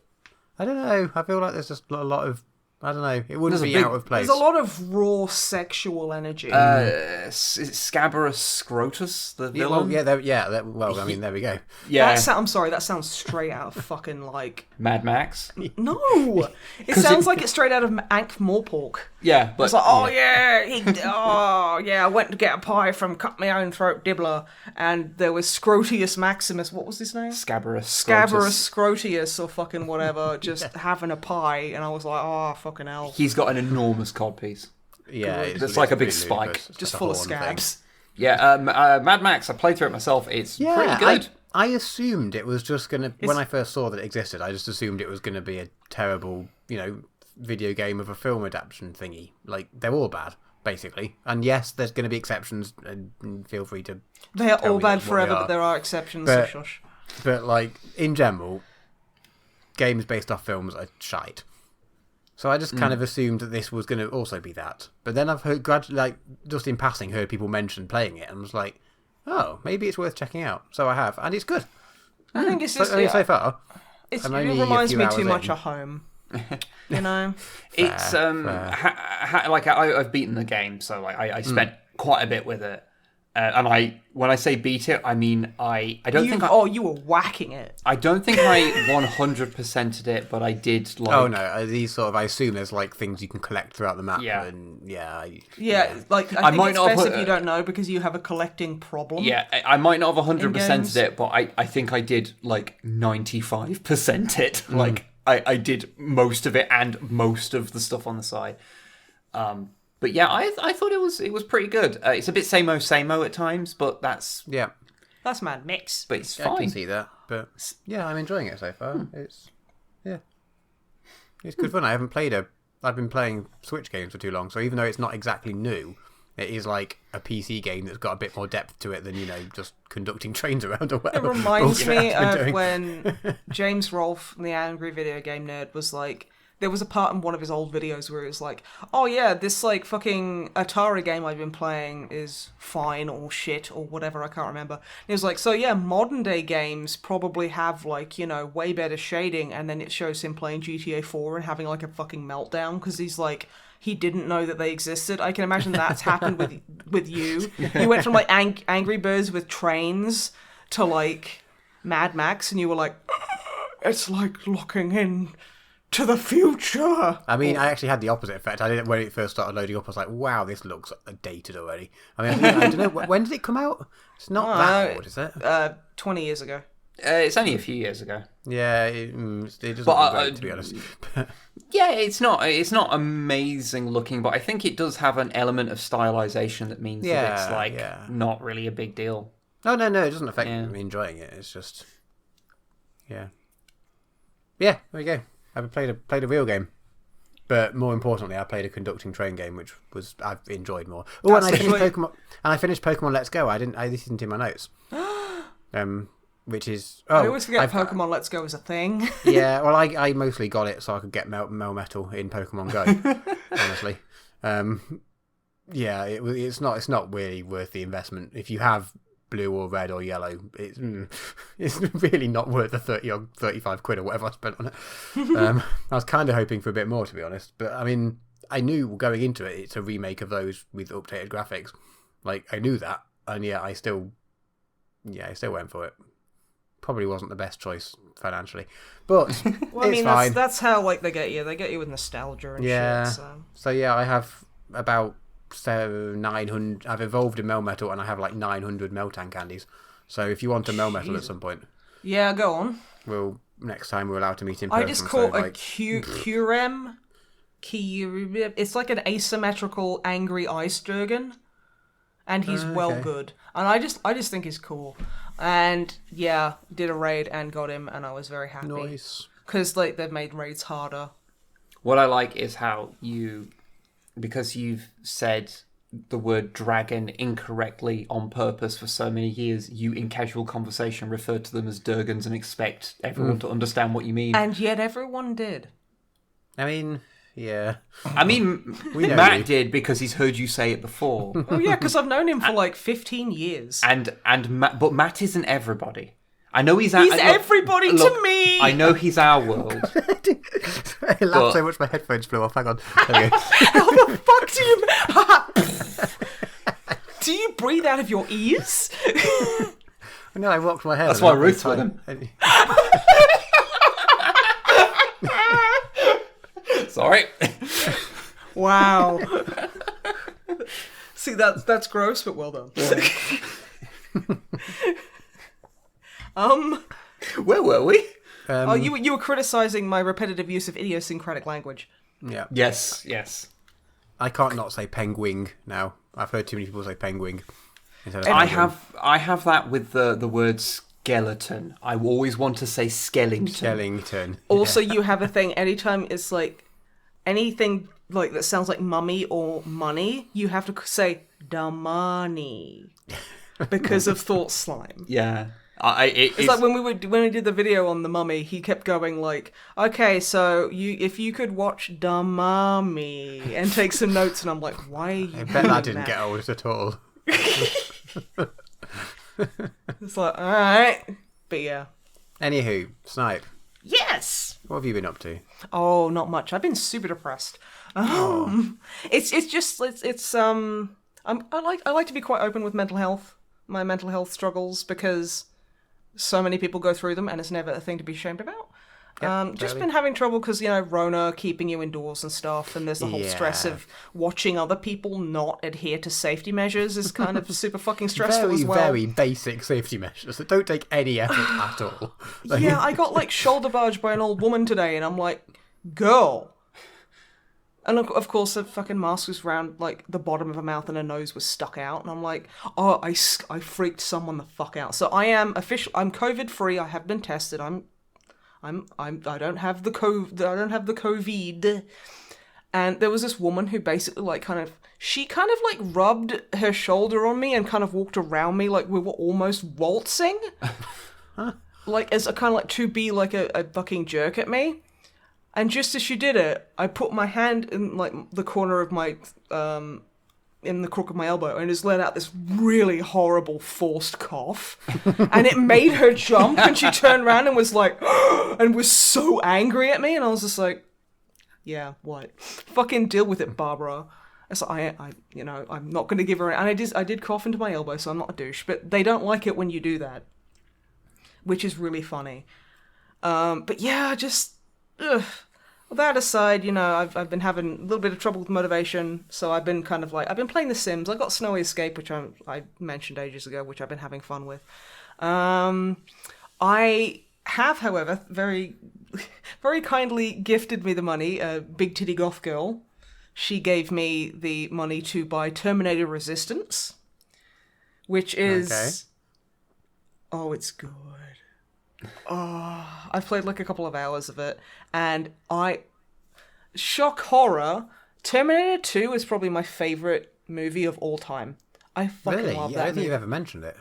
I don't know. I feel like there's just a lot of... I don't know. It wouldn't be out of place. There's a lot of raw sexual energy. Is it Scabrous Scrotus, the villain? Well, I mean, there we go. Yeah. I'm sorry, that sounds straight out of fucking, like... Mad Max? No! It sounds like it's straight out of Ankh Morpork. Yeah, but... It's like, I went to get a pie from Cut My Own Throat Dibbler, and there was Scrotius Maximus, what was his name? Scabrous Scrotius, or fucking whatever, just having a pie, and I was like, oh, fucking hell. He's got an enormous codpiece. Yeah, it's like a big spike. Just full of scabs. Thing. Yeah, Mad Max, I played through it myself. It's pretty good. I assumed it was just going to... When I first saw that it existed, I just assumed it was going to be a terrible, video game of a film adaptation thingy. Like, they're all bad, basically. And yes, there's going to be exceptions, and feel free to... They are all bad forever, but there are exceptions, so shush. But, like, in general, games based off films are shite. So I just kind of assumed that this was going to also be that. But then I've heard, just in passing, heard people mention playing it, and was like, oh, maybe it's worth checking out. So I have, and it's good. I think it's just... so far. It reminds me too much of home. It's I've beaten the game, so I spent quite a bit with it, and when I say beat it, I mean I don't think you were whacking it. I don't think I 100%ed it, but I did. Oh no, these sort of, I assume there's like things you can collect throughout the map. Yeah, and I think it's best if you don't know, because you have a collecting problem. Yeah, I might not have 100%ed it, but I think I did like 95% it. Like. I did most of it and most of the stuff on the side. But yeah, I thought it was pretty good. It's a bit samey at times, but that's Mad Mix. But it's fine. I can see that. But yeah, I'm enjoying it so far. It's good fun. I've been playing Switch games for too long, so even though it's not exactly new, it is like a PC game that's got a bit more depth to it than, just conducting trains around or whatever. It reminds me of when James Rolfe, the Angry Video Game Nerd, was like... There was a part in one of his old videos where it was like, oh yeah, this like fucking Atari game I've been playing is fine or shit or whatever, I can't remember. And he was like, so yeah, modern day games probably have like, way better shading, and then it shows him playing GTA 4 and having like a fucking meltdown because he's like he didn't know that they existed. I can imagine that's happened with you. You went from like Angry Birds with trains to like Mad Max, and you were like, it's like looking in to the future. I mean, I actually had the opposite effect. I didn't when it first started loading up. I was like, "Wow, this looks dated already." I mean, I don't know when did it come out. It's not that old, is it? 20 years ago. It's only a few years ago. Yeah, it doesn't look great, to be honest. Yeah, it's not amazing looking, but I think it does have an element of stylization that means that it's like not really a big deal. No, it doesn't affect me enjoying it. It's just, yeah, there you go. I played a real game, but more importantly, I played a conducting train game, which I've enjoyed more. Oh, and I finished Pokemon Let's Go. This isn't in my notes. Which is I always forget Pokemon Let's Go is a thing. Yeah, well, I mostly got it so I could get Melmetal in Pokemon Go. Honestly, it's not really worth the investment if you have blue or red or yellow. It's really not worth the 30 or 35 quid or whatever I spent on it. I was kind of hoping for a bit more, to be honest, but I mean, I knew going into it it's a remake of those with updated graphics. Like, I knew that, and I still went for it. Probably wasn't the best choice financially, but well, I mean, fine. That's how like they get you with nostalgia and shit. So I have about 900. I've evolved a Melmetal, and I have like 900 Meltan candies. So if you want a Melmetal at some point, go on. Next time we're allowed to meet in person. I just caught a Kyurem. It's like an asymmetrical angry ice Durgan, and he's good. And I just think he's cool. And did a raid and got him, and I was very happy. Nice. Because like they've made raids harder. What I like is how because you've said the word dragon incorrectly on purpose for so many years, you in casual conversation refer to them as Durgans and expect everyone to understand what you mean. And yet everyone did. I mean, yeah. I mean, Matt did because he's heard you say it before. Oh yeah, because I've known him for like 15 years. But Matt isn't everybody. I know he's everybody to me. I know he's our world. I laughed so much my headphones flew off. Hang on. There we go. How the fuck do you breathe out of your ears? No, I rocked my head. That's why Ruth's with him. Sorry. Wow. See, that's gross, but well done. Where were we? You were criticizing my repetitive use of idiosyncratic language. Yeah. Yes. I can't not say penguin now. I've heard too many people say penguin instead of I penguin. have that with the word skeleton. I always want to say skellington. Also, you have a thing anytime it's like anything like that sounds like mummy or money, you have to say damani because of thought slime. Yeah. It's like when we did the video on the mummy, he kept going like, okay, so if you could watch the mummy and take some notes, and I'm like, why are you I bet that didn't get old at all. It's like, alright, but yeah. Anywho, Snipe. Yes! What have you been up to? Oh, not much. I've been super depressed. It's I like to be quite open with my mental health struggles, because so many people go through them and it's never a thing to be ashamed about. Just been having trouble because, Rona keeping you indoors and stuff, and there's the whole stress of watching other people not adhere to safety measures is kind of super fucking stressful as well. Very basic safety measures that don't take any effort at all. Yeah, I got shoulder barged by an old woman today, and I'm like, girl. And of course, the fucking mask was around the bottom of her mouth, and her nose was stuck out. And I'm like, oh, I freaked someone the fuck out. So I am I'm COVID free. I have been tested. I don't have the COVID. And there was this woman who basically she rubbed her shoulder on me and kind of walked around me like we were almost waltzing, as a kind of to be a fucking jerk at me. And just as she did it, I put my hand in the corner of my in the crook of my elbow and just let out this really horrible forced cough, and it made her jump, and she turned around and was like and was so angry at me, and I was just like, Yeah, what? Fucking deal with it, Barbara. So I'm not going to give her... And I did cough into my elbow, so I'm not a douche. But they don't like it when you do that. Which is really funny. But yeah, just... Ugh. That aside, I've been having a little bit of trouble with motivation. So I've been kind of like... I've been playing The Sims. I got Snowy Escape, which I mentioned ages ago, which I've been having fun with. I have, however, very, very kindly gifted me the money, a big titty goth girl. She gave me the money to buy Terminator Resistance, which is... Okay. Oh, it's good. Oh, I've played like a couple of hours of it, and shock horror, Terminator 2 is probably my favourite movie of all time. I fucking Really? love I that don't think movie. you've ever mentioned it.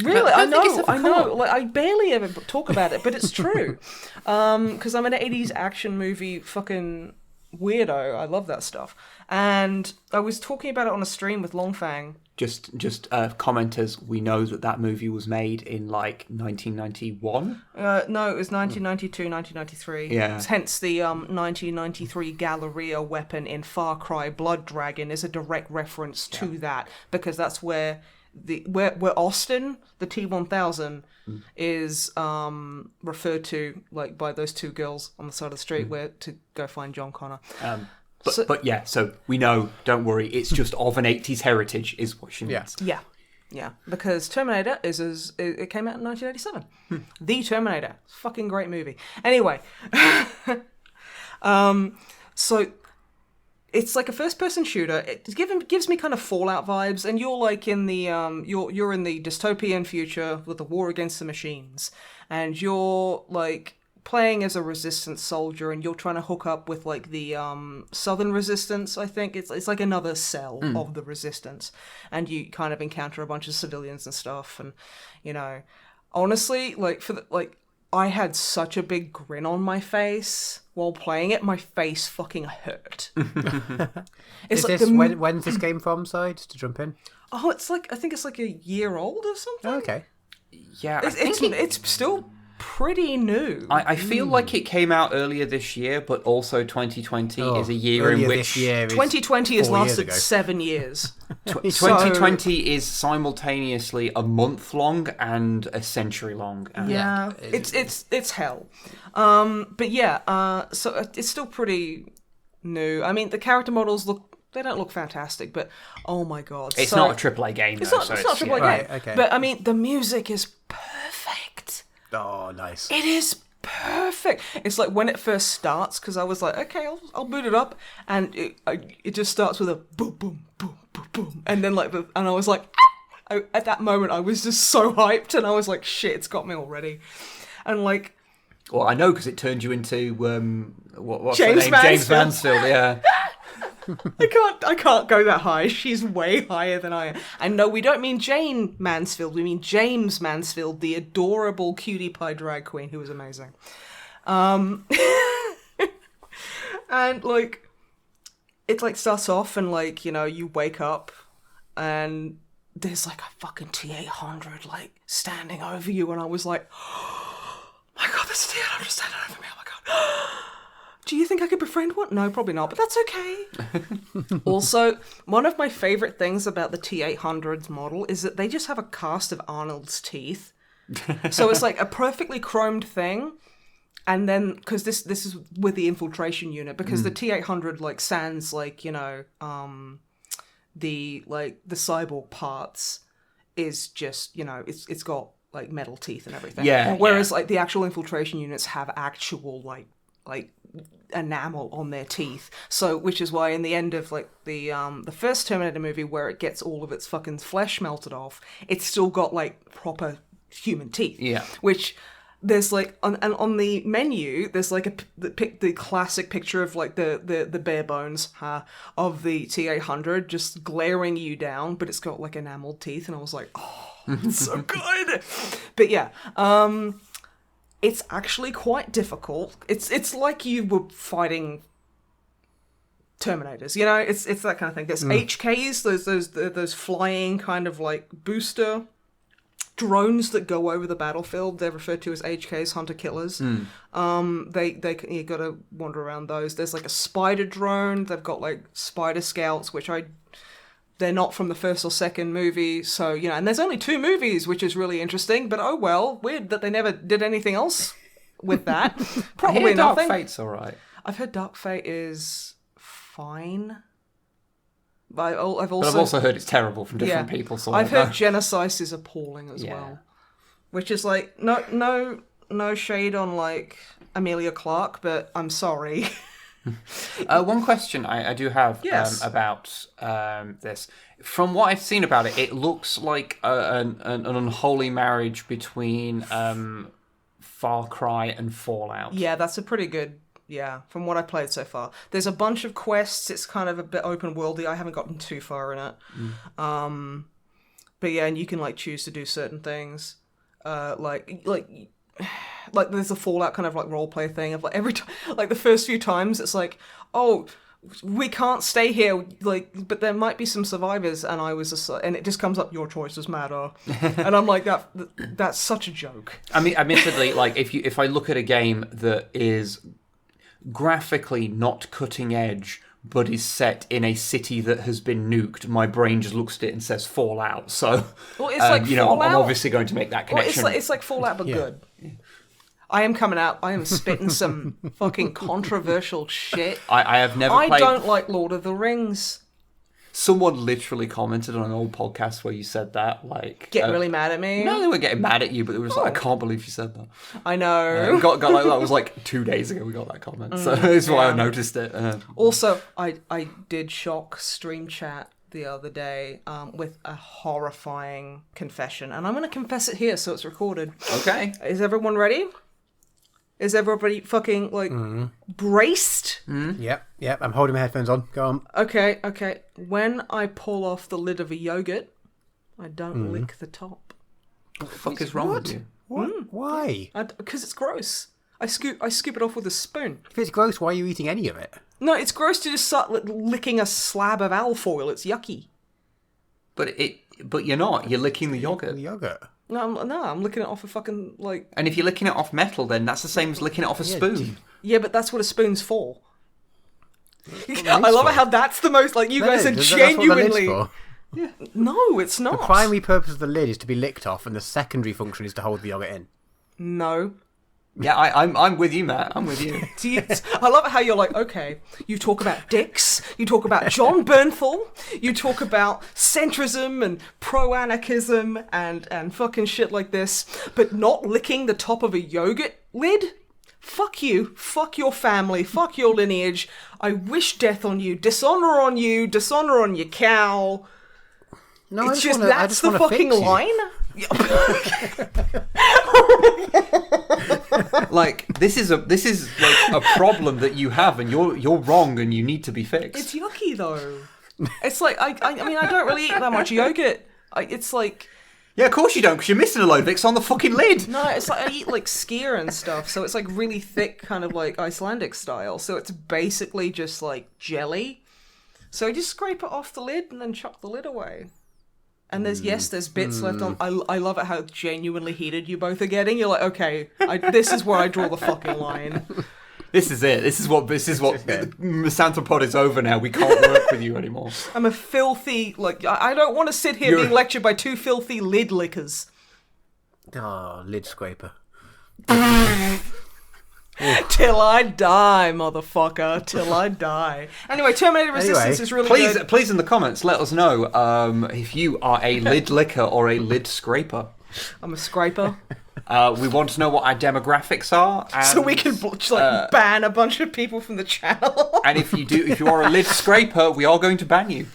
Really? I I don't think it's know, ever I know. come up. Like, I barely ever talk about it, but it's true. Because I'm an 80s action movie fucking weirdo. I love that stuff. And I was talking about it on a stream with Longfang. Just commenters, we know that movie was made in like 1991. No, it was 1992, 1993. Yeah. Hence the 1993 Galleria weapon in Far Cry Blood Dragon is a direct reference to that, because that's where where Austin, the T-1000, is referred to like by those two girls on the side of the street where to go find John Connor. But yeah, so we know, don't worry, it's just of an 80s heritage is what she means. Yeah, because Terminator it came out in 1987. The Terminator. Fucking great movie. Anyway, so it's like a first-person shooter. It gives me kind of Fallout vibes, and you're like in the you're in the dystopian future with the war against the machines, and you're like playing as a resistance soldier, and you're trying to hook up with like the Southern Resistance. I think it's like another cell of the Resistance, and you kind of encounter a bunch of civilians and stuff. And honestly, like I had such a big grin on my face while playing it. My face fucking hurt. When's this game from? Side to jump in. Oh, it's like I think it's like a year old or something. Oh, okay. Yeah, It's still pretty new. I feel like it came out earlier this year, but also 2020 is a year in which... 2020 has 4 years lasted ago. 7 years. 2020 is simultaneously a month long and a century long. And Yeah, it's hell. But yeah, so it's still pretty new. I mean, the character models they don't look fantastic, but oh my god. It's not a AAA game, It's though. not a AAA game. Right, okay. But I mean, the music is perfect. Oh, nice. It is perfect. It's like when it first starts, because I was like, okay, I'll boot it up, and it just starts with a boom, boom, boom, boom, boom, and then and I was like, at that moment I was just so hyped, and I was like, shit, it's got me already, and like. Well, I know because it turned you into what's James her name? James Mansfield. Mansfield. Yeah. I can't go that high. She's way higher than I am. And no, we don't mean Jane Mansfield. We mean James Mansfield, the adorable cutie pie drag queen who was amazing. And like, it like starts off and like, you wake up and there's like a fucking T-800 like standing over you, and I was like, oh my god, there's a T-800 standing over me. Oh my god. Do you think I could befriend one? No, probably not, but that's okay. Also, one of my favourite things about the T-800's model is that they just have a cast of Arnold's teeth. So it's like a perfectly chromed thing, and then, because this is with the infiltration unit, because the T-800, like, sans, like, the cyborg parts is just, it's got, like, metal teeth and everything. Yeah. Whereas, like, the actual infiltration units have actual, like enamel on their teeth, so which is why in the end of like the first Terminator movie, where it gets all of its fucking flesh melted off, it's still got like proper human teeth. Yeah. Which there's like on the menu there's like the classic picture of like the bare bones of the T-800 just glaring you down, but it's got like enameled teeth, and I was like, oh, it's so good. But yeah, it's actually quite difficult. It's like you were fighting Terminators, It's that kind of thing. There's HKs, those flying kind of like booster drones that go over the battlefield. They're referred to as HKs, hunter killers. You gotta wander around those. There's like a spider drone. They've got like spider scouts, which they're not from the first or second movie, so, you know, and there's only 2 movies, which is really interesting, but oh well, weird that they never did anything else with that. Probably nothing. Dark Fate's alright. I've heard Dark Fate is fine. I've But I've also heard it's terrible from different people. So I've heard Genesis is appalling as Yeah. well, which is like no shade on like Amelia Clark, but I'm sorry. One question I do have Yes. about this. From what I've seen about it, it looks like an unholy marriage between Far Cry and Fallout. Yeah, that's a pretty good. Yeah, from what I played so far, there's a bunch of quests. It's kind of a bit open worldy. I haven't gotten too far in it. But yeah, and you can like choose to do certain things, like there's a Fallout kind of like role play thing of like every time, like the first few times, it's like, oh, we can't stay here, like, but there might be some survivors, and I was just, and it just comes up, your choices matter, and I'm like, that's such a joke. I mean, admittedly, like if I look at a game that is graphically not cutting edge, but is set in a city that has been nuked, my brain just looks at it and says Fallout. So, Well, it's like Fallout. I'm obviously going to make that connection. Well, it's like Fallout, but good. I am coming out. I am spitting some fucking controversial shit. I have never I played... don't like Lord of the Rings. Someone literally commented on an old podcast where you said that, like... Get really mad at me? No, they weren't getting mad at you, but they were just like, I can't believe you said that. I know. Got like, that was like 2 days ago we got that comment, so that's why I noticed it. Also, I did shock Stream Chat the other day with a horrifying confession, and I'm going to confess it here so it's recorded. Okay. Is everyone ready? Is everybody fucking, like, braced? Yep. I'm holding my headphones on. Go on. Okay. When I pull off the lid of a yogurt, I don't lick the top. What the fuck is wrong with you? What? Why? Because it's gross. I scoop it off with a spoon. If it's gross, why are you eating any of it? No, it's gross to just start licking a slab of alfoil. It's yucky. But you're not. You're licking the yogurt. The yogurt. No, I'm licking it off a fucking, like... And if you're licking it off metal, then that's the same as licking it off a spoon. Yeah, but that's what a spoon's for. I love how that's the most, like, you guys are genuinely... Yeah. No, it's not. The primary purpose of the lid is to be licked off, and the secondary function is to hold the yogurt in. No. Yeah, I'm with you, Matt. I'm with you. I love how you're like, okay, you talk about dicks, you talk about John Bernthal, you talk about centrism and pro-anarchism and fucking shit like this, but not licking the top of a yogurt lid? Fuck you, fuck your family, fuck your lineage. I wish death on you, dishonor on your cow. No, It's just that's the fucking line? Like this is like a problem that you have, and you're wrong, and you need to be fixed. It's yucky though. It's like I mean I don't really eat that much yogurt. It's like, yeah, of course you don't, because you're missing a load of it. It's on the fucking lid. no, it's like I eat like skyr and stuff, so it's like really thick, kind of like Icelandic style. So it's basically just like jelly. So I just scrape it off the lid and then chuck the lid away. And there's bits left on. I love it how genuinely heated you both are getting. You're like, okay, this is where I draw the fucking line. This is it. This is what MisanthroPod is over now. We can't work with you anymore. I'm a filthy, like, I don't want to sit here being lectured by 2 filthy lid lickers. Oh, lid scraper. Till I die, motherfucker. Till I die. Anyway, Terminator Resistance is really good. Please, in the comments, let us know if you are a lid licker or a lid scraper. I'm a scraper. We want to know what our demographics are, and, so we can ban a bunch of people from the channel. And if you are a lid scraper, we are going to ban you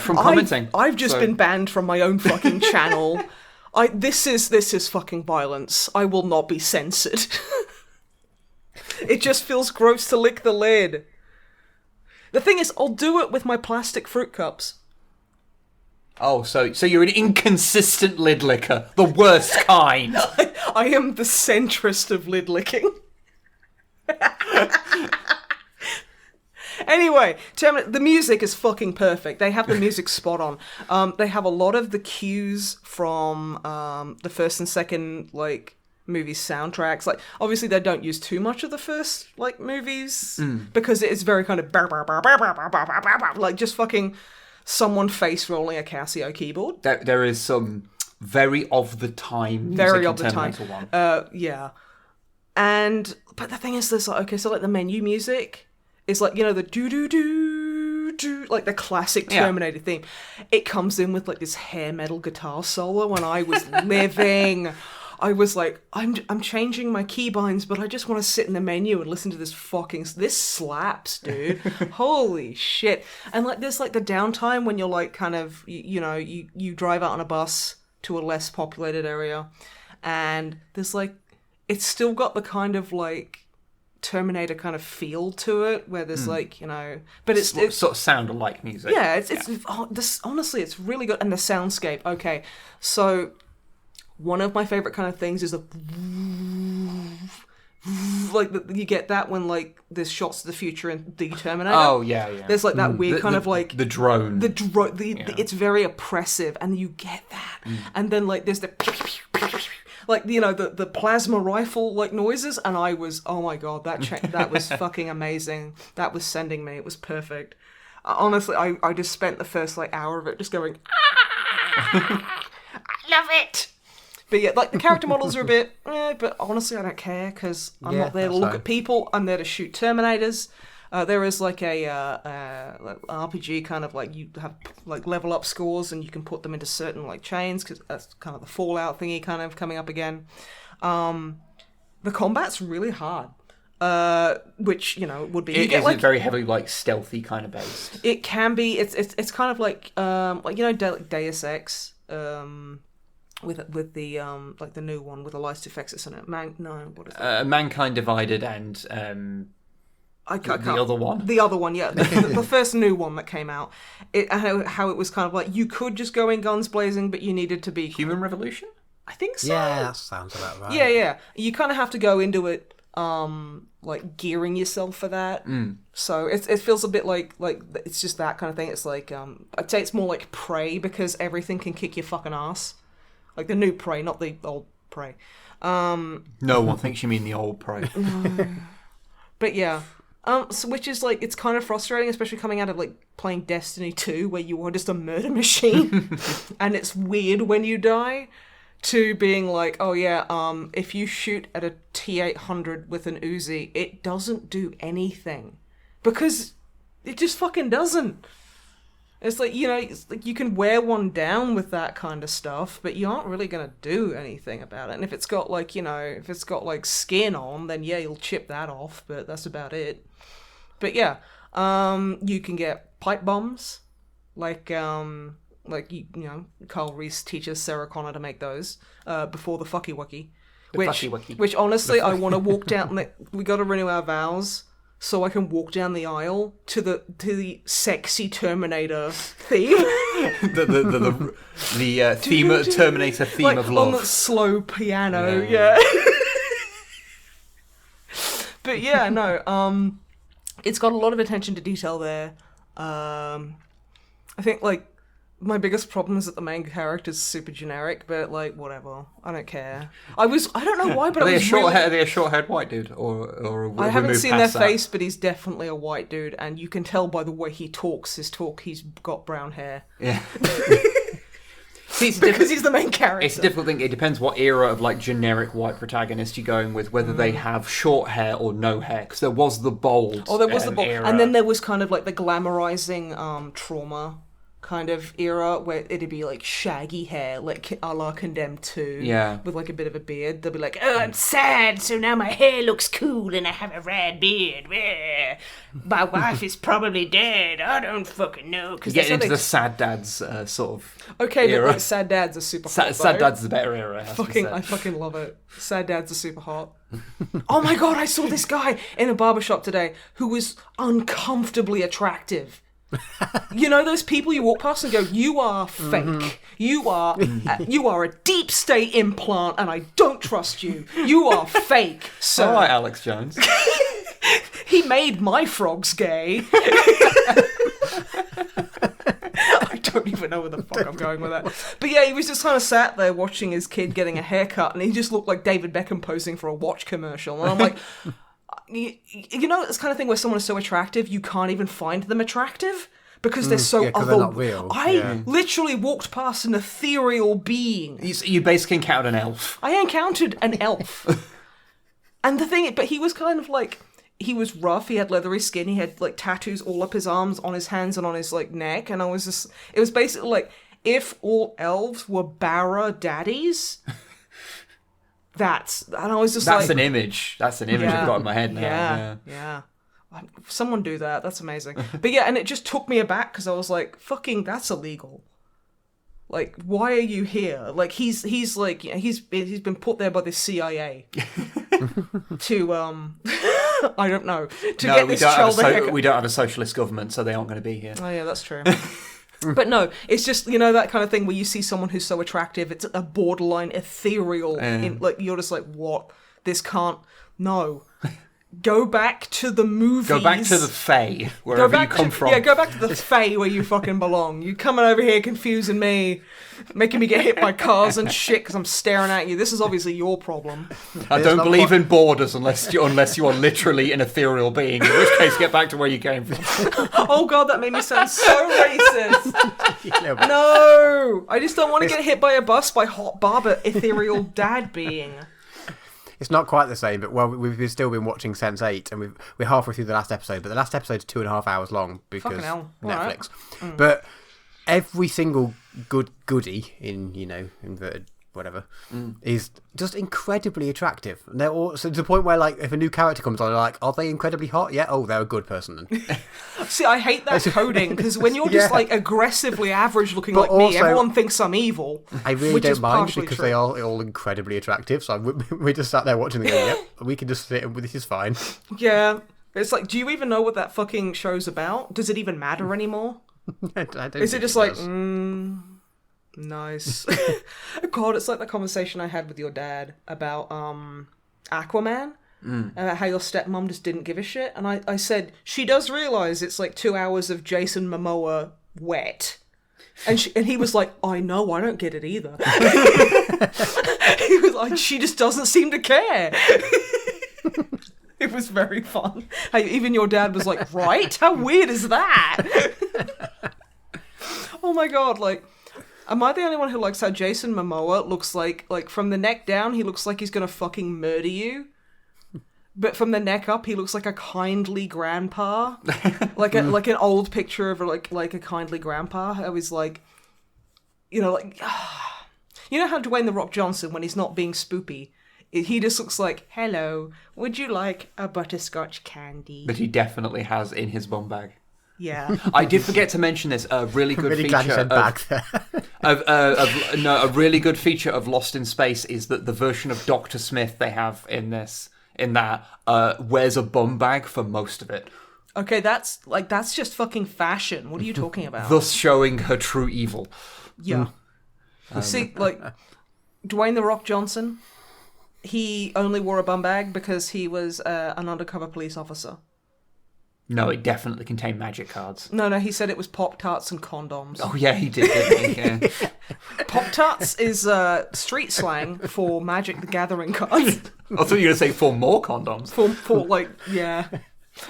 from commenting. I've just been banned from my own fucking channel. This is fucking violence. I will not be censored. It just feels gross to lick the lid. The thing is, I'll do it with my plastic fruit cups. Oh, so you're an inconsistent lid licker. The worst kind. I am the centrist of lid licking. Anyway, the music is fucking perfect. They have the music spot on. They have a lot of the cues from the first and second like movie soundtracks. Like obviously they don't use too much of the first like movies because it is very kind of like just fucking someone face rolling a Casio keyboard. There is some very of the time, very of the time. One. Yeah, but the thing is, there's like okay, so like the menu music is like the do do do do like the classic Terminator theme. It comes in with like this hair metal guitar solo, and I was living. I was like, I'm changing my keybinds, but I just want to sit in the menu and listen to this this slaps, dude. Holy shit. And like there's like the downtime when you're like kind of, you drive out on a bus to a less populated area and there's like, it's still got the kind of like Terminator kind of feel to it where there's like, but it's sort of sound alike music. Yeah, it's honestly, it's really good. And the soundscape, okay. So one of my favorite kind of things is you get that when like there's shots of the future in the Terminator. Oh yeah. There's like that weird kind of like the drone. It's very oppressive, and you get that. And then like there's the like the plasma rifle like noises, and I was oh my god that was fucking amazing. That was sending me. It was perfect. Honestly, I just spent the first like hour of it just going. I love it. But yeah, like the character models are a bit, but honestly, I don't care because I'm not there to look at people. I'm there to shoot Terminators. There is like a RPG kind of like you have like level up scores and you can put them into certain like chains because that's kind of the Fallout thingy kind of coming up again. The combat's really hard, which would be. Is it very heavily like stealthy kind of based? It can be. It's kind of like Deus Ex. With the like the new one with the light effects in it. What is it? Mankind Divided and the other one. The other one, yeah, the first new one that came out. How it was kind of like you could just go in guns blazing, but you needed to be Human Revolution. I think so. Yeah, that sounds about right. Yeah. You kind of have to go into it like gearing yourself for that. So it feels a bit like it's just that kind of thing. It's like I'd say it's more like Prey because everything can kick your fucking ass. Like the new Prey, not the old Prey. No one thinks you mean the old Prey. No. But yeah. So which is like, it's kind of frustrating, especially coming out of like playing Destiny 2, where you are just a murder machine. And it's weird when you die, to being like, oh yeah, if you shoot at a T-800 with an Uzi, it doesn't do anything. Because it just fucking doesn't. It's like, it's like you can wear one down with that kind of stuff, but you aren't really going to do anything about it. And if it's got like, if it's got like skin on, then yeah, you'll chip that off, but that's about it. But yeah, you can get pipe bombs, like Carl Reese teaches Sarah Connor to make those, before the fucky wucky. Which honestly, I want to walk down, we got to renew our vows. So I can walk down the aisle to the sexy Terminator theme. the theme Terminator theme like, of love. On the slow piano, yeah. But yeah, no. It's got a lot of attention to detail there. I think like my biggest problem is that the main character's super generic, but like whatever, I don't care. I don't know why, but are they a short-haired white dude, or I haven't seen their face, but he's definitely a white dude, and you can tell by the way he talks. He's got brown hair. Yeah. See, because he's the main character. It's a difficult thing. It depends what era of like generic white protagonist you're going with, whether they have short hair or no hair. Because there was the bold. Oh, there was the bold, era. And then there was kind of like the glamorizing trauma kind of era where it'd be like shaggy hair, like a la Condemned 2, with like a bit of a beard. They'll be like, oh, I'm sad, so now my hair looks cool and I have a red beard. My wife is probably dead. I don't fucking know. You get into the sad dads sort of okay, era. But like sad dads are super hot. Sad dads is a better era. I fucking love it. Sad dads are super hot. Oh my god, I saw this guy in a barbershop today who was uncomfortably attractive. Those people you walk past and go, you are fake. You are a deep state implant, and I don't trust you. You are fake. So all right, Alex Jones. He made my frogs gay. I don't even know where the fuck I'm going with that. But yeah, he was just kind of sat there watching his kid getting a haircut, and he just looked like David Beckham posing for a watch commercial. And I'm like, you know, this kind of thing where someone is so attractive, you can't even find them attractive because they're so they're not real. I literally walked past an ethereal being. You basically encountered an elf. I encountered an elf. And the thing, but he was kind of like, he was rough, he had leathery skin, he had like tattoos all up his arms, on his hands and on his like neck, and I was just, it was basically like, if all elves were Barra daddies, and I was just That's an image I've got in my head now. Yeah. Someone do that, that's amazing. But yeah, and it just took me aback, because I was like, fucking, that's illegal. Like, why are you here? Like, he's like, he's been put there by the CIA to I don't know, to get this child a haircut. We don't have a socialist government, so they aren't going to be here. Oh yeah, that's true. But no, it's just, you know, that kind of thing where you see someone who's so attractive, it's a borderline ethereal. Like, you're just like, what? This can't. No. Go back to the movies. Go back to the Fae, wherever you come from. Yeah, go back to the Fae where you fucking belong. You coming over here confusing me, making me get hit by cars and shit because I'm staring at you. This is obviously your problem. I don't believe in borders unless you are literally an ethereal being, in which case get back to where you came from. Oh god, that made me sound so racist. No! I just don't want to get hit by a bus by hot barber ethereal dad being. It's not quite the same, but we've still been watching Sense8, and we're halfway through the last episode, but the last episode's 2.5 hours long because Netflix. Right. But every single goodie in, you know, inverted whatever, is just incredibly attractive. And they're all, so to the point where, like, if a new character comes on, they're like, are they incredibly hot? Yeah, oh, they're a good person then. See, I hate that coding, because when you're just, like, aggressively average looking like me, everyone thinks I'm evil. I really don't mind, because they are all incredibly attractive, so we just sat there watching them going, yep, we can just sit and this is fine. Yeah. It's like, do you even know what that fucking show's about? Does it even matter anymore? I don't Is it think just like, nice. God, it's like the conversation I had with your dad about Aquaman, about how your stepmom just didn't give a shit. And I said, she does realise it's like 2 hours of Jason Momoa wet. And he was like, I know, I don't get it either. He was like, she just doesn't seem to care. It was very fun. Even your dad was like, right? How weird is that? Oh my god, like, am I the only one who likes how Jason Momoa looks like from the neck down, he looks like he's gonna fucking murder you. But from the neck up, he looks like a kindly grandpa. like an old picture of like a kindly grandpa. I was like, you know, like, you know how Dwayne "The Rock" Johnson, when he's not being spoopy, he just looks like, hello, would you like a butterscotch candy? But he definitely has in his bum bag. Yeah. I did forget to mention this. A really good really feature glad you said bag there. a really good feature of Lost in Space is that the version of Dr. Smith they have in that wears a bum bag for most of it. Okay, that's just fucking fashion. What are you talking about? Thus showing her true evil. Yeah. See, like, Dwayne "The Rock" Johnson, he only wore a bum bag because he was an undercover police officer. No, it definitely contained magic cards. No, he said it was Pop-Tarts and condoms. Oh yeah, he did, didn't he? Yeah. Pop-Tarts is street slang for Magic the Gathering cards. I thought you were going to say for more condoms. For like, yeah.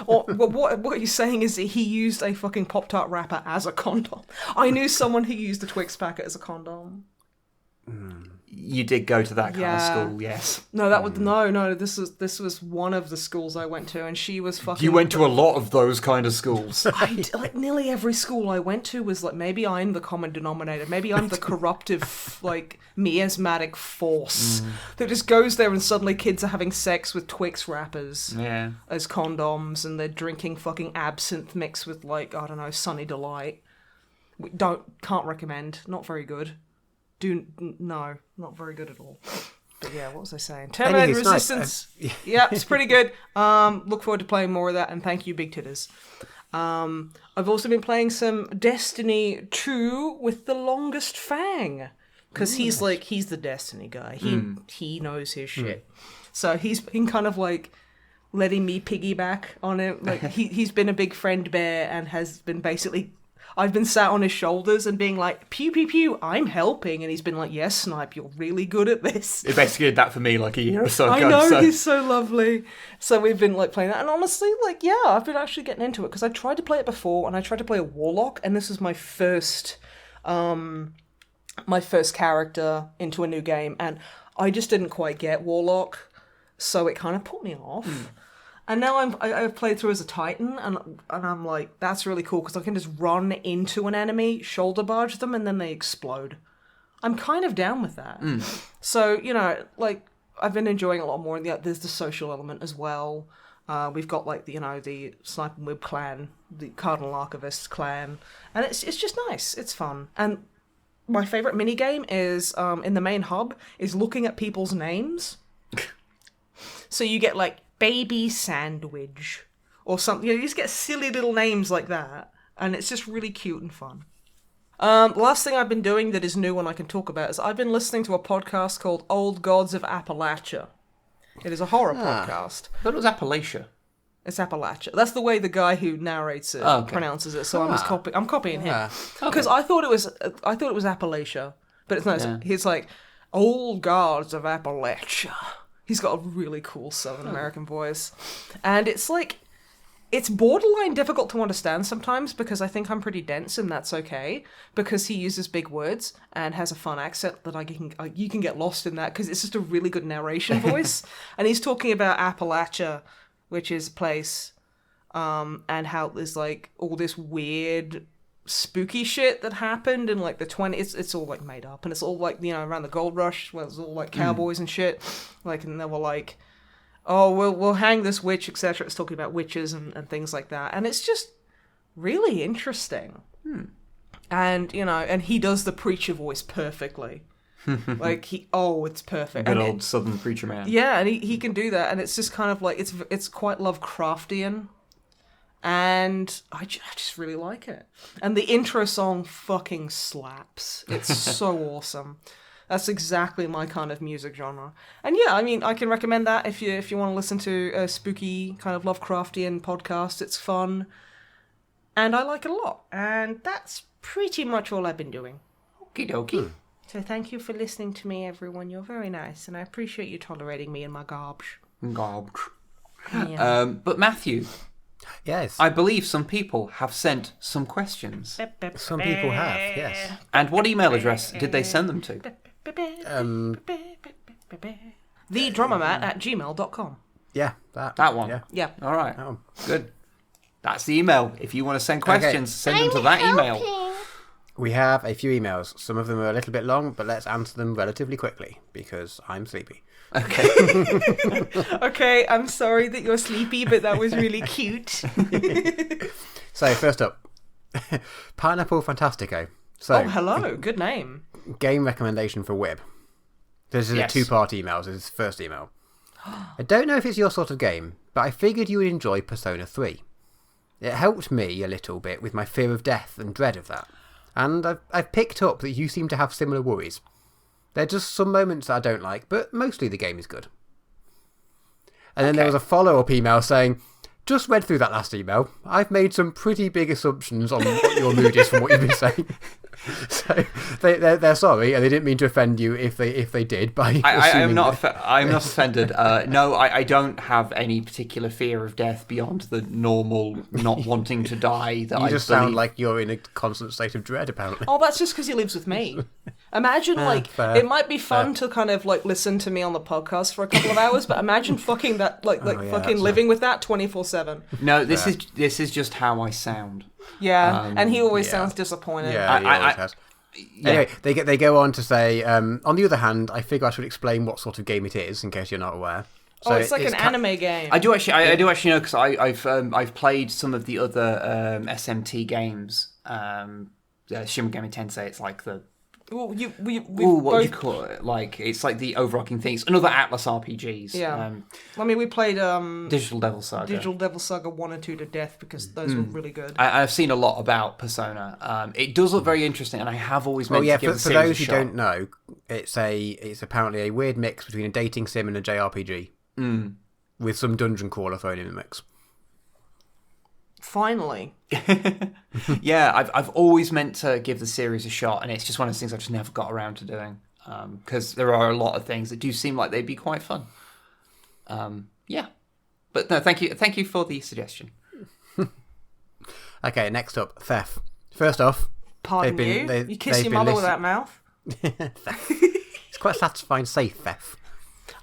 Or what you're saying is that he used a fucking Pop-Tart wrapper as a condom. I knew someone who used a Twix packet as a condom. You did go to that kind of school, yes. No, that was no. This was one of the schools I went to, and she was fucking. You went to a lot of those kind of schools. Like nearly every school I went to was like, maybe I'm the common denominator. Maybe I'm the corruptive, like, miasmatic force that just goes there, and suddenly kids are having sex with Twix wrappers as condoms, and they're drinking fucking absinthe mixed with, like, I don't know, Sunny Delight. Can't recommend. Not very good. No, not very good at all. But yeah, what was I saying? Terminator Resistance. Nice. Yeah, it's pretty good. Look forward to playing more of that, and thank you, Big Titters. I've also been playing some Destiny 2 with the Longest Fang, because he's the Destiny guy. He knows his shit. So he's been kind of like letting me piggyback on it. Like he's been a big friend bear and has been basically. I've been sat on his shoulders and being like, pew, pew, pew, I'm helping. And he's been like, yes, Snipe, you're really good at this. It basically did that for me like a year or so ago. I know, he's so lovely. So we've been like playing that. And honestly, like, yeah, I've been actually getting into it because I tried to play it before and I tried to play a Warlock. And this is my first character into a new game. And I just didn't quite get Warlock. So it kind of put me off. And now I've played through as a Titan, and I'm like, that's really cool, because I can just run into an enemy, shoulder barge them, and then they explode. I'm kind of down with that. So, you know, like, I've been enjoying a lot more, and there's the social element as well. We've got, like, the Snipe and Wib clan, the Cardinal Archivist clan, and it's just nice. It's fun. And my favourite minigame is, in the main hub, is looking at people's names. So you get, like, Baby Sandwich or something. You just get silly little names like that, and it's just really cute and fun. The last thing I've been doing that is new and I can talk about is I've been listening to a podcast called Old Gods of Appalachia. It is a horror podcast. I thought it was Appalachia. It's Appalachia. That's the way the guy who narrates it pronounces it. So I'm copying him because I thought it was Appalachia, but it's not. He's like Old Gods of Appalachia. He's got a really cool Southern American voice. And it's like, it's borderline difficult to understand sometimes because I think I'm pretty dense and that's okay. Because he uses big words and has a fun accent that you can get lost in that because it's just a really good narration voice. And he's talking about Appalachia, which is a place, and how there's like all this weird spooky shit that happened in like the 20s. It's all like made up and it's all like, you know, around the gold rush where it's all like cowboys and shit, like, and they were like, oh, we'll hang this witch, etc. It's talking about witches and things like that, and it's just really interesting. And you know, and he does the preacher voice perfectly. Like it's perfect. Good old Southern preacher man. Yeah, and he can do that, and it's just kind of like it's quite Lovecraftian. And I just really like it. And the intro song fucking slaps. It's so awesome. That's exactly my kind of music genre. And yeah, I mean, I can recommend that if you want to listen to a spooky kind of Lovecraftian podcast. It's fun. And I like it a lot. And that's pretty much all I've been doing. Okie dokie. So thank you for listening to me, everyone. You're very nice. And I appreciate you tolerating me and my garbage. Yeah. But Matthew... Yes. I believe some people have sent some questions. Some people have, yes. And what email address did they send them to? thedrummermat@gmail.com. Yeah, that one. Yeah. All right. Oh. Good. That's the email. If you want to send questions, send them to that email. We have a few emails. Some of them are a little bit long, but let's answer them relatively quickly because I'm sleepy. Okay. Okay, I'm sorry that you're sleepy, but that was really cute. So, first up, Pineapple Fantastico. So, hello. Good name. Game recommendation for Wib. This is a two-part email. This is the first email. I don't know if it's your sort of game, but I figured you would enjoy Persona 3. It helped me a little bit with my fear of death and dread of that. And I've picked up that you seem to have similar worries. There are just some moments that I don't like, but mostly the game is good. And then there was a follow-up email saying, just read through that last email. I've made some pretty big assumptions on what your mood is from what you've been saying. So they're sorry, and they didn't mean to offend you if they did. By I'm not offended. No, I don't have any particular fear of death beyond the normal not wanting to die. That you just sound like you're in a constant state of dread, apparently. Oh, that's just because he lives with me. Imagine, it might be fun to kind of, listen to me on the podcast for a couple of hours, but imagine fucking that, living with that 24/7. No, this is just how I sound. Yeah, and he always sounds disappointed. Yeah, he always has. Anyway, they go on to say, on the other hand, I figure I should explain what sort of game it is, in case you're not aware. So it's like an anime game. I do actually know, because I've played some of the other SMT games. Shin Megami Tensei, it's like the... Well, do you call it? Like, it's like the overarching things. Another Atlas RPGs. Yeah. We played Digital Devil Saga 1 and 2 to death because those were really good. I've seen a lot about Persona. It does look very interesting, and I have always meant to give it a series for those who don't know, it's apparently a weird mix between a dating sim and a JRPG. with some dungeon crawler thrown in the mix. Finally. Yeah, I've always meant to give the series a shot, and it's just one of those things I've just never got around to doing. Because there are a lot of things that do seem like they'd be quite fun. Yeah. But no, thank you for the suggestion. Okay, next up, theft. First off, Pardon you? You kiss your mother with that mouth? It's quite satisfying to say theft.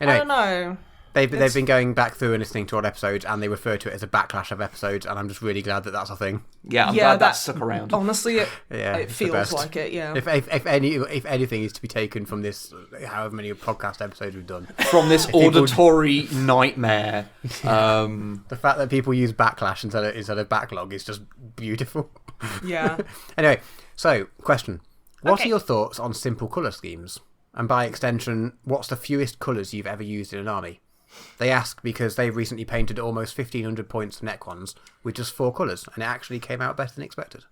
Anyway, I don't know. They've been going back through and listening to old episodes, and they refer to it as a backlash of episodes, and I'm just really glad that that's a thing. Yeah, I'm glad that stuck around. Honestly, it it's feels like it, yeah. If anything is to be taken from this, however many podcast episodes we've done. From this auditory nightmare. The fact that people use backlash instead of backlog is just beautiful. Yeah. Anyway, so, question. What are your thoughts on simple colour schemes? And by extension, what's the fewest colours you've ever used in an army? They ask because they've recently painted almost 1,500 points of Necrons with just 4 colours, and it actually came out better than expected.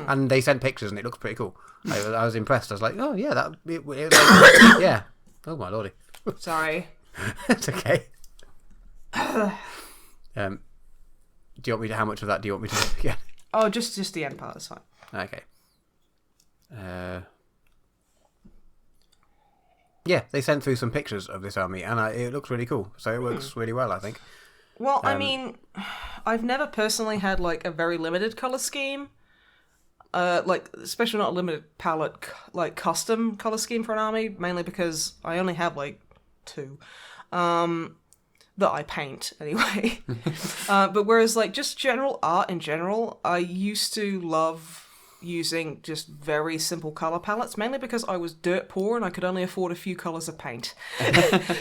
And they sent pictures, and it looks pretty cool. I was impressed. I was like, oh, yeah, yeah. Oh, my lordy. Sorry. It's okay. Do you want me to... How much of that do you want me to do again? Oh, just the end part, that's fine. Okay. Yeah, they sent through some pictures of this army, and it looks really cool. So it works really well, I think. Well, I mean, I've never personally had like a very limited color scheme, like especially not a limited palette, like custom color scheme for an army. Mainly because I only have like 2 that I paint anyway. But whereas like just general art in general, I used to love using just very simple color palettes, mainly because I was dirt poor and I could only afford a few colors of paint.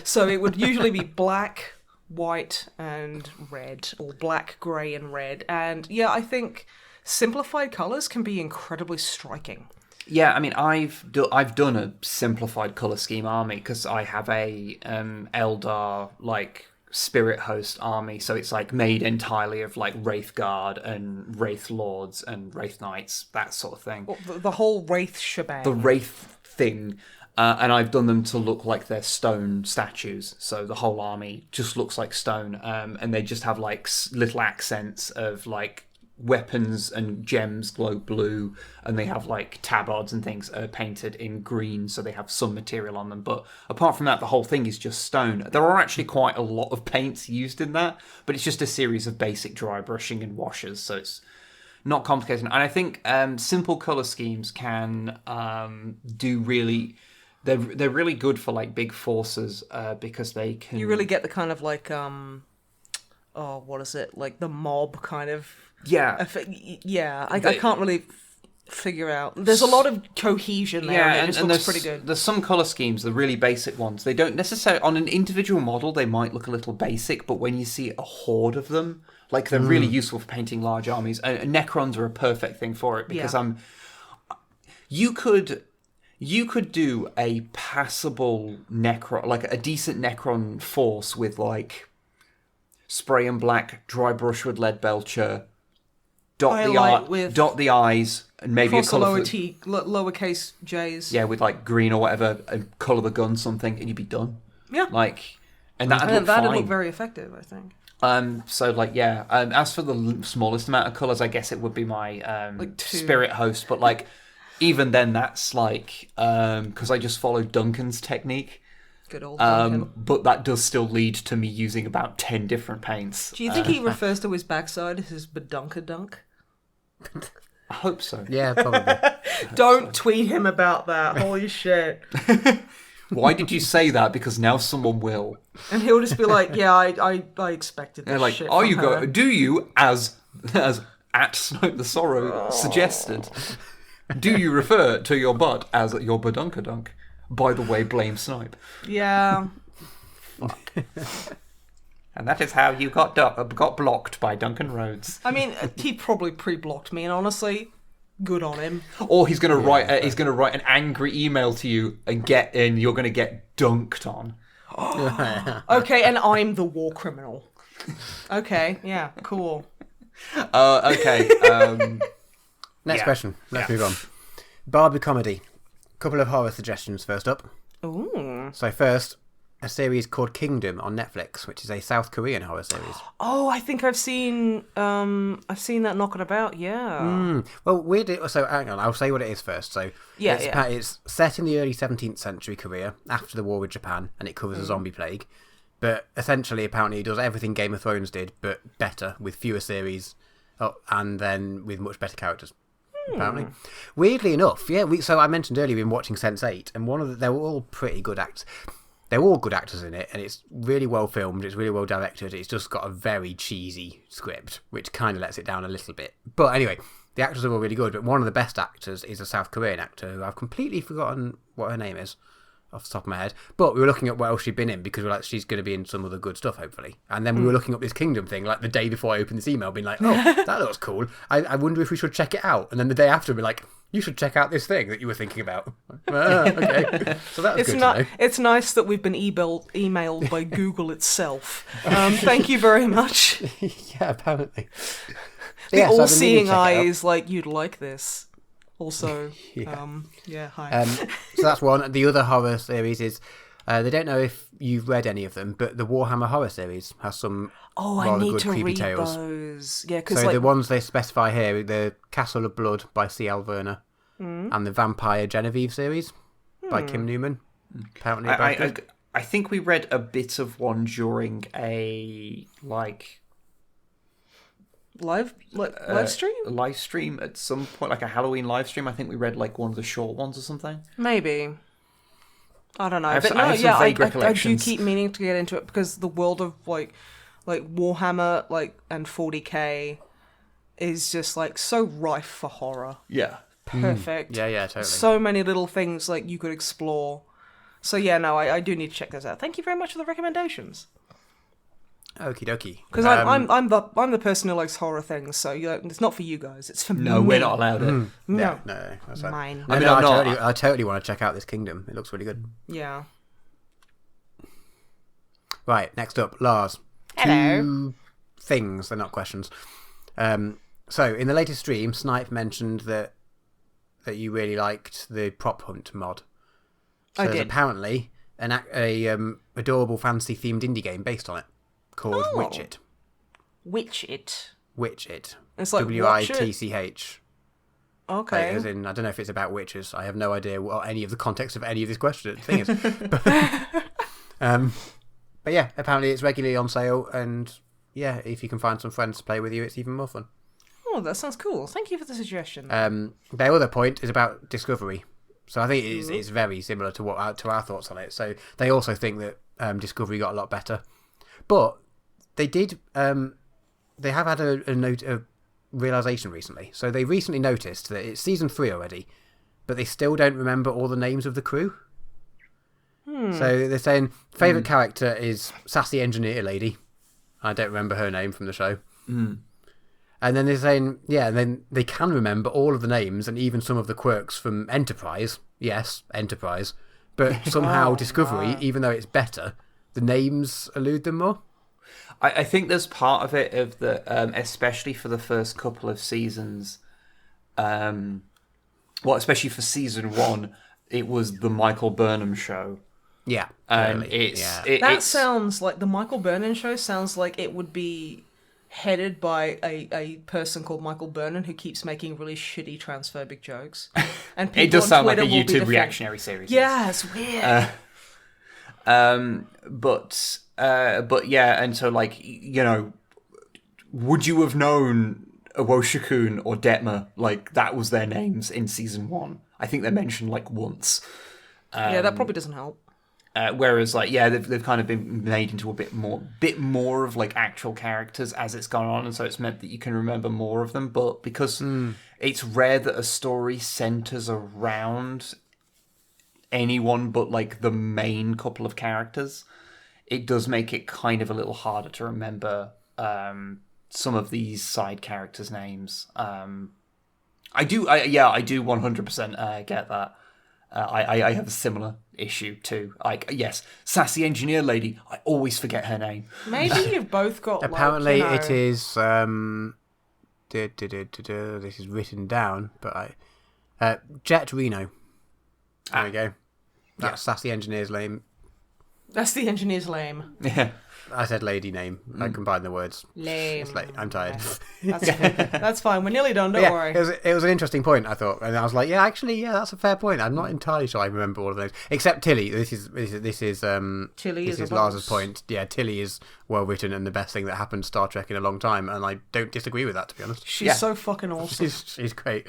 So it would usually be black, white, and red, or black, grey, and red. And yeah, I think simplified colors can be incredibly striking. Yeah, I mean, I've done a simplified color scheme army because I have a Eldar like spirit host army, so it's like made entirely of like Wraith Guard and Wraith Lords and Wraith Knights, that sort of thing. Well, the whole Wraith shebang. The Wraith thing. And I've done them to look like they're stone statues, so the whole army just looks like stone, and they just have like little accents of like weapons and gems glow blue, and they have like tabards and things painted in green, so they have some material on them. But apart from that, the whole thing is just stone. There are actually quite a lot of paints used in that, but it's just a series of basic dry brushing and washes, so it's not complicated. And I think simple color schemes can do really... They're really good for like big forces because they can... You really get the kind of like what is it? Like the mob kind of... Yeah. I can't really figure out. There's a lot of cohesion there, and it just looks pretty good. There's some colour schemes, the really basic ones. They don't necessarily... On an individual model, they might look a little basic, but when you see a horde of them, like they're really useful for painting large armies. And Necrons are a perfect thing for it, because you could do a passable Necron, like a decent Necron force with like spray and black, dry brush with lead belcher, dot the eyes, and maybe a colour lowercase J's. Yeah, with like green or whatever, and colour the gun something, and you'd be done. Yeah, that'd look very effective, I think. So like as for the smallest amount of colours, I guess it would be my like 2. spirit host, but like. Even then, that's like because I just followed Duncan's technique. Good old Duncan. But that does still lead to me using about 10 different paints. Do you think he refers to his backside as his badunkadunk? I hope so. Yeah, probably. Don't tweet him about that. Holy shit. Why did you say that? Because now someone will. And he'll just be like, yeah, I expected this like, shit are from you her. do you as at Snipe the Sorrow suggested? Do you refer to your butt as your badunkadunk? By the way, blame Snipe. Yeah. Fuck. And that is how you got blocked by Duncan Rhodes. I mean, he probably pre-blocked me, and honestly, good on him. Or he's gonna write an angry email to you, and you're gonna get dunked on. Okay, and I'm the war criminal. Okay, yeah, cool. Okay. Next question. Let's move on. Barbie comedy. Couple of horror suggestions first up. Ooh. So first, a series called Kingdom on Netflix, which is a South Korean horror series. Oh, I think I've seen that knocking about. Yeah. Well, weirdly, so hang on, I'll say what it is first. So Yeah, it's set in the early 17th century Korea after the war with Japan, and it covers a zombie plague. But essentially, apparently, it does everything Game of Thrones did, but better, with fewer series, and then with much better characters. Apparently, weirdly enough, yeah. So I mentioned earlier we've been watching Sense8, and they were all pretty good actors. They're all good actors in it, and it's really well filmed. It's really well directed. It's just got a very cheesy script, which kind of lets it down a little bit. But anyway, the actors are all really good. But one of the best actors is a South Korean actor who I've completely forgotten what her name is off the top of my head. But we were looking at what else she'd been in because we're like, she's going to be in some other good stuff, hopefully. And then we were looking up this Kingdom thing, like the day before I opened this email, being like, oh, that looks cool. I wonder if we should check it out. And then the day after, we're like, you should check out this thing that you were thinking about. Okay. So that was good to know. It's nice that we've been emailed by Google itself. Thank you very much. Yeah, apparently. The all-seeing eye is like, you'd like this. Also, hi. So that's one. The other horror series is, they don't know if you've read any of them, but the Warhammer horror series has some I need good to creepy read tales. those. Yeah, because So the ones they specify here, the Castle of Blood by C.L. Werner, and the Vampire Genevieve series by Kim Newman. Apparently, I think we read a bit of one during a live stream at some point, like a Halloween live stream. I think we read like one of the short ones or something. Maybe. I don't know. I do keep meaning to get into it because the world of like Warhammer and 40k is just like so rife for horror. Yeah. Perfect. Yeah, totally. So many little things like you could explore. So yeah, no, I do need to check this out. Thank you very much for the recommendations. Okie dokie. Because I'm the person who likes horror things, so it's not for you guys. It's for me. No, we're not allowed it. No, that's mine. I totally want to check out this Kingdom. It looks really good. Yeah. Right, next up, Lars. Hello. 2 things, they're not questions. So in the latest stream, Snipe mentioned that you really liked the Prop Hunt mod. So there's apparently a adorable fantasy themed indie game based on it called Witch It. Witch It. It's like WITCH. Okay. Like, as in, I don't know if it's about witches. I have no idea what any of the context of any of this thing is. But yeah, apparently it's regularly on sale, and yeah, if you can find some friends to play with you, it's even more fun. Oh, that sounds cool. Thank you for the suggestion. Their other point is about Discovery. So I think it's very similar to our thoughts on it. So they also think that Discovery got a lot better. But they did. They have had a realization recently. So they recently noticed that it's season 3 already, but they still don't remember all the names of the crew. So they're saying favorite character is Sassy Engineer Lady. I don't remember her name from the show. And then they're saying, and then they can remember all of the names and even some of the quirks from Enterprise. Yes, Enterprise. But somehow Discovery, even though it's better, the names elude them more. I think there's part of it of the, especially for the first couple of seasons, especially for season 1, it was the Michael Burnham show. Yeah. Sounds like the Michael Burnham show sounds like it would be headed by a person called Michael Burnham who keeps making really shitty transphobic jokes. And it does sound like a YouTube reactionary series. Yeah, it's weird. But yeah, and so would you have known Woshikun or Detmer? Like that was their names in season 1. I think they're mentioned once. That probably doesn't help. Whereas, they've kind of been made into a bit more of actual characters as it's gone on, and so it's meant that you can remember more of them. But because it's rare that a story centers around anyone but the main couple of characters, it does make it kind of a little harder to remember some of these side characters' names. I do 100% get that. I have a similar issue too. Yes, Sassy Engineer Lady. I always forget her name. Maybe you've both got. Apparently, it is. This is written down, but Jet Reno. There we go. That's Sassy Engineer's name. That's the engineer's lame. Yeah. I said lady name. I combined the words. Lame. It's late. I'm tired. That's fine. That's fine. We're nearly done. Don't worry. It was an interesting point, I thought, and I was like, that's a fair point. I'm not entirely sure I remember all of those, except Tilly. This is Tilly is Lars's point. Yeah, Tilly is well written and the best thing that happened to Star Trek in a long time, and I don't disagree with that, to be honest. She's so fucking awesome. She's great.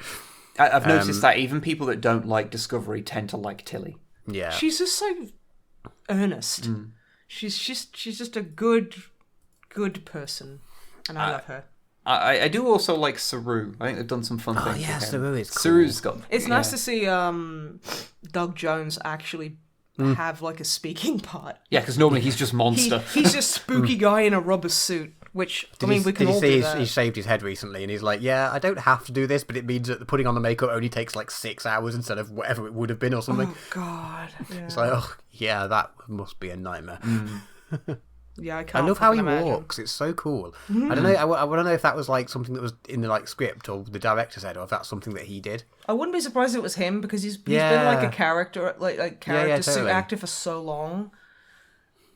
I've noticed that even people that don't like Discovery tend to like Tilly. Yeah, she's just so earnest. She's just a good person, and I love her. I do also like Saru. I think they've done some fun things. Oh yeah, Saru is cool. Saru's got. It's nice to see Doug Jones actually have like a speaking part. Yeah, because normally he's just monster. He's just spooky guy in a rubber suit. Which we can all do that. He shaved his head recently, and he's like, "Yeah, I don't have to do this, but it means that putting on the makeup only takes like 6 hours instead of whatever it would have been, or something." Oh God! Yeah. It's like, oh yeah, that must be a nightmare. Yeah, I can't. I love how he imagine. walks; it's so cool. I don't know. I want to know if that was like something that was in the like script or the director said, or if that's something that he did. I wouldn't be surprised if it was him because he's been like a character, like character suit totally. actor for so long.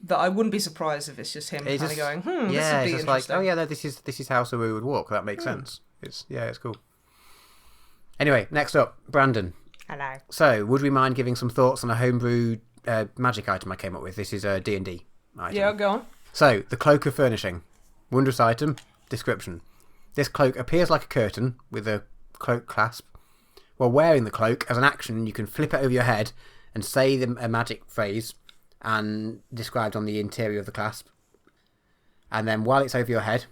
That I wouldn't be surprised if it's just him kind of going, this would be it's just like, interesting. oh yeah, no, this is how Saru would walk. That makes sense. It's cool. Anyway, next up, Brandon. Hello. So, would we mind giving some thoughts on a homebrew magic item I came up with? This is a D&D item. Yeah, go on. So, the Cloak of Furnishing. Wondrous item. Description. This cloak appears like a curtain with a cloak clasp. While wearing the cloak, as an action, you can flip it over your head and say a magic phrase and described on the interior of the clasp. And then while it's over your head,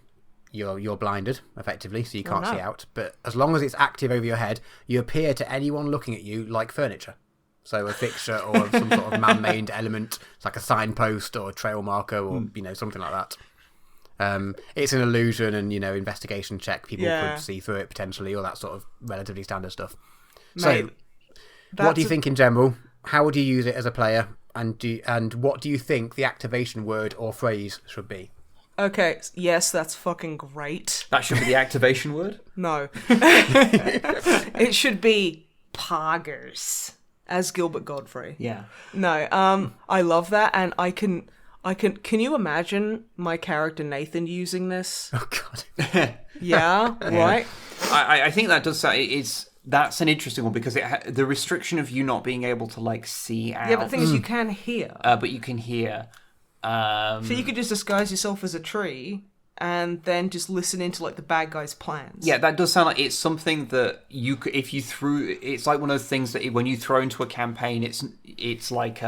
you're blinded, effectively, so you can't see out. But as long as it's active over your head, you appear to anyone looking at you like furniture. So a fixture or some sort of man-made element. It's like a signpost or a trail marker or, something like that. It's an illusion and, investigation check. People could see through it potentially, or that sort of relatively standard stuff. Mate, so, what do you think in general? How would you use it as a player? And what do you think the activation word or phrase should be? Okay, yes, that's fucking great. That should be the activation word? No. It should be poggers, as Gilbert Godfrey. Yeah. No, I love that, and can you imagine my character Nathan using this? Oh, God. Yeah, right? I think that does that's an interesting one because the restriction of you not being able to see out. Yeah, but the thing is, you can hear. But you can hear. So you could just disguise yourself as a tree and then just listen into the bad guy's plans. Yeah, that does sound like it's something that you could, if you threw. It's like one of those things that when you throw into a campaign, it's like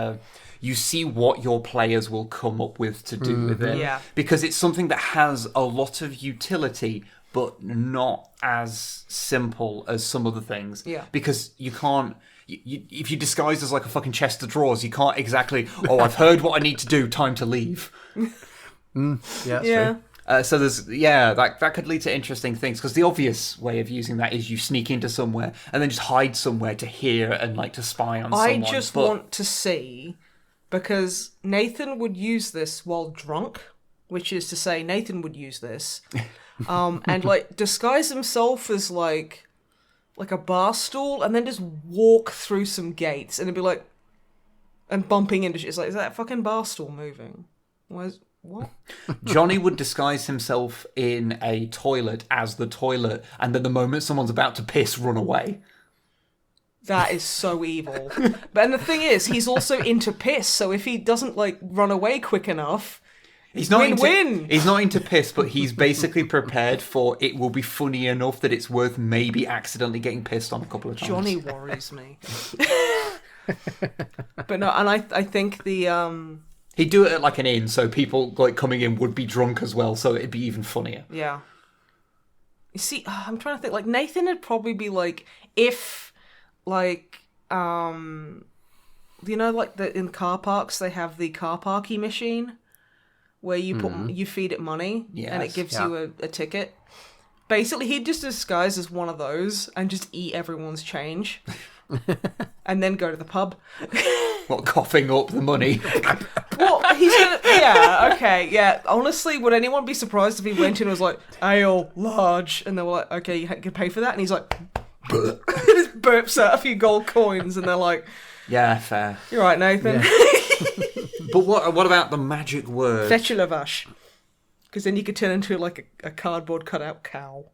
you see what your players will come up with to do with it. Yeah. Because it's something that has a lot of utility, but not as simple as some other things. Yeah. Because you can't... if you disguise as like a fucking chest of drawers, you can't exactly... Oh, I've heard what I need to do, time to leave. Yeah, that's true. So there's... Yeah, that could lead to interesting things. Because the obvious way of using that is you sneak into somewhere and then just hide somewhere to hear and to spy on someone. I just want to see... Because Nathan would use this while drunk, which is to say Nathan would use this... and disguise himself as like a bar stool and then just walk through some gates and it'd be and bumping into shit. It's is that fucking bar stool moving? What? Johnny would disguise himself in a toilet as the toilet, and then the moment someone's about to piss, run away. That is so evil. But the thing is, he's also into piss, so if he doesn't run away quick enough... He's not win-win. He's not into piss, but he's basically prepared for it will be funny enough that it's worth maybe accidentally getting pissed on a couple of times. Johnny worries me. But no, and I think the... He'd do it at an inn, so people coming in would be drunk as well, so it'd be even funnier. Yeah. You see, I'm trying to think, Nathan would probably be if, in car parks, they have the car parky machine. Where you feed it money and it gives you a ticket. Basically, he'd just disguise as one of those and just eat everyone's change. And then go to the pub. What, coughing up the money? Well, he's gonna... Yeah, okay, yeah. Honestly, would anyone be surprised if he went in and was ale, large, and they were okay, you can pay for that? And he's just burps out a few gold coins and they're yeah, fair. You're right, Nathan. Yeah. But what about the magic word? Fetch-a-lavash. Because then you could turn into like a cardboard cutout cow.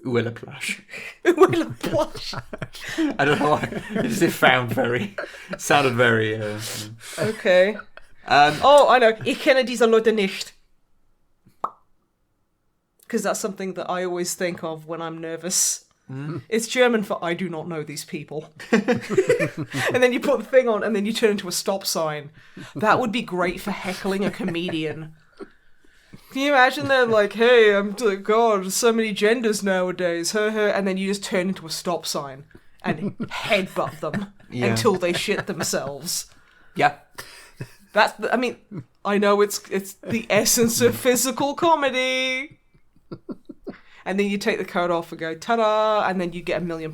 Willa plush. Willa plush. I don't know why. It sounded very... Okay. I know. Ich kenne diese Leute nicht. Because that's something that I always think of when I'm nervous. It's German for I do not know these people. And then you put the thing on and then you turn into a stop sign. That would be great for heckling a comedian. Can you imagine they're like, hey, God, there's so many genders nowadays, and then you just turn into a stop sign and headbutt them until they shit themselves. Yeah. I know it's the essence of physical comedy. And then you take the coat off and go, ta-da, and then you get £1 million.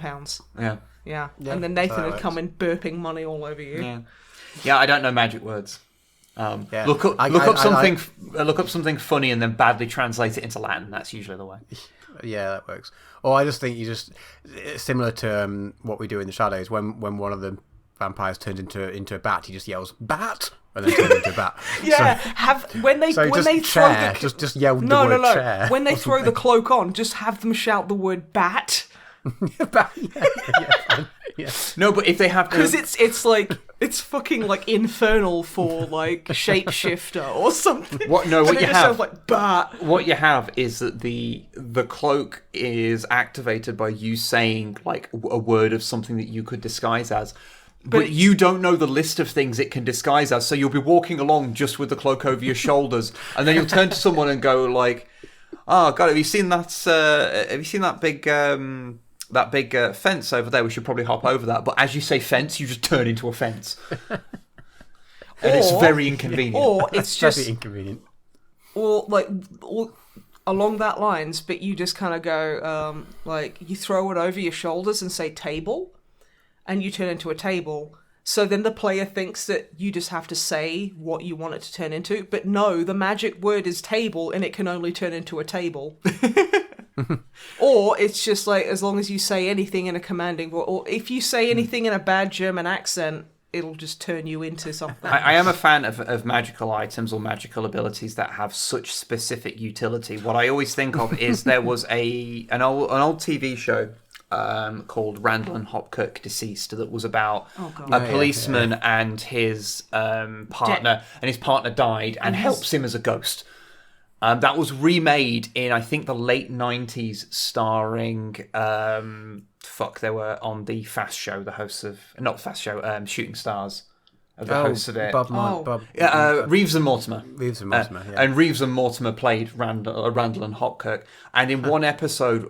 Yeah. And then Nathan would come in burping money all over you. Yeah, I don't know magic words. Look up something funny and then badly translate it into Latin. That's usually the way. Yeah, that works. Or I just think similar to what we do in the Shadows. When one of the vampires turns into a bat, he just yells "bat" and then turns into a bat. Yeah, when they throw just yell the word chair. When they throw the cloak on, just have them shout the word bat. Bat, yeah. No, but if they have because it's fucking like infernal for like shapeshifter or something. What you have sounds like bat. What you have is that the cloak is activated by you saying like a word of something that you could disguise as. But you don't know the list of things it can disguise as, so you'll be walking along just with the cloak over your shoulders, and then you'll turn to someone and go like, "Oh God, have you seen that? Have you seen that big fence over there? We should probably hop over that." But as you say fence, you just turn into a fence, and it's very inconvenient. Or it's just very inconvenient. Or along that lines, but you just kind of go like you throw it over your shoulders and say table. And you turn into a table. So then the player thinks that you just have to say what you want it to turn into. But no, the magic word is table, and it can only turn into a table. Or it's just like, as long as you say anything in a commanding voice, or if you say anything in a bad German accent, it'll just turn you into something. I am a fan of magical items or magical abilities that have such specific utility. What I always think of is there was an old TV show called Randall and Hopkirk Deceased that was about a policeman and his partner, and his partner died and helps him as a ghost. That was remade in, I think, the late 90s, starring they were on the Fast Show, the hosts of Shooting Stars. The hosts of it. Reeves and Mortimer. And Reeves and Mortimer played Randall and Hopkirk. And in one episode,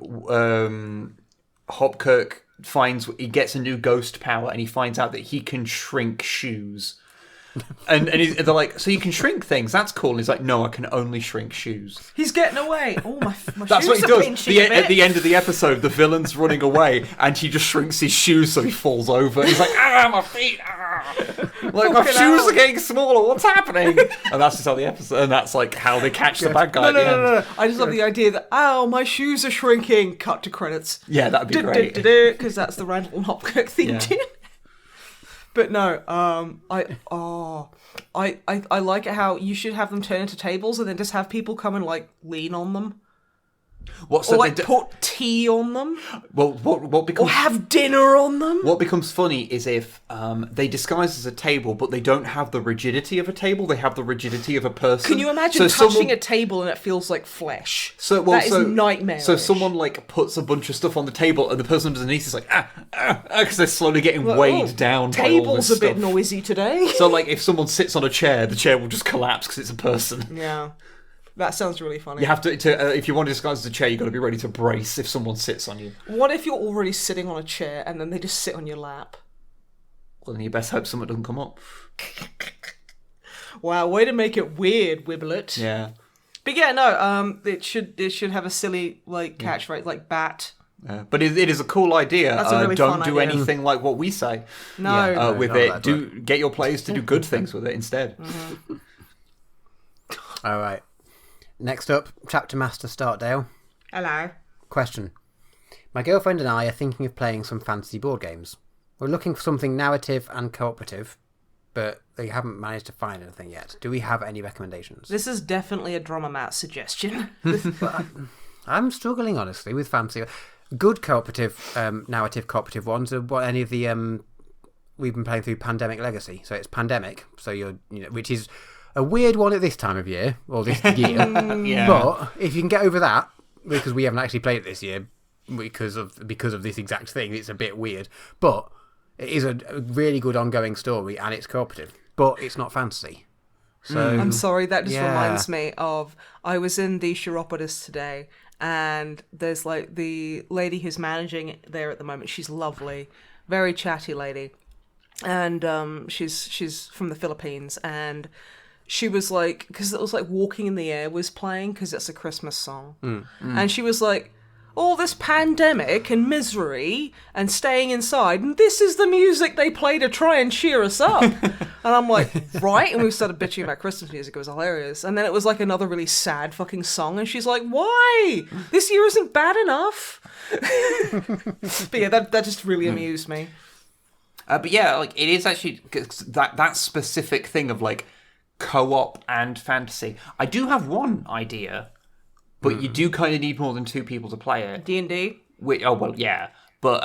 Hopkirk he gets a new ghost power, and he finds out that he can shrink shoes. And they're like, so you can shrink things? That's cool. And he's like, no, I can only shrink shoes. He's getting away. Oh, my That's shoes what he are does. pinching a bit. At the end of the episode, the villain's running away, and he just shrinks his shoes so he falls over. He's like, my feet, Like, my shoes are getting smaller. What's happening? And that's just how the episode, and that's like how they catch the bad guy at the end. No. I just love the idea that, my shoes are shrinking. Cut to credits. Yeah, that'd be great. Because that's the Randall and Hopkirk theme tune. But no, I like it how you should have them turn into tables and then just have people come and like lean on them. Put tea on them. Well, what becomes... Or have dinner on them. What becomes funny is if they disguise as a table, but they don't have the rigidity of a table, they have the rigidity of a person. Can you imagine touching a table and it feels like flesh? That is nightmarish. So someone like puts a bunch of stuff on the table and the person underneath is like, because they're slowly getting weighed down by all this table's a bit stuff. Noisy today. So like if someone sits on a chair, the chair will just collapse because it's a person. Yeah. That sounds really funny. You have to if you want to disguise as a chair, you've got to be ready to brace if someone sits on you. What if you're already sitting on a chair and then they just sit on your lap? Well, then you best hope someone doesn't come up. Wow, way to make it weird, Wibblet. Yeah. But yeah, no, it should have a silly catchphrase like bat. Yeah. But it is a cool idea. That's a really don't fun do idea. anything like what we say. No. With it. Get your players to do good things with it instead. Mm-hmm. All right. Next up, Chapter Master Startdale. Hello. Question. My girlfriend and I are thinking of playing some fantasy board games. We're looking for something narrative and cooperative, but they haven't managed to find anything yet. Do we have any recommendations? This is definitely a Drummer Matt suggestion. I'm struggling, honestly, with fantasy. Good cooperative, narrative cooperative ones are what any of the we've been playing through Pandemic Legacy. So it's Pandemic, so which is a weird one at this time of year or this year. Yeah. But if you can get over that, because we haven't actually played it this year because of this exact thing, it's a bit weird. But it is a really good ongoing story, and it's cooperative, but it's not fantasy. So I'm sorry, that just reminds me of, I was in the Chiropodist today, and there's like the lady who's managing it there at the moment. She's lovely, very chatty lady, and she's from the Philippines, and she was like, because it was like Walking in the Air was playing, because it's a Christmas song, and she was like, all this pandemic and misery and staying inside, and this is the music they play to try and cheer us up. And I'm like, right? And we started bitching about Christmas music. It was hilarious. And then it was like another really sad fucking song, and she's like, why? This year isn't bad enough. But yeah, that just really amused me. But yeah, like it is actually that specific thing of like co-op and fantasy. I do have one idea. But you do kind of need more than 2 people to play it. D&D? Oh, well, yeah. But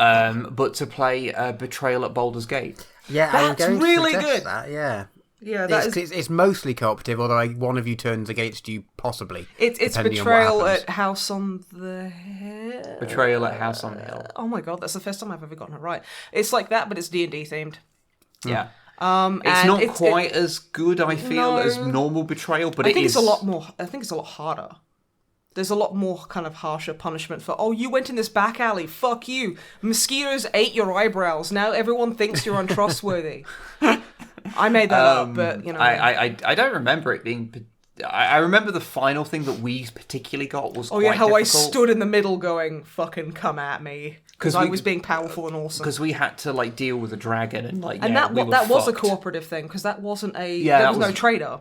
to play Betrayal at Baldur's Gate. Yeah, that's really good. That, yeah. Yeah, it's mostly cooperative, although one of you turns against you, possibly. It's Betrayal at House on the Hill. Betrayal at House on the Hill. Oh my god, that's the first time I've ever gotten it right. It's like that, but it's D&D themed. Yeah. It's not quite as good, I feel, as normal Betrayal, but I think it's a lot harder. There's a lot more kind of harsher punishment for, oh, you went in this back alley, fuck you. Mosquitoes ate your eyebrows. Now everyone thinks you're untrustworthy. I made that up, but, you know. I don't remember it being... I remember the final thing that we particularly got was quite how difficult. I stood in the middle going, fucking come at me. Because I was being powerful and awesome. Because we had to, like, deal with a dragon and, like, and that was a cooperative thing, because that wasn't there was no traitor.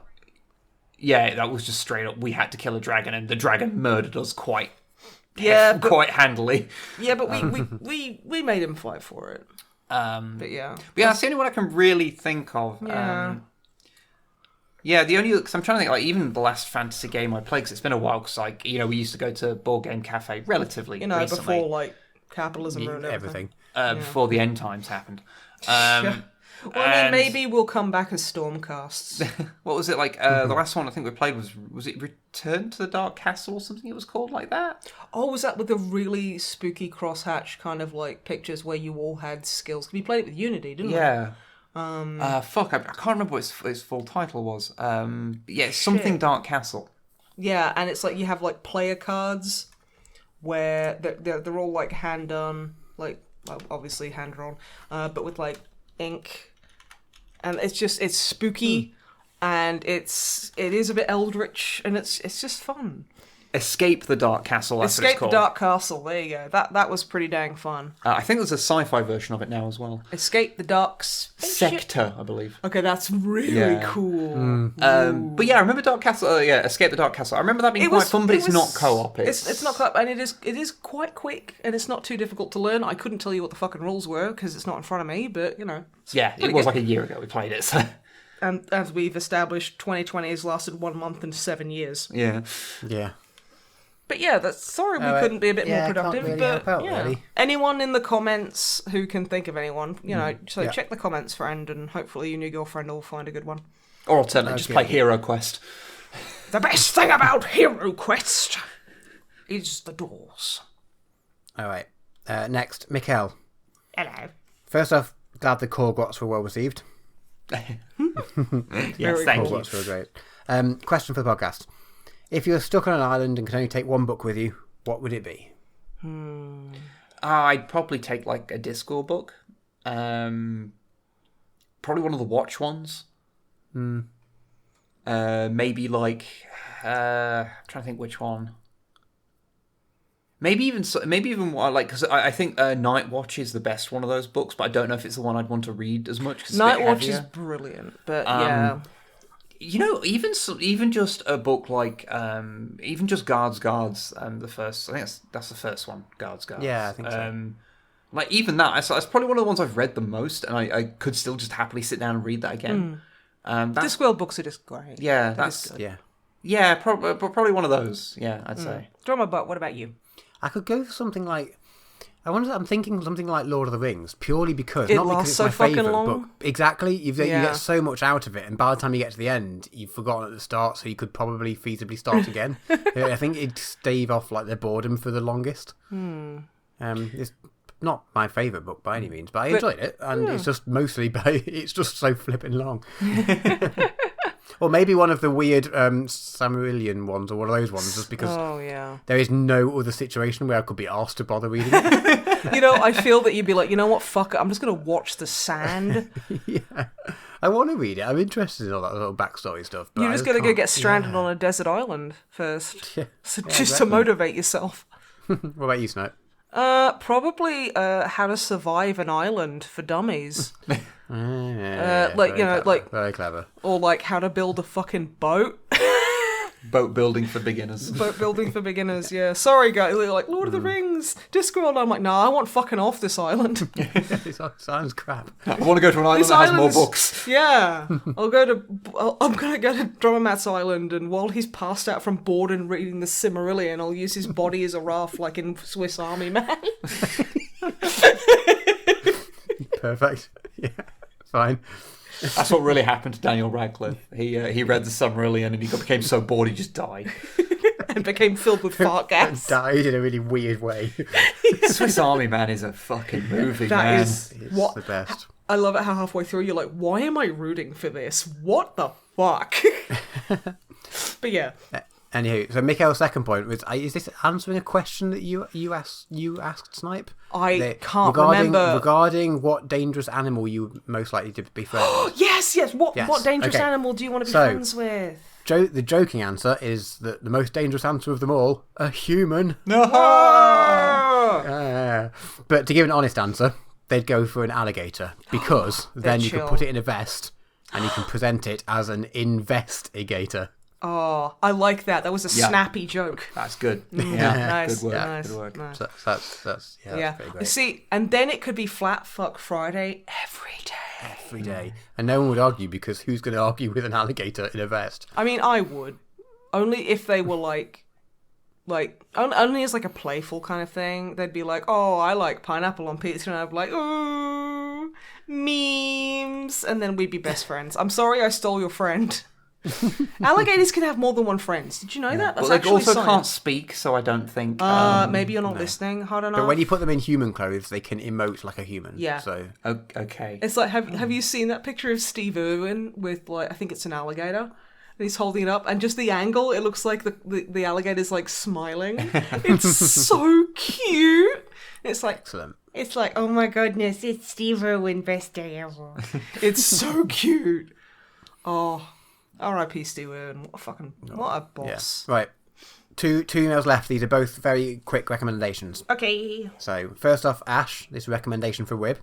Yeah, that was just straight up. We had to kill a dragon, and the dragon murdered us quite handily. Yeah, but we made him fight for it. But yeah, that's the only one I can really think of. Yeah, because I'm trying to think, like, even the last fantasy game I played, because it's been a while, because, like, we used to go to Board Game Cafe relatively recently. Before, like, capitalism ruined everything. Before the end times happened. Well, I mean, maybe we'll come back as Stormcasts. What was it like? The last one I think we played was it Return to the Dark Castle or something? It was called like that. Oh, was that with the really spooky crosshatch kind of like pictures where you all had skills? We played it with Unity, didn't we? Yeah. I can't remember what its full title was. It's something Dark Castle. Yeah, and it's like you have like player cards where they're all like hand done, like obviously hand drawn, but with like ink. And it's spooky, and it is a bit eldritch, and it's just fun. Escape the Dark Castle. That's Escape the Dark Castle. There you go. That was pretty dang fun. I think there's a sci-fi version of it now as well. Escape the Dark Sector, I believe. Okay, that's really cool. But yeah, I remember Dark Castle. Escape the Dark Castle. I remember that being quite fun, but it's not co-op. It's not co-op, and it is quite quick, and it's not too difficult to learn. I couldn't tell you what the fucking rules were because it's not in front of me, but yeah, it was like a year ago we played it. So. And as we've established, 2020 has lasted 1 month and 7 years. Yeah. But yeah, sorry we couldn't be a bit more productive. Can't really but help out, yeah, really. Anyone in the comments who can think of anyone, check the comments, friend, and hopefully your new girlfriend will find a good one. Or alternatively, just play Hero Quest. The best thing about Hero Quest is the doors. All right. Next, Mikkel. Hello. First off, glad the Korgots were well received. Yes, thank you. Korgots were great. Question for the podcast. If you were stuck on an island and could only take one book with you, what would it be? I'd probably take like a Discord book. Probably one of the Watch ones. Maybe like I'm trying to think which one. Maybe even like because I think Night Watch is the best one of those books, but I don't know if it's the one I'd want to read as much. 'Cause Night Watch is brilliant, but yeah. Even just a book like even just Guards. The first, I think that's the first one. Guards. Yeah, I think so. like even that, that's probably one of the ones I've read the most, and I could still just happily sit down and read that again. Discworld books are just great. Yeah, that's probably one of those. Yeah, I'd say. Drama Butt, what about you? I could go for something like... I'm thinking something like Lord of the Rings, purely because... It not lasts because it's so my fucking favourite long. book. Exactly. You Yeah. get so much out of it, and by the time you get to the end, you've forgotten at the start, so you could probably feasibly start again. I think it'd stave off like the boredom for the longest. It's not my favourite book by any means, but I enjoyed it, and it's just mostly... it's just so flipping long. Or maybe one of the weird Silmarillion ones, or one of those ones, just because there is no other situation where I could be asked to bother reading it. You know, I feel that you'd be like, you know what, fuck it, I'm just going to watch the sand. Yeah. I want to read it. I'm interested in all that little backstory stuff. But You're just going to go get stranded on a desert island first. Yeah. So Yeah, just exactly. to motivate yourself. What about you, Snipe? Probably How to Survive an Island for Dummies. Very clever. Or like How to Build a Fucking Boat. Boat building for beginners. Boat building for beginners, yeah. Sorry, guys. They're like, Lord of the Rings, Discworld. I'm like, nah, I want fucking off this island. It sounds crap. I want to go to an island This that has more island's- books. Yeah. I'm going to go to Dromamat's Island, and while he's passed out from boredom reading the Silmarillion, I'll use his body as a raft like in Swiss Army Man. Perfect. Yeah, fine. That's what really happened to Daniel Radcliffe. He read the Silmarillion and he became so bored he just died. And became filled with fart gas. Died in a really weird way. Swiss Army Man is a fucking movie, That man. is It's what the best. I love it how halfway through you're like, why am I rooting for this? What the fuck? But yeah. Anywho, so Mikhail's second point was: is this answering a question that you asked Snipe? I can't remember. Regarding what dangerous animal you would most likely to be friends with. Yes. What dangerous okay. animal do you want to be So- friends with? The joking answer is that the most dangerous answer of them all, a human. No! But to give an honest answer, they'd go for an alligator, because then you chill. can put it in a vest and you can present it as an investigator. Oh, I like that. That was a snappy joke. That's good. Nice. Good work. Nice. Good work. Nice. So that's very great. See, and then it could be Flat Fuck Friday every day. Every day. And no one would argue, because who's going to argue with an alligator in a vest? I mean, I would. Only if they were only as like a playful kind of thing. They'd be like, oh, I like pineapple on pizza. And I'd be like, oh, memes. And then we'd be best friends. I'm sorry I stole your friend. Alligators can have more than one friend. Did you know that? That's Well, they actually also science. can't speak, so I don't think... Maybe you're not listening hard enough. But when you put them in human clothes, they can emote like a human. Yeah. So Okay. It's like, have you seen that picture of Steve Irwin with, like, I think it's an alligator, and he's holding it up, and just the angle, it looks like the alligator's like smiling. It's so cute. It's like, excellent. it's like, oh my goodness, it's Steve Irwin, best day ever. It's so cute. Oh, R.I.P. Steve Irwin. What a boss. Yeah. Right. Two emails left. These are both very quick recommendations. Okay. So first off, Ash, this recommendation for Wib.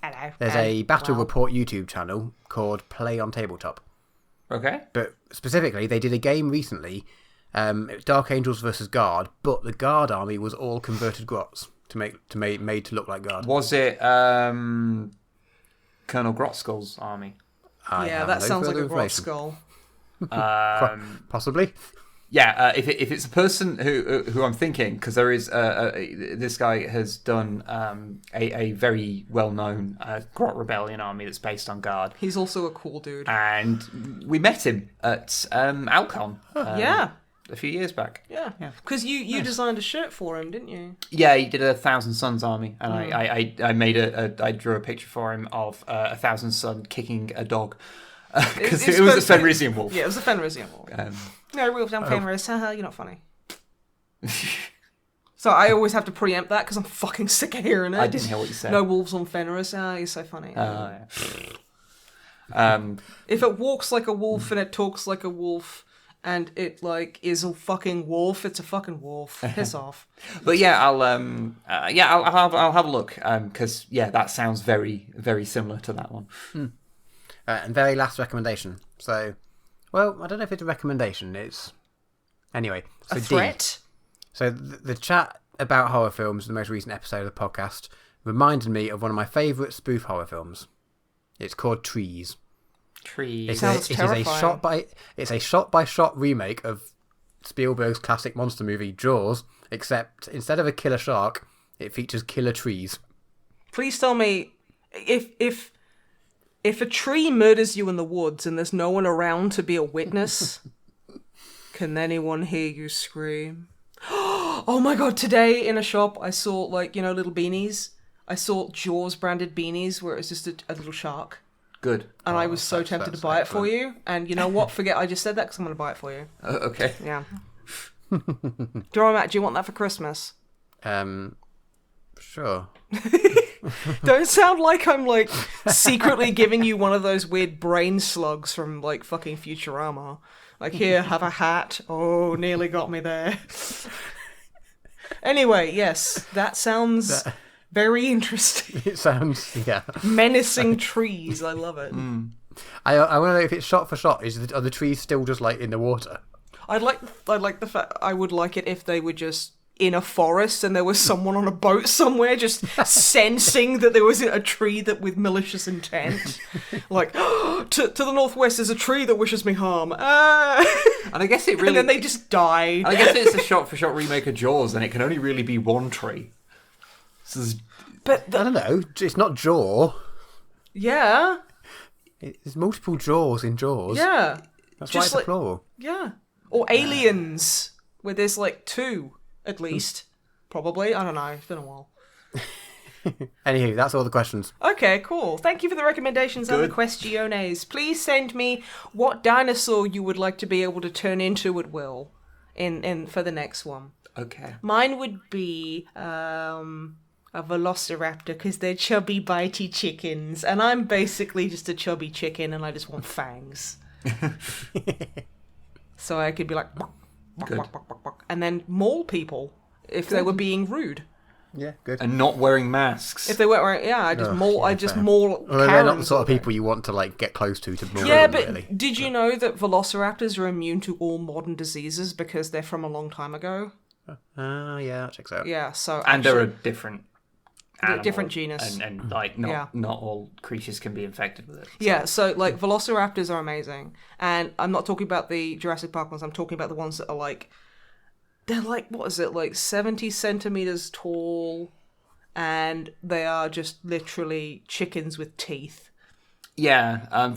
Hello. There's a Battle Report YouTube channel called Play on Tabletop. Okay. But specifically, they did a game recently, Dark Angels versus Guard, but the Guard army was all converted grots made to look like Guard. Was it Colonel Grotskull's army? I Yeah, have that no sounds like further a grot information. skull. Possibly. Yeah, if it's a person who I'm thinking, because there is this guy has done a very well known Grot Rebellion army that's based on Guard, He's also a cool dude. and we met him at Alcon. Yeah. A few years back. Yeah. Because you designed a shirt for him, didn't you? Yeah, he did a Thousand Suns army, and I made I drew a picture for him of a Thousand Sun kicking a dog, because It's it was a supposed to- Fenrisian wolf. Yeah, it was a Fenrisian wolf. No, wolves aren't Fenris. Haha, you're not funny. So I always have to preempt that because I'm fucking sick of hearing it. I didn't hear what you said. No wolves on Fenris. Ah, you're so funny. Yeah. If it walks like a wolf and it talks like a wolf and it like is a fucking wolf, it's a fucking wolf. Piss off. But yeah, I'll have a look, because that sounds very, very similar to that one. And very last recommendation. So, well, I don't know if it's a recommendation. It's anyway. So A D. threat? So the chat about horror films, the most recent episode of the podcast, reminded me of one of my favourite spoof horror films. It's called Trees. Trees. Sounds terrifying. It's a shot-by-shot remake of Spielberg's classic monster movie Jaws, except instead of a killer shark, it features killer trees. Please tell me, if a tree murders you in the woods and there's no one around to be a witness, can anyone hear you scream? Oh my god, today in a shop I saw, like, you know, little beanies. I saw Jaws branded beanies where it was just a little shark. Good. And I was so tempted to buy it for you. And you know what? Forget I just said that because I'm going to buy it for you. Okay. Yeah. Matt, do you want that for Christmas? Sure. Don't sound like I'm, like, secretly giving you one of those weird brain slugs from, like, fucking Futurama. Like, here, have a hat. Oh, nearly got me there. Anyway, yes, that sounds very interesting. It sounds, yeah. Menacing trees, I love it. I want to know if it's shot for shot. Are the trees still just, like, in the water? I'd like the fact. I would like it if they were just in a forest and there was someone on a boat somewhere just sensing that there was a tree that with malicious intent. Like, to the northwest there's a tree that wishes me harm. And I guess it really... And then they just die. I guess it's a shot-for-shot remake of Jaws, and it can only really be one tree. But I don't know. It's not Jaw. Yeah. There's multiple Jaws in Jaws. Yeah. That's why it's a plural. Yeah. Or Aliens, where there's like two, at least. Probably. I don't know. It's been a while. Anywho, that's all the questions. Okay, cool. Thank you for the recommendations and the questiones. Please send me what dinosaur you would like to be able to turn into at will in for the next one. Okay. Mine would be a velociraptor because they're chubby, bitey chickens, and I'm basically just a chubby chicken, and I just want fangs. So I could be like, "Buck, buck, buck, buck, buck, buck," and then maul people if they were being rude. Yeah, good. And not wearing masks. If they weren't wearing, yeah, I just maul. I just fair. maul. Well, they're not the sort of people you want to like get close to maul. Yeah, them, but really. did you know that velociraptors are immune to all modern diseases because they're from a long time ago? Yeah, that checks out. Yeah, so and they're a different animal, different genus. and like not all creatures can be infected with it. So. Yeah, so like velociraptors are amazing, and I'm not talking about the Jurassic Park ones. I'm talking about the ones that are like, they're like, what is it, like 70 centimeters tall, and they are just literally chickens with teeth. Yeah,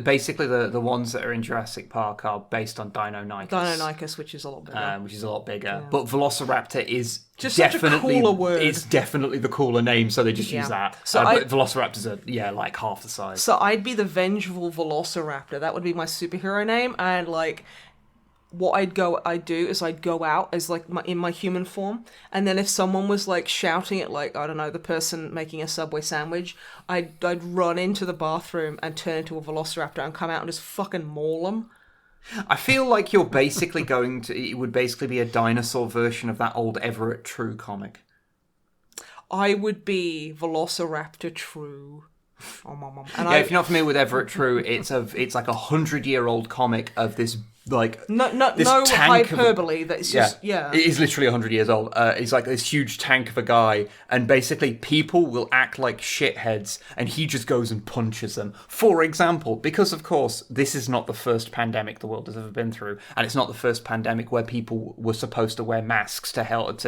basically the ones that are in Jurassic Park are based on Deinonychus. Which is a lot bigger. Which is a lot bigger. Yeah. But Velociraptor is just definitely such a cooler word. It's definitely the cooler name, so they just use that. So but Velociraptors are like half the size. So I'd be the vengeful Velociraptor. That would be my superhero name, and like what I'd do is I'd go out as like in my human form, and then if someone was like shouting at like, I don't know, the person making a Subway sandwich, I'd run into the bathroom and turn into a Velociraptor and come out and just fucking maul them. I feel like you're basically it would basically be a dinosaur version of that old Everett True comic. I would be Velociraptor True. And yeah, if you're not familiar with Everett True, it's like 100-year-old comic of this like no tank hyperbole. That's just it is literally 100 years old. It's like this huge tank of a guy, and basically people will act like shitheads, and he just goes and punches them. For example, because of course this is not the first pandemic the world has ever been through, and it's not the first pandemic where people were supposed to wear masks to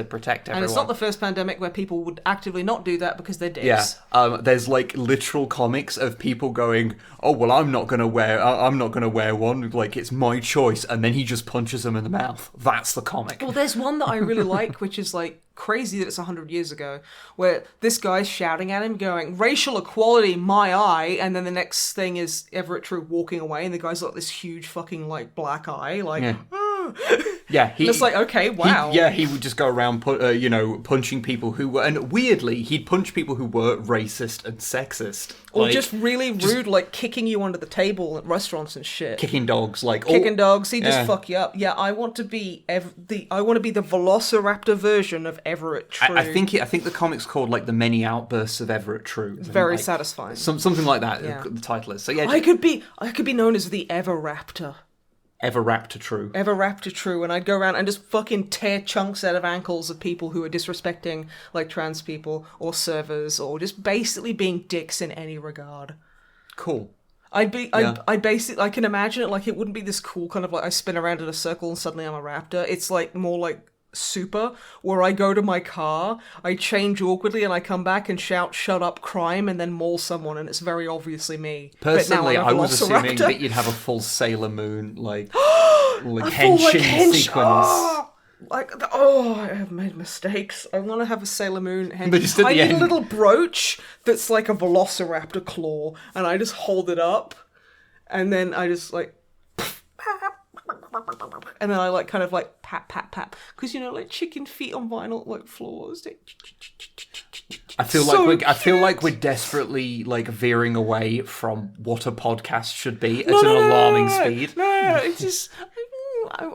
protect everyone. And it's not the first pandemic where people would actively not do that because they're dicks. Yeah, there's like literal comics of people going, "Oh well, I'm not gonna wear one. Like it's my choice," and then he just punches them in the mouth. That's the comic. Well, there's one that I really like, which is like crazy that it's 100 years ago, where this guy's shouting at him, going, "Racial equality, my eye," and then the next thing is Everett True walking away, and the guy's got this huge fucking like black eye, like. Yeah. Yeah, it's like, okay, wow. He would just go around, punching people who were, and weirdly, he'd punch people who were racist and sexist, or just really rude, like kicking you under the table at restaurants and shit. Kicking dogs, dogs. He just fuck you up. Yeah, I want to be the Velociraptor version of Everett True. I think the comic's called like The Many Outbursts of Everett True. It's very satisfying. Something like that. Yeah. The title is. So yeah, I could be known as the Everraptor. Ever Raptor true. Ever Raptor true, and I'd go around and just fucking tear chunks out of ankles of people who are disrespecting, like, trans people, or servers, or just basically being dicks in any regard. Cool. I basically, I can imagine it like it wouldn't be this cool kind of like I spin around in a circle and suddenly I'm a raptor. It's like more like Super, where I go to my car, I change awkwardly, and I come back and shout, "Shut up, crime," and then maul someone, and it's very obviously me. Personally, but now I was assuming that you'd have a full Sailor Moon, like henshin sequence. I have made mistakes. I want to have a Sailor Moon henshin. But just at I the need end. a little brooch that's like a velociraptor claw, and I just hold it up, and then I just like... And then I like kind of like pat, pat, pat. Because, you know, like chicken feet on vinyl like floors. I feel like we're desperately like veering away from what a podcast should be at an alarming speed. No, it's just...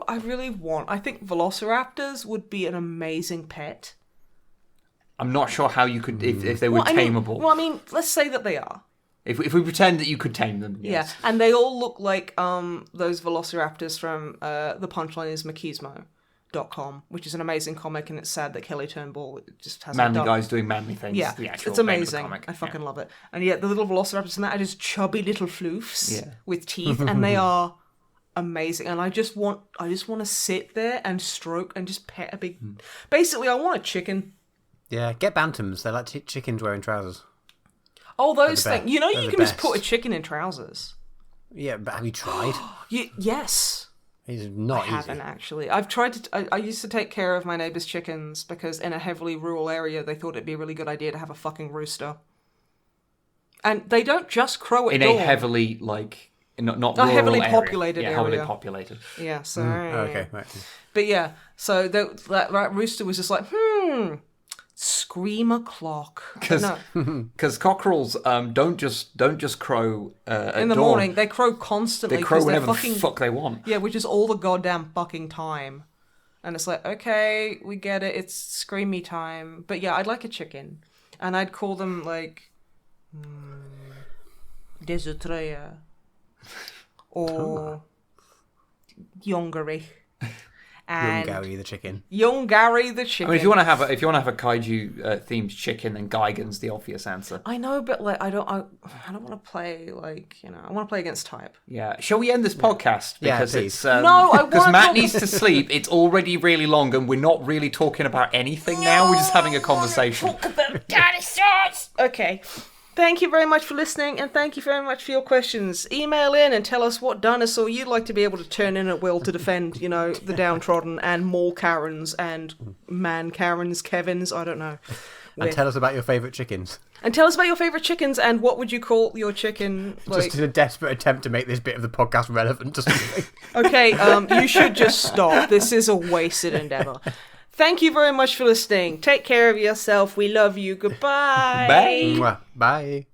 I really want... I think velociraptors would be an amazing pet. I'm not sure how you could... If they were tameable. I mean, let's say that they are. If we pretend that you could tame them, yes. Yeah, and they all look like those velociraptors from The Punchline is Machismo.com, which is an amazing comic, and it's sad that Kelly Turnbull just hasn't Manly done... guys doing manly things. Yeah, the actual it's name of the amazing. comic. I fucking love it. And yet the little velociraptors in that are just chubby little floofs Yeah. with teeth, and they are amazing. And I just want to sit there and stroke and just pet a big... Basically, I want a chicken. Yeah, get bantams. They're like chickens wearing trousers. Oh, those things. You know, They're you the can just best. put a chicken in trousers. Yeah, but have you tried? Yes. It's not I haven't actually. I've tried to. I used to take care of my neighbour's chickens because in a heavily rural area, they thought it'd be a really good idea to have a fucking rooster. And they don't just crow at In dawn. a heavily, like, not A rural heavily area. populated Yeah, heavily area. populated. Yeah, so... okay, right. But yeah, so that rooster was just like, scream o'clock. Because cockerels don't just crow at In the dawn. morning, they crow constantly. They crow 'cause they're whenever fucking, the fuck they want. Yeah, which is all the goddamn fucking time. And it's like, okay, we get it, it's screamy time. But yeah, I'd like a chicken. And I'd call them, like, Desutreya. Or Yongari. Young Gary the chicken. Young Gary the chicken. I mean, if you want to have a kaiju themed chicken, then Gigan's the obvious answer. I know, but like I don't want to play like, you know, I want to play against type. Yeah. Shall we end this podcast? Yeah, Because please. it's No, I because wanna Matt talk- needs to sleep. It's already really long, and we're not really talking about anything now. We're just having a conversation. Talk about dinosaurs. Okay. Thank you very much for listening, and thank you very much for your questions. Email in and tell us what dinosaur you'd like to be able to turn in at will to defend, you know, the downtrodden and mall Karens and man Karens, Kevins, I don't know. And tell us about your favourite chickens. And tell us about your favourite chickens and what would you call your chicken? Like... Just in a desperate attempt to make this bit of the podcast relevant to something. Okay, you should just stop. This is a wasted endeavour. Thank you very much for listening. Take care of yourself. We love you. Goodbye. Bye. Mwah. Bye.